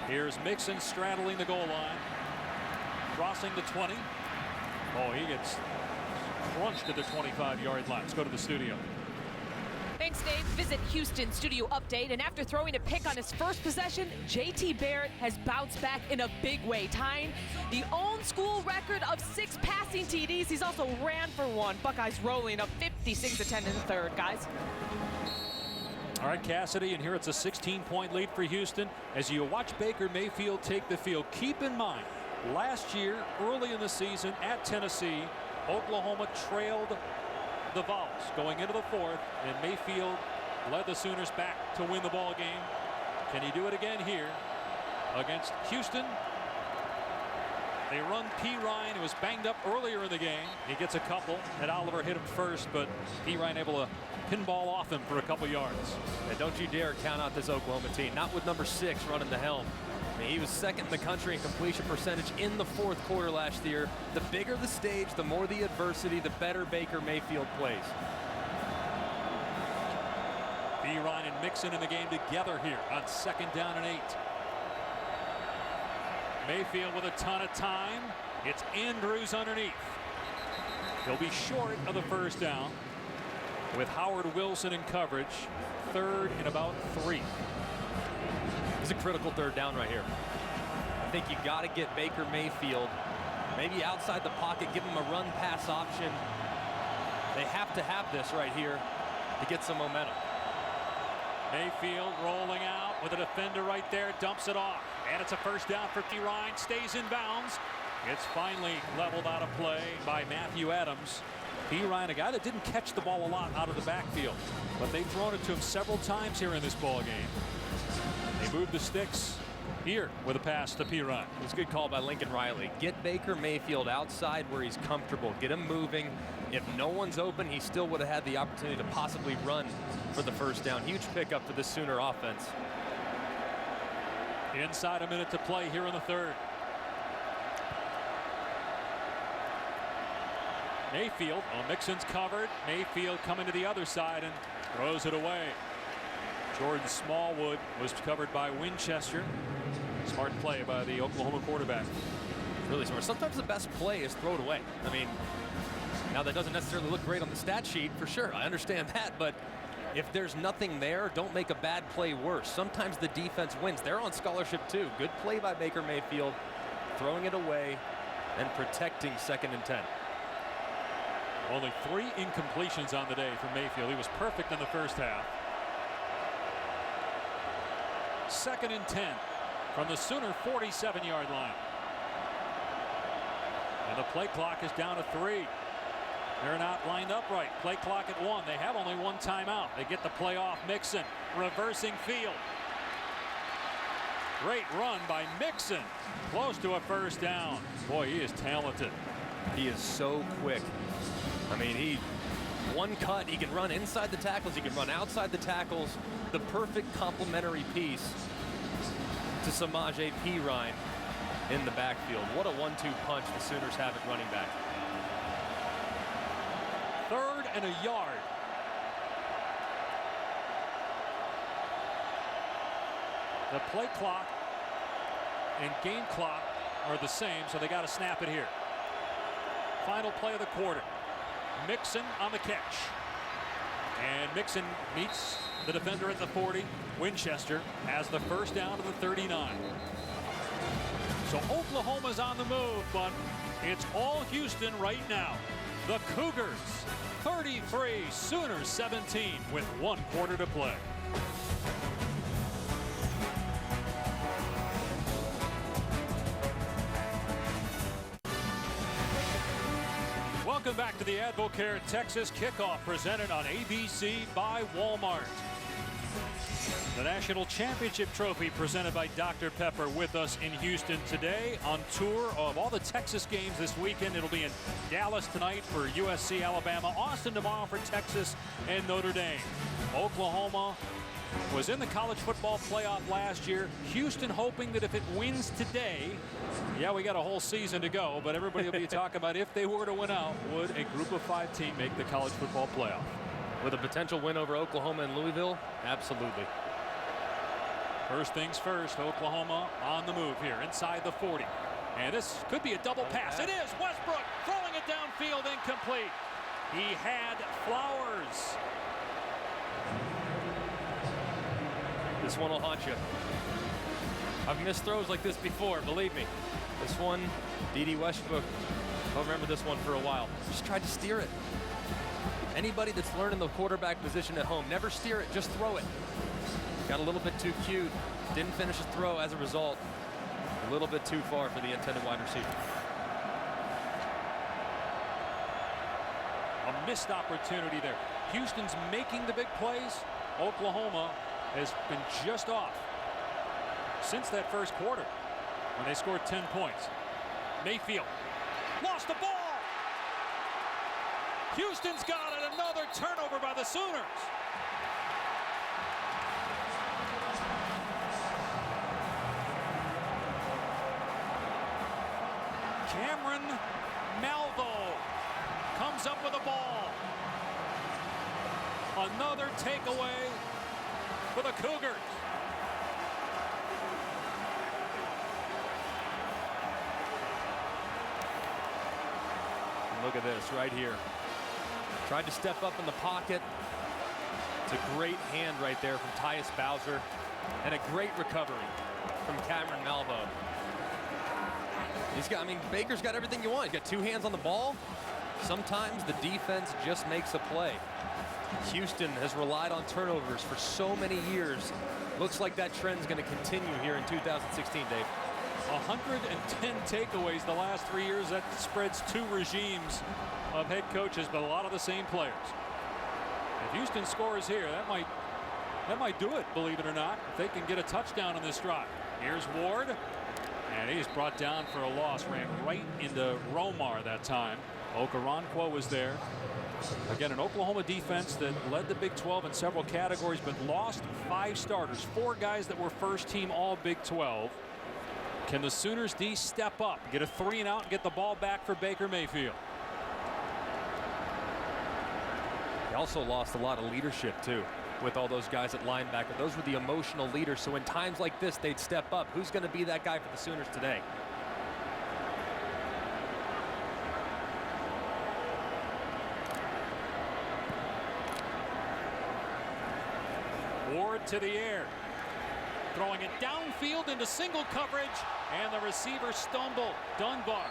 Speaker 2: Here's Mixon straddling the goal line, crossing the 20. Oh, he gets crunched at the 25-yard line. Let's go to the studio.
Speaker 6: Thanks, Dave. Visit Houston studio update. And after throwing a pick on his first possession, JT Barrett has bounced back in a big way, tying the own school record of 6 passing TDs. He's also ran for 1. Buckeyes rolling up 56-10 in the third, guys.
Speaker 2: All right, Cassidy, and here it's a 16-point lead for Houston. As you watch Baker Mayfield take the field, keep in mind, last year, early in the season at Tennessee, Oklahoma trailed the Vols going into the 4th, and Mayfield led the Sooners back to win the ball game. Can he do it again here against Houston? They run P. Ryan, who was banged up earlier in the game. He gets a couple, and Oliver hit him first, but P. Ryan able to pinball off him for a couple yards.
Speaker 3: And don't you dare count out this Oklahoma team. Not with number 6 running the helm. I mean, he was second in the country in completion percentage in the 4th quarter last year. The bigger the stage, the more the adversity, the better Baker Mayfield plays.
Speaker 2: B. Ryan and Mixon in the game together here on 2nd down and 8. Mayfield with a ton of time. It's Andrews underneath. He'll be short of the first down with Howard Wilson in coverage. 3rd and about 3.
Speaker 3: It's a critical 3rd down right here. I think you got to get Baker Mayfield maybe outside the pocket, give him a run pass option. They have to have this right here to get some momentum.
Speaker 2: Mayfield rolling out with a defender right there, dumps it off, and it's a first down for P. Ryan. Stays in bounds. It's finally leveled out of play by Matthew Adams. P. Ryan, a guy that didn't catch the ball a lot out of the backfield, but they've thrown it to him several times here in this ball game. They move the sticks here with a pass to P. Ryan.
Speaker 3: It's a good call by Lincoln Riley. Get Baker Mayfield outside where he's comfortable. Get him moving. If no one's open, he still would have had the opportunity to possibly run for the first down. Huge pickup for the Sooner offense.
Speaker 2: Inside a minute to play here in the 3rd. Mayfield, Mixon's covered. Mayfield coming to the other side and throws it away. Jordan Smallwood was covered by Winchester. Smart play by the Oklahoma quarterback.
Speaker 3: Really smart. Sometimes the best play is throw it away. I mean, now that doesn't necessarily look great on the stat sheet for sure. I understand that, but if there's nothing there, don't make a bad play worse. Sometimes the defense wins. They're on scholarship too. Good play by Baker Mayfield, throwing it away and protecting 2nd and 10.
Speaker 2: Only 3 incompletions on the day for Mayfield. He was perfect in the first half. 2nd and 10 from the Sooner 47-yard line. And the play clock is down to 3. They're not lined up right. Play clock at 1. They have only 1 timeout. They get the play off Mixon. Reversing field. Great run by Mixon. Close to a first down. Boy, he is talented.
Speaker 3: He is so quick. I mean, one cut, he can run inside the tackles, he can run outside the tackles. The perfect complementary piece to Samaje P. Ryan in the backfield. What a 1-2 punch the Sooners have at running back.
Speaker 2: 3rd and a yard. The play clock and game clock are the same, so they got to snap it here. Final play of the quarter. Mixon on the catch. And Mixon meets the defender at the 40. Winchester has the first down to the 39. So Oklahoma's on the move, but it's all Houston right now. The Cougars 33, Sooners 17 with 1 quarter to play. Welcome back to the Advocare Texas Kickoff, presented on ABC by Walmart. The National Championship Trophy presented by Dr. Pepper with us in Houston today on tour of all the Texas games this weekend. It'll be in Dallas tonight for USC, Alabama, Austin tomorrow for Texas and Notre Dame. Oklahoma was in the college football playoff last year. Houston hoping that if it wins today, yeah, we got a whole season to go, but everybody will be talking about if they were to win out, would a group of 5 team make the college football playoff?
Speaker 3: With a potential win over Oklahoma and Louisville, absolutely.
Speaker 2: First things first, Oklahoma on the move here inside the 40. And this could be a double pass. It is. Westbrook throwing it downfield, incomplete. He had Flowers.
Speaker 3: This one will haunt you. I've missed throws like this before, believe me. This one, D.D. Westbrook, I'll remember this one for a while. Just tried to steer it. Anybody that's learning the quarterback position at home, never steer it, just throw it. Got a little bit too cute. Didn't finish his throw as a result. A little bit too far for the intended wide receiver.
Speaker 2: A missed opportunity there. Houston's making the big plays. Oklahoma has been just off since that first quarter when they scored 10 points. Mayfield lost the ball. Houston's got it. Another turnover by the Sooners. Cameron Malvo comes up with a ball. Another takeaway for the Cougars.
Speaker 3: And look at this right here. Tried to step up in the pocket. It's a great hand right there from Tyus Bowser. And a great recovery from Cameron Malvo. He's got, I mean, Baker's got everything you want. He's got 2 hands on the ball. Sometimes the defense just makes a play. Houston has relied on turnovers for so many years. Looks like that trend's going to continue here in 2016, Dave.
Speaker 2: 110 takeaways the last 3 years. That spreads 2 regimes of head coaches, but a lot of the same players. If Houston scores here, that might do it, believe it or not, if they can get a touchdown on this drive. Here's Ward, and he's brought down for a loss. Ran right into Romar that time. Okoronkwo was there. Again, an Oklahoma defense that led the Big 12 in several categories, but lost 5 starters, 4 guys that were first team all Big 12. Can the Sooners D step up, get a 3 and out, and get the ball back for Baker Mayfield?
Speaker 3: They also lost a lot of leadership too with all those guys at linebacker. Those were the emotional leaders, so in times like this they'd step up. Who's going to be that guy for the Sooners today?
Speaker 2: Ward to the air, throwing it downfield into single coverage, and the receiver stumbled. Dunbar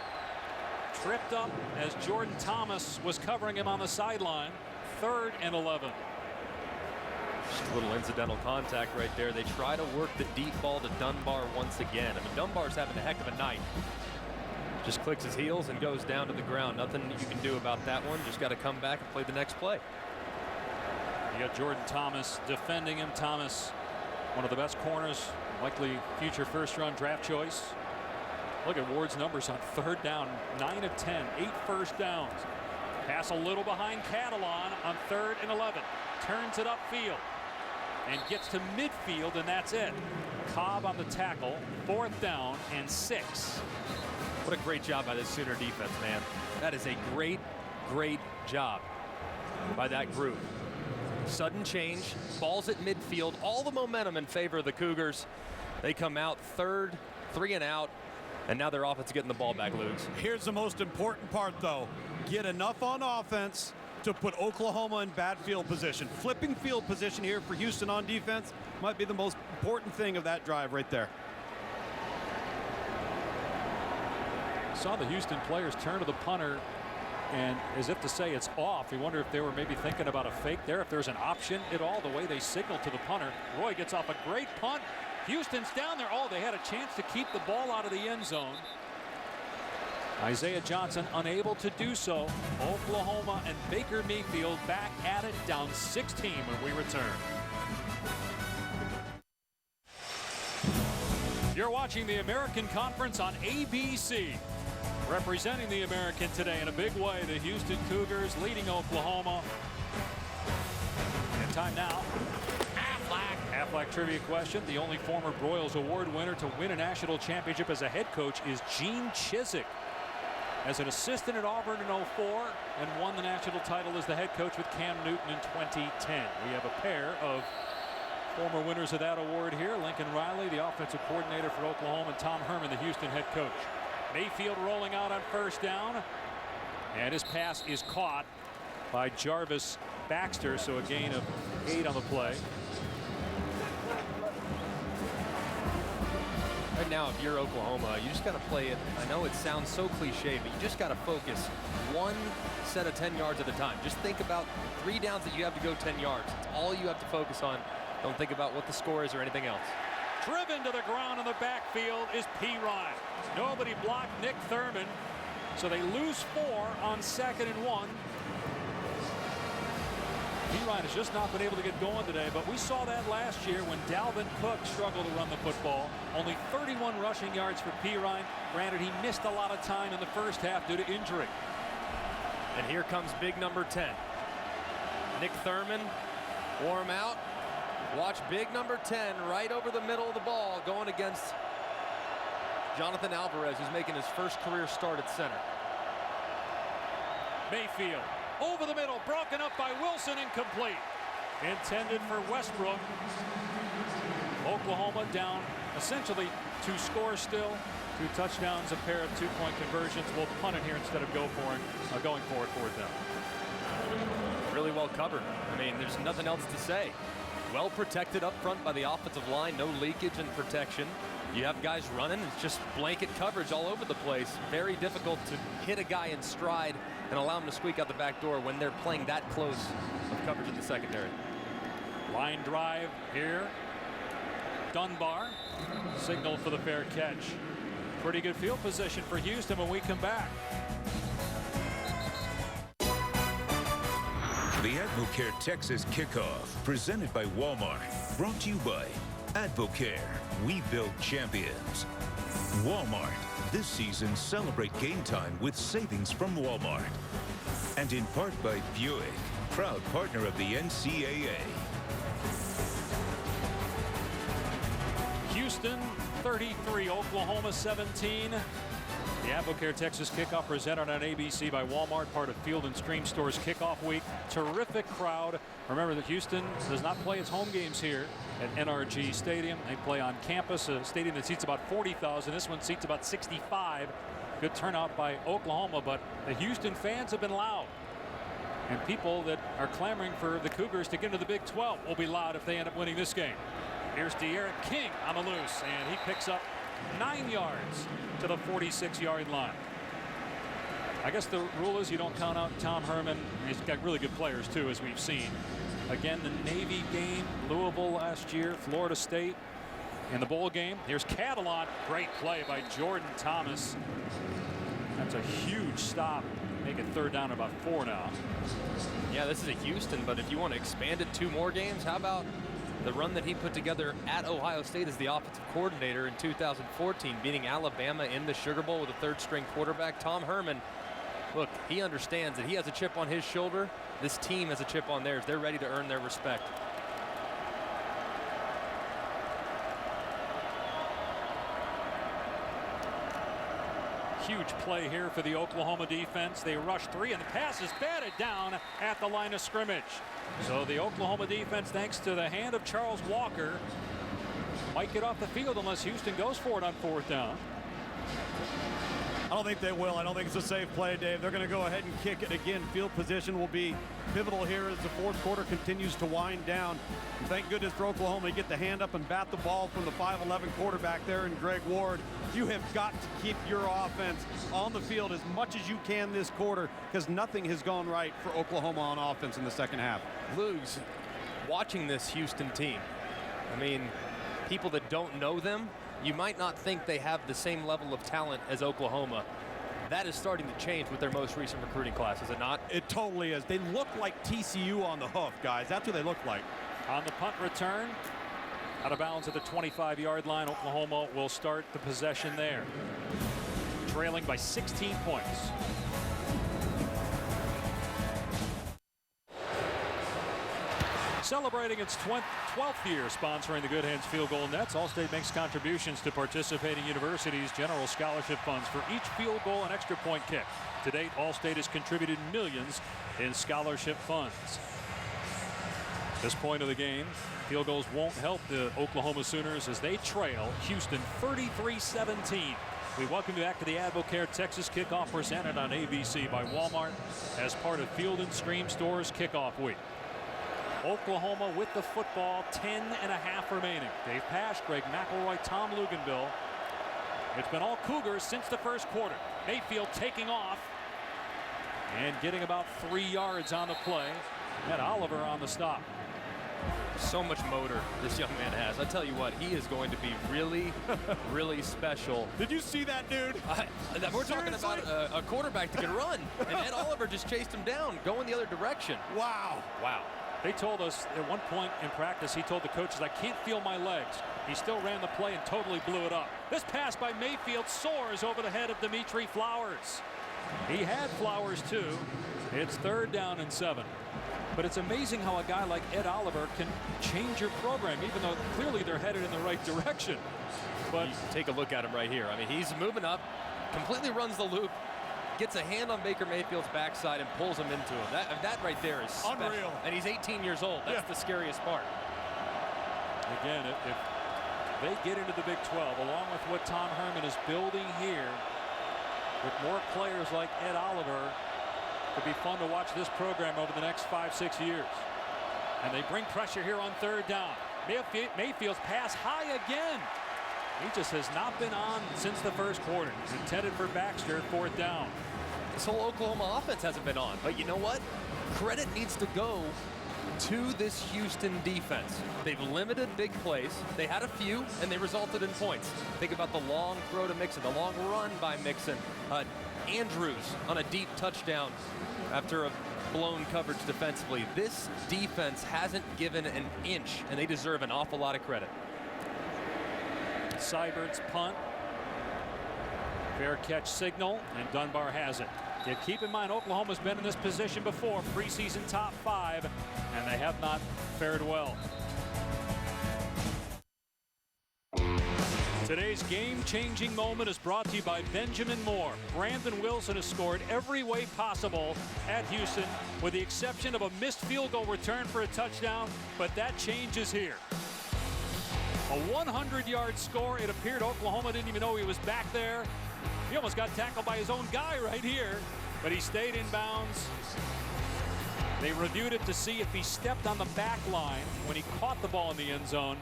Speaker 2: tripped up as Jordan Thomas was covering him on the sideline. 3rd and 11.
Speaker 3: Just a little incidental contact right there. They try to work the deep ball to Dunbar once again. I mean, Dunbar's having a heck of a night. Just clicks his heels and goes down to the ground. Nothing you can do about that one. Just got to come back and play the next play.
Speaker 2: You got Jordan Thomas defending him. Thomas, one of the best corners, likely future first-round draft choice. Look at Ward's numbers on 3rd down, 9 of 10, 8 first downs. Pass a little behind Catalan on 3rd and 11. Turns it upfield and gets to midfield, and that's it. Cobb on the tackle, 4th down and 6.
Speaker 3: What a great job by this Sooner defense, man. That is a great, great job by that group. Sudden change, balls at midfield, all the momentum in favor of the Cougars. They come out 3rd, 3 and out, and now their offense is getting the ball back, Lugs.
Speaker 4: Here's the most important part, though. Get enough on offense to put Oklahoma in bad field position. Flipping field position here for Houston on defense might be the most important thing of that drive right there.
Speaker 2: Saw the Houston players turn to the punter and as if to say it's off. You wonder if they were maybe thinking about a fake there, if there's an option at all, the way they signaled to the punter. Roy gets off a great punt. Houston's down there. Oh, they had a chance to keep the ball out of the end zone. Isaiah Johnson unable to do so. Oklahoma and Baker Mayfield back at it, down 16 when we return. You're watching the American Conference on ABC. Representing the American today in a big way, the Houston Cougars leading Oklahoma. And time now. Aflac trivia question. The only former Broyles Award winner to win a national championship as a head coach is Gene Chizik. As an assistant at Auburn in 04 and won the national title as the head coach with Cam Newton in 2010. We have a pair of former winners of that award here. Lincoln Riley, the offensive coordinator for Oklahoma, and Tom Herman, the Houston head coach. Mayfield rolling out on first down. And his pass is caught by Jarvis Baxter, so a gain of 8 on the play.
Speaker 3: Right now, if you're Oklahoma, you just got to play it. I know it sounds so cliche, but you just got to focus one set of 10 yards at a time. Just think about 3 downs that you have to go 10 yards. It's all you have to focus on. Don't think about what the score is or anything else.
Speaker 2: Driven to the ground in the backfield is P. Ryan. Nobody blocked Nick Thurman, so they lose 4 on 2nd and 1. P. Ryan has just not been able to get going today, but we saw that last year when Dalvin Cook struggled to run the football. Only 31 rushing yards for P. Ryan. Granted, he missed a lot of time in the first half due to injury.
Speaker 3: And here comes big number 10. Nick Thurman, wore him out. Watch big number 10 right over the middle of the ball going against Jonathan Alvarez, who's making his first career start at center.
Speaker 2: Mayfield over the middle, broken up by Wilson, incomplete. Intended for Westbrook. Oklahoma down essentially 2 scores still. 2 touchdowns, a pair of 2-point conversions. We'll punt it here instead of going for it fourth down.
Speaker 3: Really well covered. I mean, there's nothing else to say. Well protected up front by the offensive line. No leakage and protection. You have guys running. It's just blanket coverage all over the place. Very difficult to hit a guy in stride and allow him to squeak out the back door when they're playing that close of coverage in the secondary.
Speaker 2: Line drive here. Dunbar signal for the fair catch. Pretty good field position for Houston when we come back.
Speaker 1: The AdvoCare Texas Kickoff, presented by Walmart, brought to you by AdvoCare. We build champions. Walmart. This season, celebrate game time with savings from Walmart. And in part by Buick, proud partner of the NCAA.
Speaker 2: Houston 33, Oklahoma 17. The AdvoCare Texas Kickoff presented on ABC by Walmart, part of Field & Stream Store's kickoff week. Terrific crowd. Remember that Houston does not play its home games here at NRG Stadium. They play on campus, a stadium that seats about 40,000. This one seats about 65. Good turnout by Oklahoma, but the Houston fans have been loud. And people that are clamoring for the Cougars to get into the Big 12 will be loud if they end up winning this game. Here's De'Aaron King on the loose, and he picks up 9 yards to the 46-yard line. I guess the rule is you don't count out Tom Herman. He's got really good players too, as we've seen. Again, the Navy game, Louisville last year, Florida State in the bowl game. Here's Catalon. Great play by Jordan Thomas. That's a huge stop. Make it 3rd down, about 4 now.
Speaker 3: Yeah, this is a Houston, but if you want to expand it 2 more games, how about the run that he put together at Ohio State as the offensive coordinator in 2014, beating Alabama in the Sugar Bowl with a 3rd-string quarterback. Tom Herman, look, he understands that he has a chip on his shoulder. This team has a chip on theirs. They're ready to earn their respect.
Speaker 2: Huge play here for the Oklahoma defense. They rush 3, and the pass is batted down at the line of scrimmage. So the Oklahoma defense, thanks to the hand of Charles Walker, might get off the field unless Houston goes for it on 4th down.
Speaker 4: I I don't think they will. I don't think it's a safe play, Dave. They're going to go ahead and kick it again. Field position will be pivotal here as the fourth quarter continues to wind down. And thank goodness for Oklahoma to get the hand up and bat the ball from the 5'11" quarterback there in Greg Ward. You have got to keep your offense on the field as much as you can this quarter, because nothing has gone right for Oklahoma on offense in the second half.
Speaker 3: Lugs, watching this Houston team, I mean, people that don't know them, you might not think they have the same level of talent as Oklahoma. That is starting to change with their most recent recruiting class, is it not?
Speaker 4: It totally is. They look like TCU on the hoof, guys. That's what they look like.
Speaker 2: On the punt return, out of bounds at the 25-yard line, Oklahoma will start the possession there, trailing by 16 points. Celebrating its 12th year sponsoring the Good Hands Field Goal Nets, Allstate makes contributions to participating universities' general scholarship funds for each field goal and extra point kick. To date, Allstate has contributed millions in scholarship funds. At this point of the game, field goals won't help the Oklahoma Sooners as they trail Houston 33-17. We welcome you back to the Advocare Texas Kickoff, presented on ABC by Walmart as part of Field & Stream Stores Kickoff Week. Oklahoma with the football, 10.5 remaining. Dave Pasch, Greg McElroy, Tom Luganville. It's been all Cougars since the first quarter. Mayfield taking off and getting about 3 yards on the play. And Oliver on the stop.
Speaker 3: So much motor this young man has. I tell you what, he is going to be really, really special.
Speaker 4: Did you see that, dude?
Speaker 3: We're talking about a quarterback that can run. And Ed Oliver just chased him down, going the other direction.
Speaker 4: Wow.
Speaker 2: Wow. They told us at one point in practice, he told the coaches, I can't feel my legs. He still ran the play and totally blew it up. This pass by Mayfield soars over the head of Dimitri Flowers. He had Flowers too. It's 3rd down and 7. But it's amazing how a guy like Ed Oliver can change your program, even though clearly they're headed in the right direction. But
Speaker 3: you take a look at him right here. I mean, he's moving up, completely runs the loop, gets a hand on Baker Mayfield's backside and pulls him into him. That right there is special.
Speaker 4: Unreal.
Speaker 3: And he's 18 years old. That's the scariest part.
Speaker 2: Again, if they get into the Big 12, along with what Tom Herman is building here, with more players like Ed Oliver, it'll be fun to watch this program over the next 5-6 years. And they bring pressure here on 3rd down. Mayfield's pass high again. He just has not been on since the first quarter. He's intended for Baxter, 4th down.
Speaker 3: This whole Oklahoma offense hasn't been on. But you know what? Credit needs to go to this Houston defense. They've limited big plays. They had a few, and they resulted in points. Think about the long throw to Mixon, the long run by Mixon. Andrews on a deep touchdown after a blown coverage defensively. This defense hasn't given an inch, and they deserve an awful lot of credit.
Speaker 2: Seibert's punt. Fair catch signal, and Dunbar has it. Yet keep in mind, Oklahoma's been in this position before, preseason top 5, and they have not fared well. Today's game-changing moment is brought to you by Benjamin Moore. Brandon Wilson has scored every way possible at Houston, with the exception of a missed field goal return for a touchdown, but that changes here. A 100-yard score. It appeared Oklahoma didn't even know he was back there. He almost got tackled by his own guy right here, but he stayed in bounds. They reviewed it to see if he stepped on the back line when he caught the ball in the end zone,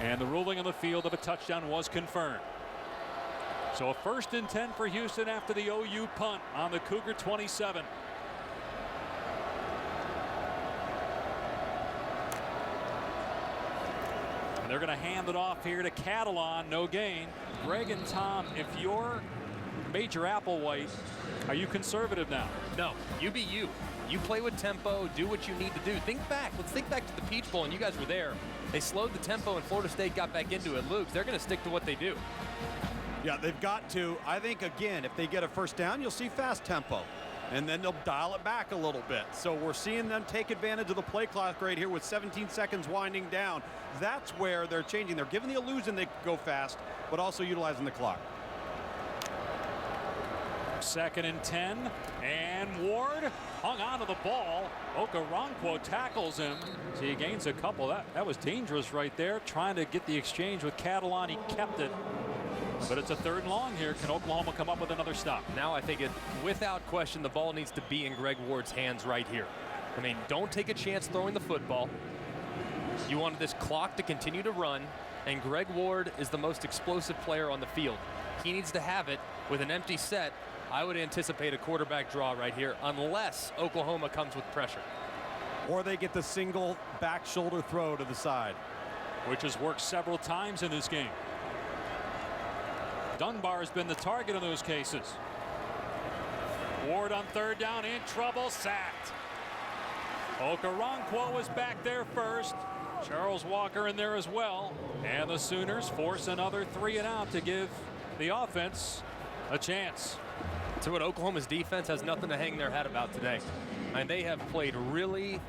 Speaker 2: and the ruling on the field of a touchdown was confirmed. So a 1st and 10 for Houston after the OU punt on the Cougar 27. And they're going to hand it off here to Catalon. No gain. Greg and Tom, if you're Major Applewhite, are you conservative now?
Speaker 3: No, you be you. You play with tempo, do what you need to do. Think back. Let's think back to the Peach Bowl, and you guys were there. They slowed the tempo, and Florida State got back into it. Luke, they're going to stick to what they do.
Speaker 4: Yeah, they've got to. I think, again, if they get a 1st down, you'll see fast tempo. And then they'll dial it back a little bit. So we're seeing them take advantage of the play clock right here with 17 seconds winding down. That's where they're changing. They're giving the illusion they can go fast, but also utilizing the clock.
Speaker 2: 2nd and 10, and Ward hung on to the ball. Okoronkwo tackles him. So he gains a couple. That was dangerous right there, trying to get the exchange with Catalon. He kept it. But it's a 3rd and long here. Can Oklahoma come up with another stop?
Speaker 3: Now I think without question, the ball needs to be in Greg Ward's hands right here. I mean, don't take a chance throwing the football. You wanted this clock to continue to run, and Greg Ward is the most explosive player on the field. He needs to have it with an empty set. I would anticipate a quarterback draw right here unless Oklahoma comes with pressure.
Speaker 4: Or they get the single back shoulder throw to the side,
Speaker 2: which has worked several times in this game. Dunbar has been the target in those cases. Ward on 3rd down, in trouble, sacked. Okoronkwo was back there first. Charles Walker in there as well. And the Sooners force another 3 and out to give the offense a chance.
Speaker 3: To what Oklahoma's defense has nothing to hang their hat about today. And they have played really,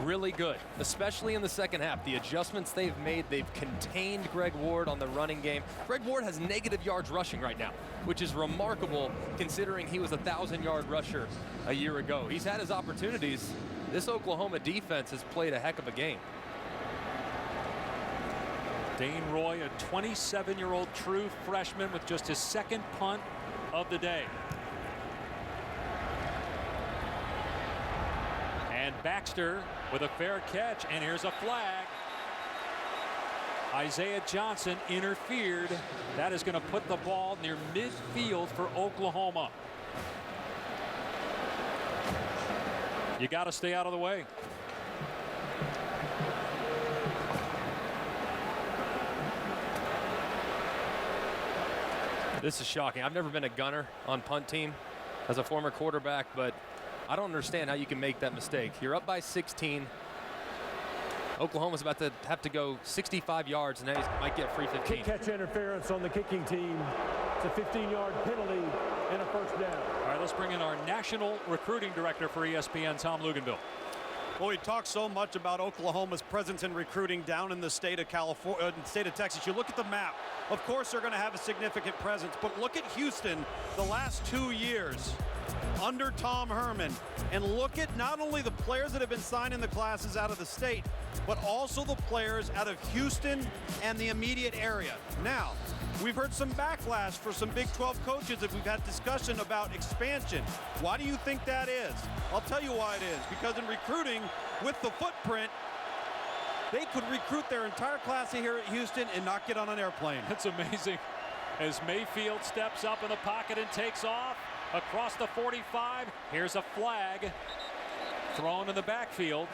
Speaker 3: really good, especially in the second half. The adjustments they've made, they've contained Greg Ward on the running game. Greg Ward has negative yards rushing right now, which is remarkable considering he was a 1,000-yard rusher a year ago. He's had his opportunities. This Oklahoma defense has played a heck of a game.
Speaker 2: Dane Roy, a 27-year-old true freshman with just his 2nd punt of the day. And Baxter with a fair catch, and here's a flag. Isaiah Johnson interfered. That is going to put the ball near midfield for Oklahoma. You got to stay out of the way.
Speaker 3: This is shocking. I've never been a gunner on punt team as a former quarterback, but I don't understand how you can make that mistake. You're up by 16. Oklahoma's about to have to go 65 yards, and they might get free 15.
Speaker 5: Kick catch interference on the kicking team. It's a 15-yard penalty and a 1st down.
Speaker 2: All right, let's bring in our national recruiting director for ESPN, Tom Luganville.
Speaker 4: Well, we talk so much about Oklahoma's presence in recruiting down in the state of California, state of Texas. You look at the map. Of course, they're going to have a significant presence, but look at Houston the last 2 years under Tom Herman, and look at not only the players that have been signed in the classes out of the state, but also the players out of Houston and the immediate area. Now, we've heard some backlash for some Big 12 coaches that we've had discussion about expansion. Why do you think that is? I'll tell you why it is. Because in recruiting with the footprint, they could recruit their entire class here at Houston and not get on an airplane.
Speaker 2: That's amazing. As Mayfield steps up in the pocket and takes off across the 45. Here's a flag thrown in the backfield.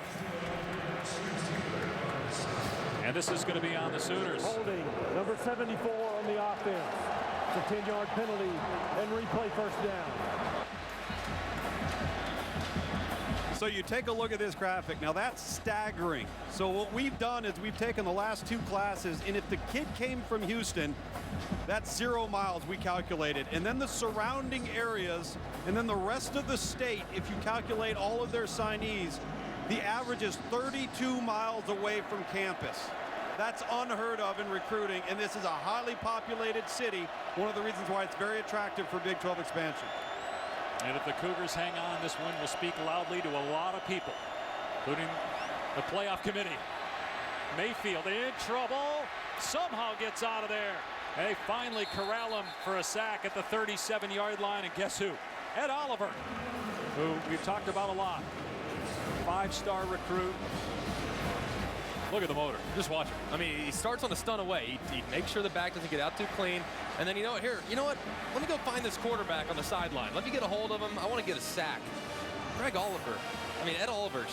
Speaker 2: And this is going to be on the Sooners.
Speaker 5: Holding number 74 on the offense. It's a 10-yard penalty and replay 1st down.
Speaker 4: So you take a look at this graphic. Now that's staggering. So what we've done is we've taken the last 2 classes, and if the kid came from Houston, that's 0 miles we calculated. And then the surrounding areas, and then the rest of the state, if you calculate all of their signees, the average is 32 miles away from campus. That's unheard of in recruiting, and this is a highly populated city, one of the reasons why it's very attractive for Big 12 expansion.
Speaker 2: And if the Cougars hang on, this win will speak loudly to a lot of people, including the playoff committee. Mayfield in trouble, somehow gets out of there. They finally corral him for a sack at the 37-yard line, and guess who? Ed Oliver, who we've talked about a lot. 5-star recruit. Look at the motor.
Speaker 3: Just watch him. I mean, he starts on a stun away. He makes sure the back doesn't get out too clean. And then, you know what? Let me go find this quarterback on the sideline. Let me get a hold of him. I want to get a sack. Ed Oliver,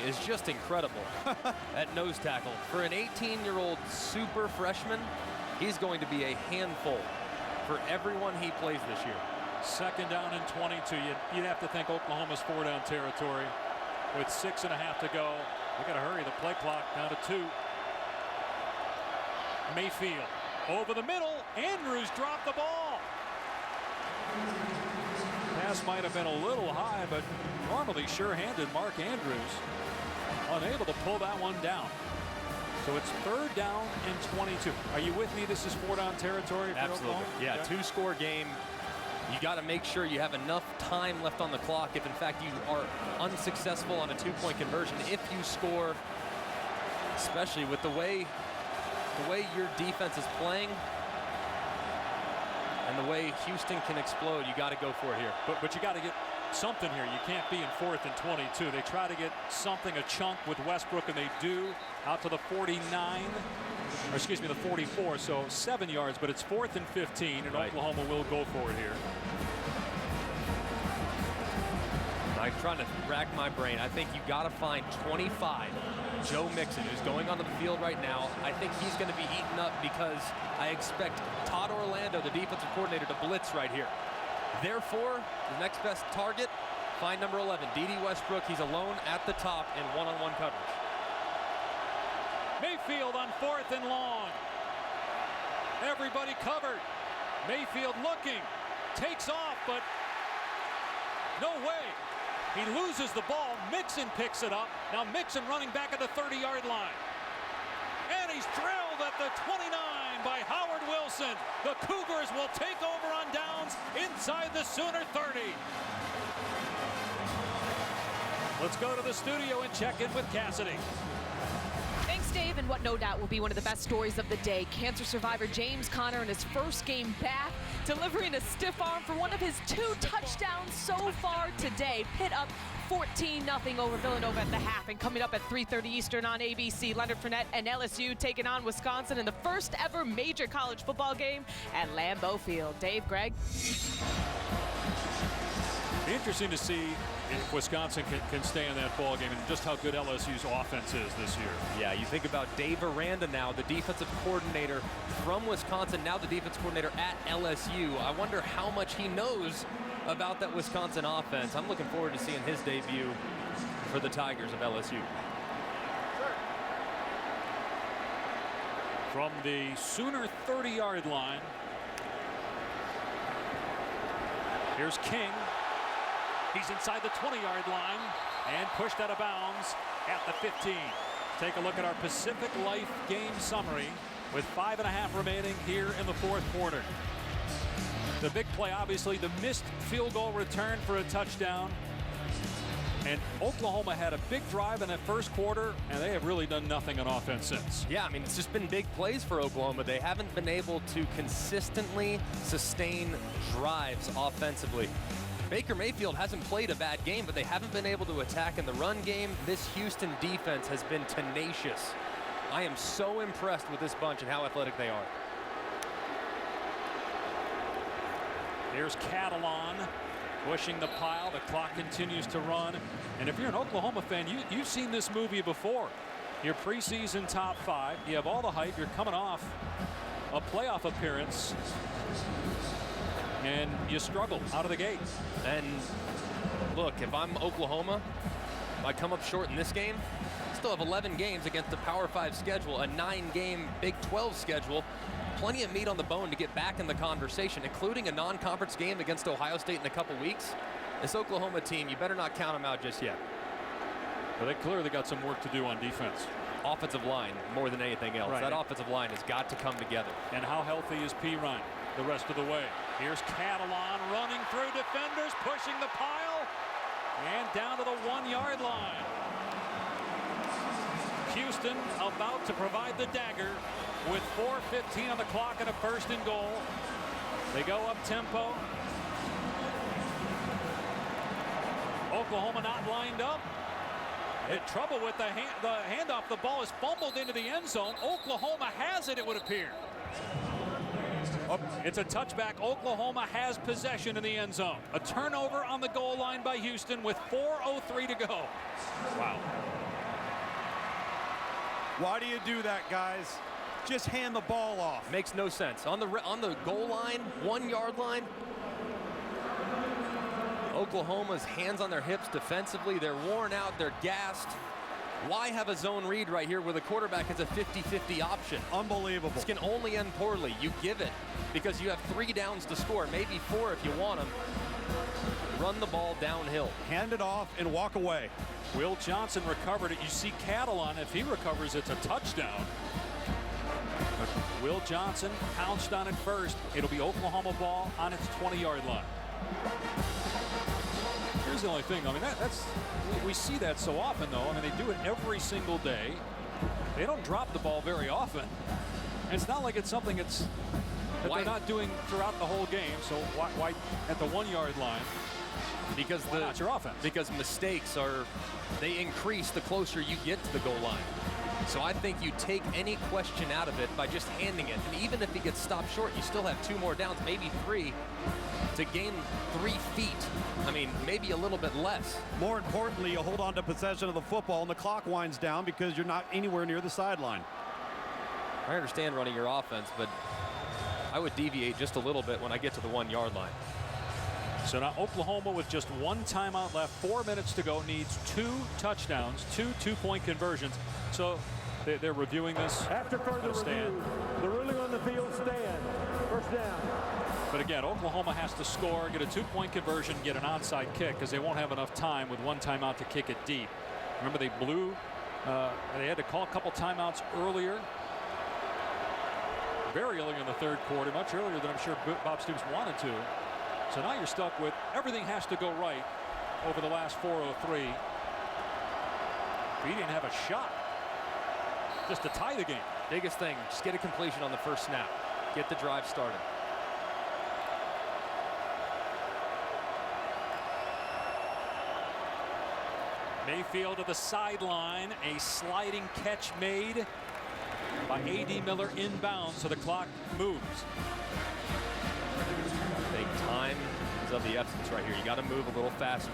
Speaker 3: is just incredible at nose tackle. For an 18-year-old super freshman, he's going to be a handful for everyone he plays this year.
Speaker 2: 2nd down and 22. You'd have to think Oklahoma's 4-down territory with 6.5 to go. We got to hurry the play clock down to 2. Mayfield over the middle. Andrews dropped the ball. Pass might have been a little high, but normally sure-handed Mark Andrews unable to pull that one down. So it's 3rd down and 22. Are you with me? This is 4-down territory for
Speaker 3: Absolutely.
Speaker 2: Oklahoma?
Speaker 3: Yeah, 2-score game. You got to make sure you have enough time left on the clock if, in fact, you are unsuccessful on a 2-point conversion. If you score, especially with the way your defense is playing, And the way Houston can explode, you got to go for it here.
Speaker 2: But you got to get something here. You can't be in 4th and 22. They try to get something, a chunk with Westbrook, and they do out to the 49, or excuse me, the 44. So 7 yards, but it's 4th and 15, and Oklahoma will go for it here.
Speaker 3: I'm trying to rack my brain. I think you got to find 25. Joe Mixon, who's going onto the field right now. I think he's going to be eaten up because I expect Todd Orlando, the defensive coordinator, to blitz right here. Therefore, the next best target, find number 11, D.D. Westbrook. He's alone at the top in one-on-one coverage.
Speaker 2: Mayfield on 4th and long. Everybody covered. Mayfield looking, takes off, but no way. He loses the ball. Mixon picks it up. Now Mixon running back at the 30-yard line. And he's drilled at the 29 by Howard Wilson. The Cougars will take over on downs inside the Sooner 30. Let's go to the studio and check in with Cassidy.
Speaker 6: Thanks, Dave, and what no doubt will be one of the best stories of the day. Cancer survivor James Conner in his first game back, delivering a stiff arm for one of his 2 touchdowns so far today. Pitt up 14-0 over Villanova at the half, and coming up at 3:30 Eastern on ABC, Leonard Fournette and LSU taking on Wisconsin in the first ever major college football game at Lambeau Field. Dave, Greg?
Speaker 2: Be interesting to see if Wisconsin can stay in that ball game and just how good LSU's offense is this year.
Speaker 3: Yeah, you think about Dave Aranda now, the defensive coordinator from Wisconsin, now the defense coordinator at LSU. I wonder how much he knows about that Wisconsin offense. I'm looking forward to seeing his debut for the Tigers of LSU.
Speaker 2: From the Sooner 30-yard line, here's King. He's inside the 20-yard line and pushed out of bounds at the 15. Take a look at our Pacific Life game summary with 5.5 remaining here in the 4th quarter. The big play, obviously, the missed field goal return for a touchdown. And Oklahoma had a big drive in that first quarter, and they have really done nothing on offense since.
Speaker 3: Yeah, I mean, it's just been big plays for Oklahoma. They haven't been able to consistently sustain drives offensively. Baker Mayfield hasn't played a bad game, but they haven't been able to attack in the run game. This Houston defense has been tenacious. I am so impressed with this bunch and how athletic they are.
Speaker 2: There's Catalan pushing the pile. The clock continues to run. And if you're an Oklahoma fan, you've seen this movie before. Your preseason top 5. You have all the hype. You're coming off a playoff appearance. And you struggle out of the gate.
Speaker 3: And look, if I'm Oklahoma, if I come up short in this game, still have 11 games against the Power 5 schedule, a 9-game Big 12 schedule. Plenty of meat on the bone to get back in the conversation, including a non-conference game against Ohio State in a couple weeks. This Oklahoma team, you better not count them out just yet.
Speaker 2: Well, they clearly got some work to do on defense.
Speaker 3: Offensive line, more than anything else.
Speaker 2: Right.
Speaker 3: That offensive line has got to come together.
Speaker 2: And how healthy is Pirine the rest of the way? Here's Catalan running through defenders, pushing the pile, and down to the 1-yard line. Houston about to provide the dagger with 4:15 on the clock and a 1st and goal. They go up tempo. Oklahoma not lined up. Had trouble with the handoff. The ball is fumbled into the end zone. Oklahoma has it, it would appear. It's a touchback. Oklahoma has possession in the end zone. A turnover on the goal line by Houston with 4:03 to go. Wow.
Speaker 4: Why do you do that, guys? Just hand the ball off.
Speaker 3: Makes no sense. On the goal line, 1-yard line, Oklahoma's hands on their hips defensively. They're worn out. They're gassed. Why have a zone read right here where the quarterback has a 50-50 option?
Speaker 4: Unbelievable.
Speaker 3: This can only end poorly. You give it because you have 3 downs to score, maybe 4 if you want them. Run the ball downhill.
Speaker 4: Hand it off and walk away.
Speaker 2: Will Johnson recovered it. You see Catalan, if he recovers, it's a touchdown. But Will Johnson pounced on it first. It'll be Oklahoma ball on its 20-yard line. Here's the only thing. I mean, we see that so often, though. I mean, they do it every single day. They don't drop the ball very often. And it's not like it's something that's that they're not doing throughout the whole game. So why at the 1 yard line?
Speaker 3: Because
Speaker 2: Why not your offense?
Speaker 3: Because mistakes they increase the closer you get to the goal line. So I think you take any question out of it by just handing it. And even if he gets stopped short, you still have 2 more downs, maybe 3, to gain 3 feet. I mean, maybe a little bit less.
Speaker 4: More importantly, you hold on to possession of the football and the clock winds down because you're not anywhere near the sideline.
Speaker 3: I understand running your offense, but I would deviate just a little bit when I get to the 1 yard line.
Speaker 2: So now Oklahoma, with just 1 timeout left, 4 minutes to go, needs 2 touchdowns, 2 two-point conversions. So they're reviewing this.
Speaker 5: After further review, the ruling on the field stand. First down.
Speaker 2: But again, Oklahoma has to score, get a 2-point conversion, get an onside kick, because they won't have enough time with 1 timeout to kick it deep. Remember, they they had to call a couple timeouts earlier. Very early in the 3rd quarter, much earlier than I'm sure Bob Stoops wanted to. So now you're stuck with everything has to go right over the last 4:03. He didn't have a shot just to tie the game.
Speaker 3: Biggest thing, just get a completion on the first snap. Get the drive started.
Speaker 2: Mayfield to the sideline, a sliding catch made by A.D. Miller inbound, so the clock moves.
Speaker 3: I think time is of the essence right here. You got to move a little faster.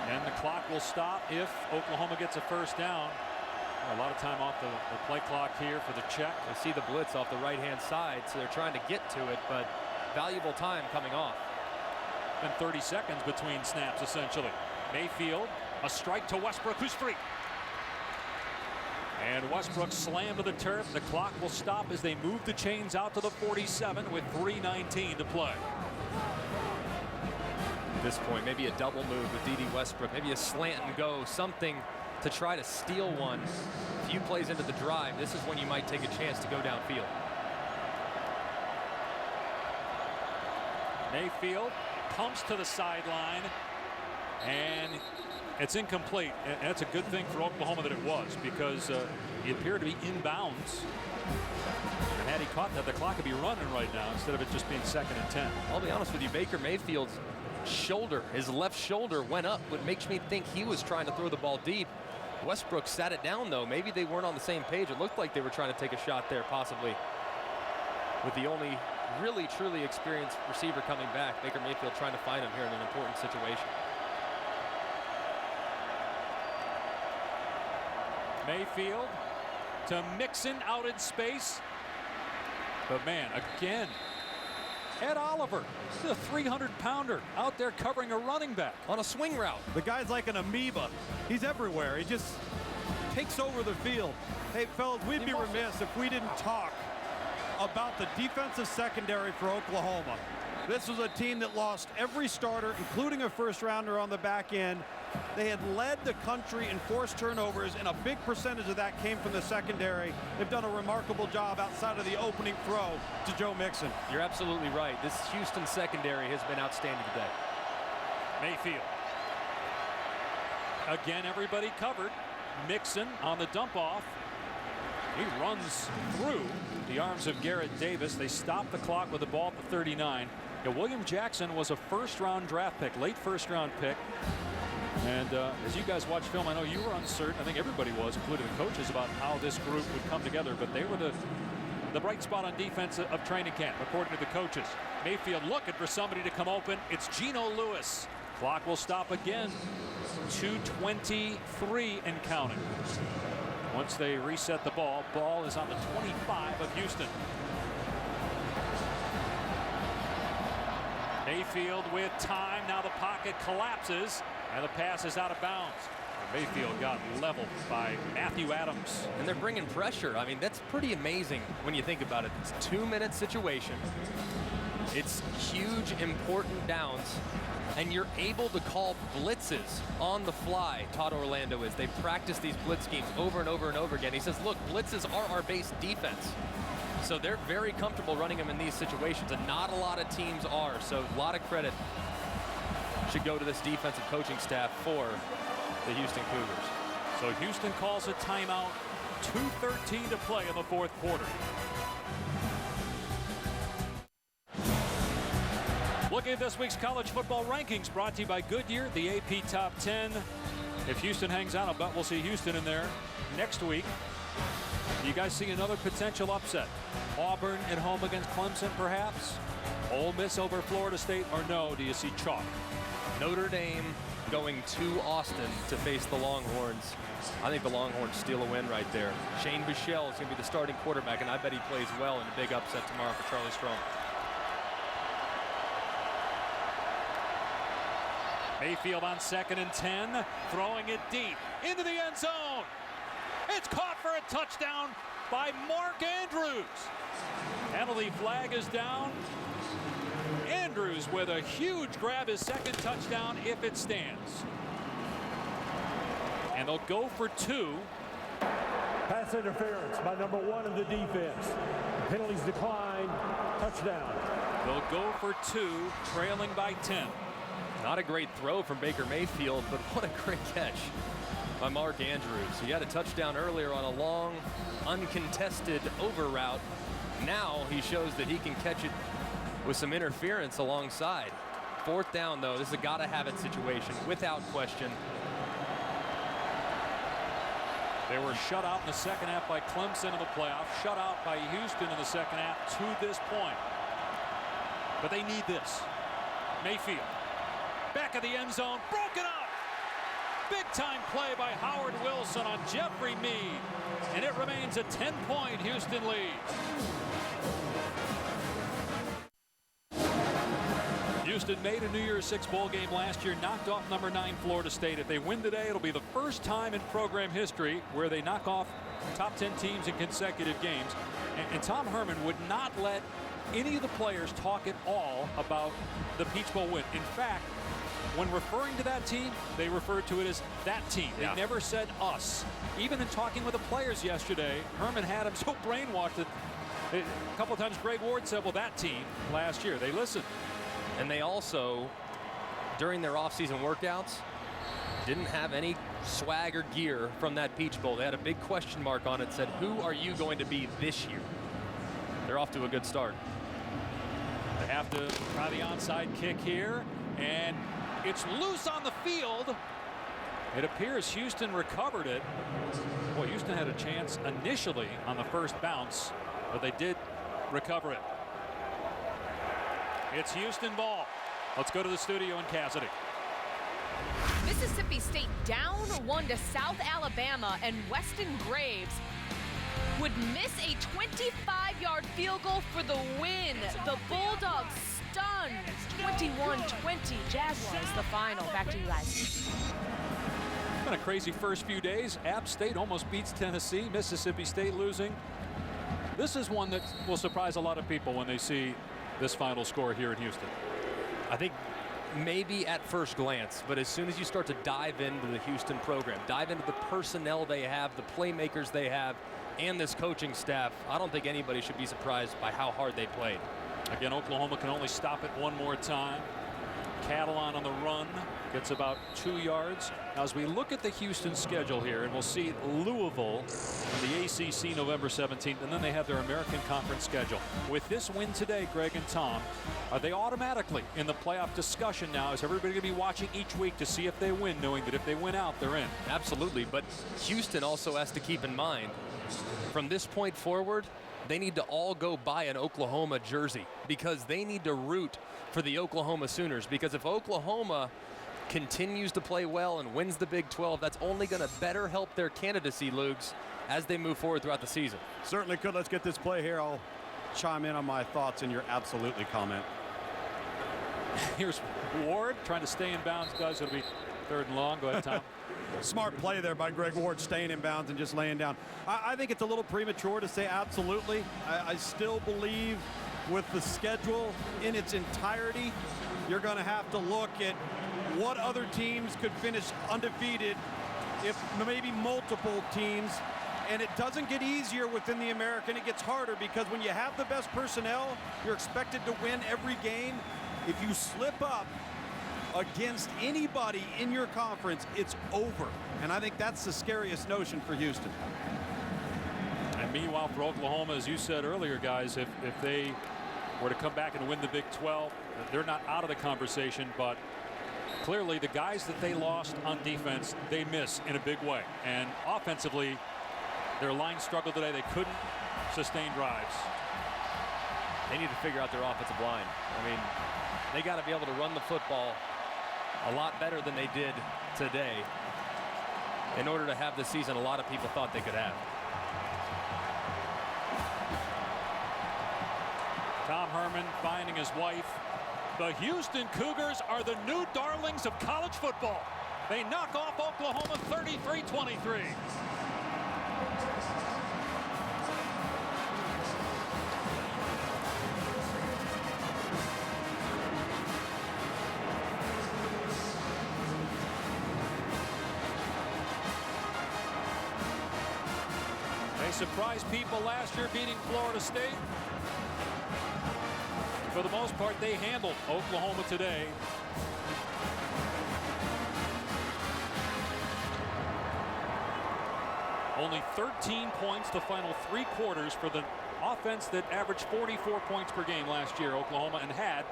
Speaker 2: And the clock will stop if Oklahoma gets a first down. A lot of time off the play clock here for the check.
Speaker 3: They see the blitz off the right-hand side, so they're trying to get to it, but valuable time coming off.
Speaker 2: And 30 seconds between snaps, essentially. Mayfield, a strike to Westbrook, who's free. And Westbrook slammed to the turf. The clock will stop as they move the chains out to the 47 with 3:19 to play.
Speaker 3: At this point, maybe a double move with D.D. Westbrook, maybe a slant and go, something to try to steal one. A few plays into the drive, this is when you might take a chance to go downfield.
Speaker 2: Mayfield pumps to the sideline, and it's incomplete. And that's a good thing for Oklahoma that it was, because he appeared to be inbounds. And had he caught that, the clock would be running right now instead of it just being 2nd and 10.
Speaker 3: I'll be honest with you, Baker Mayfield's shoulder, his left shoulder went up, which makes me think he was trying to throw the ball deep. Westbrook sat it down, though. Maybe they weren't on the same page. It looked like they were trying to take a shot there, possibly. With the only really, truly experienced receiver coming back, Baker Mayfield trying to find him here in an important situation.
Speaker 2: Mayfield to Mixon out in space. But man, again, Ed Oliver, the 300-pounder, out there covering a running back
Speaker 3: on a swing route.
Speaker 4: The guy's like an amoeba. He's everywhere. He just takes over the field. Hey, fellas, we'd be remiss if we didn't talk about the defensive secondary for Oklahoma. This was a team that lost every starter, including a first-rounder on the back end. They had led the country in forced turnovers, and a big percentage of that came from the secondary. They've done a remarkable job outside of the opening throw to Joe Mixon.
Speaker 3: You're absolutely right. This Houston secondary has been outstanding today.
Speaker 2: Mayfield. Again, everybody covered. Mixon on the dump off. He runs through the arms of Garrett Davis. They stop the clock with the ball at the 39. Yeah, William Jackson was a first-round draft pick, late first-round pick. And as you guys watch film, I know you were uncertain. I think everybody was, including the coaches, about how this group would come together. But they were the bright spot on defense of training camp, according to the coaches. Mayfield looking for somebody to come open. It's Geno Lewis. Clock will stop again. 2:23 and counting. Once they reset the ball, ball is on the 25 of Houston. Mayfield with time. Now the pocket collapses, and the pass is out of bounds. Mayfield got leveled by Matthew Adams.
Speaker 3: And they're bringing pressure. I mean, that's pretty amazing when you think about it. It's a 2-minute situation. It's huge, important downs. And you're able to call blitzes on the fly. Todd Orlando is. They practice these blitz schemes over and over and over again. He says, look, blitzes are our base defense. So they're very comfortable running them in these situations, and not a lot of teams are. So a lot of credit should go to this defensive coaching staff for the Houston Cougars.
Speaker 2: So Houston calls a timeout. 2:13 to play in the fourth quarter. Looking at this week's college football rankings, brought to you by Goodyear, the AP Top 10. If Houston hangs on, I'll bet we'll see Houston in there next week. You guys see another potential upset? Auburn at home against Clemson, perhaps? Ole Miss over Florida State, or no? Do you see chalk?
Speaker 3: Notre Dame going to Austin to face the Longhorns. I think the Longhorns steal a win right there. Shane Buechele is going to be the starting quarterback, and I bet he plays well in a big upset tomorrow for Charlie Strong.
Speaker 2: Mayfield on 2nd and 10, throwing it deep into the end zone. It's caught for a touchdown by Mark Andrews. Penalty flag is down. Andrews with a huge grab, his second touchdown if it stands. And they'll go for 2.
Speaker 5: Pass interference by number 1 of the defense. Penalties decline. Touchdown.
Speaker 2: They'll go for 2, trailing by 10.
Speaker 3: Not a great throw from Baker Mayfield, but what a great catch by Mark Andrews. He had a touchdown earlier on a long, uncontested over route. Now he shows that he can catch it with some interference alongside. 4th down, though. This is a gotta-have-it situation, without question.
Speaker 2: They were shut out in the second half by Clemson in the playoffs, shut out by Houston in the second half to this point. But they need this. Mayfield, back of the end zone, broken up. Big time play by Howard Wilson on Jeffrey Mead. And it remains a 10-point Houston lead. Houston made a New Year's Six bowl game last year, knocked off number 9 Florida State. If they win today, it'll be the first time in program history where they knock off top 10 teams in consecutive games. And Tom Herman would not let any of the players talk at all about the Peach Bowl win. In fact, when referring to that team, they referred to it as that team. They never said us. Even in talking with the players yesterday, Herman had them so brainwashed that a couple of times Greg Ward said, well, that team last year. They listened.
Speaker 3: And they also, during their offseason workouts, didn't have any swag or gear from that Peach Bowl. They had a big question mark on it, said, who are you going to be this year? They're off to a good start.
Speaker 2: They have to try the onside kick here, and it's loose on the field. It appears Houston recovered it. Boy, Houston had a chance initially on the first bounce, but they did recover it. It's Houston ball. Let's go to the studio in Cassidy.
Speaker 6: Mississippi State down 1 to South Alabama, and Weston Graves would miss a 25-yard field goal for the win. The Bulldogs stunned. 21-20. Jaguars the final. Back to you guys.
Speaker 2: It's been a crazy first few days. App State almost beats Tennessee. Mississippi State losing. This is one that will surprise a lot of people when they see this final score here in Houston.
Speaker 3: I think maybe at first glance, but as soon as you start to dive into the Houston program, dive into the personnel they have, the playmakers they have, and this coaching staff, I don't think anybody should be surprised by how hard they played.
Speaker 2: Again, Oklahoma can only stop it one more time. Catalan on the run gets about 2 yards. Now, as we look at the Houston schedule here, and we'll see Louisville in the ACC November 17th, and then they have their American Conference schedule. With this win today, Greg and Tom, are they automatically in the playoff discussion now? Is everybody going to be watching each week to see if they win, knowing that if they win out, they're in?
Speaker 3: Absolutely, but Houston also has to keep in mind, from this point forward, they need to all go buy an Oklahoma jersey because they need to root for the Oklahoma Sooners, because if Oklahoma continues to play well and wins the Big 12, that's only going to better help their candidacy, Lugs, as they move forward throughout the season.
Speaker 4: Certainly could. Let's get this play here. I'll chime in on my thoughts in your absolutely comment.
Speaker 2: Here's Ward trying to stay in bounds. Guys, it'll be 3rd and long. Go ahead, Tom.
Speaker 4: Smart play there by Greg Ward, staying in bounds and just laying down. I think it's a little premature to say absolutely. I still believe with the schedule in its entirety, you're going to have to look at what other teams could finish undefeated, if maybe multiple teams. And it doesn't get easier within the American. It gets harder because when you have the best personnel, you're expected to win every game. If you slip up, against anybody in your conference, it's over. And I think that's the scariest notion for Houston.
Speaker 2: And meanwhile, for Oklahoma, as you said earlier, guys, if they were to come back and win the Big 12, they're not out of the conversation, but clearly the guys that they lost on defense, they miss in a big way. And offensively, their line struggled today. They couldn't sustain drives.
Speaker 3: They need to figure out their offensive line. I mean, they got to be able to run the football a lot better than they did today in order to have the season a lot of people thought they could have.
Speaker 2: Tom Herman finding his wife. The Houston Cougars are the new darlings of college football. They knock off Oklahoma 33-23. They surprised people last year beating Florida State. For the most part, they handled Oklahoma today. Only 13 points the final 3 quarters for the offense that averaged 44 points per game last year, Oklahoma, and had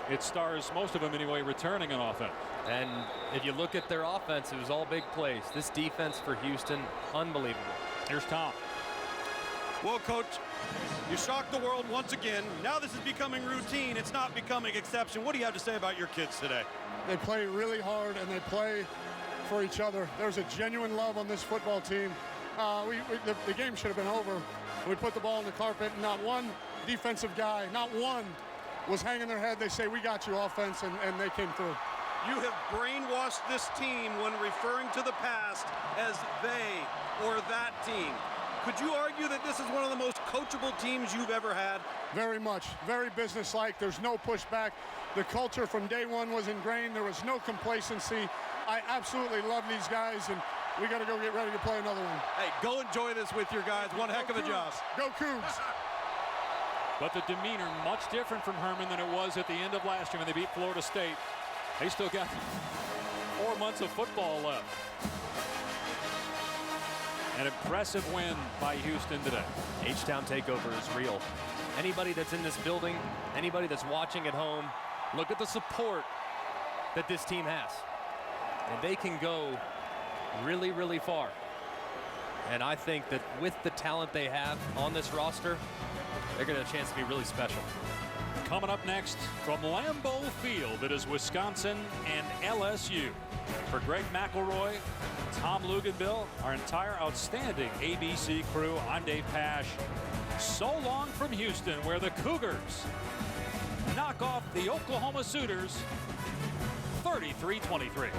Speaker 2: its stars, most of them anyway, returning on offense.
Speaker 3: And if you look at their offense, it was all big plays. This defense for Houston, unbelievable.
Speaker 2: Here's Tom.
Speaker 4: Well, Coach, you shocked the world once again. Now this is becoming routine. It's not becoming exception. What do you have to say about your kids today?
Speaker 7: They play really hard and they play for each other. There's a genuine love on this football team. The game should have been over. We put the ball on the carpet, and not one defensive guy, not one, was hanging their head. They say, we got you, offense, and they came through.
Speaker 4: You have brainwashed this team when referring to the past as they or that team. Could you argue that this is one of the most coachable teams you've ever had?
Speaker 7: Very much. Very businesslike. There's no pushback. The culture from day one was ingrained. There was no complacency. I absolutely love these guys, and we got to go get ready to play another one.
Speaker 4: Hey, go enjoy this with your guys. One heck of a job.
Speaker 7: Go Cougs.
Speaker 2: But the demeanor much different from Herman than it was at the end of last year when they beat Florida State. They still got 4 months of football left. An impressive win by Houston today.
Speaker 3: H-Town takeover is real. Anybody that's in this building, anybody that's watching at home, look at the support that this team has. And they can go really, really far. And I think that with the talent they have on this roster, they're going to have a chance to be really special.
Speaker 2: Coming up next from Lambeau Field, it is Wisconsin and LSU. For Greg McElroy, Tom Luganville, our entire outstanding ABC crew, I'm Dave Pasch. So long from Houston, where the Cougars knock off the Oklahoma Sooners 33-23.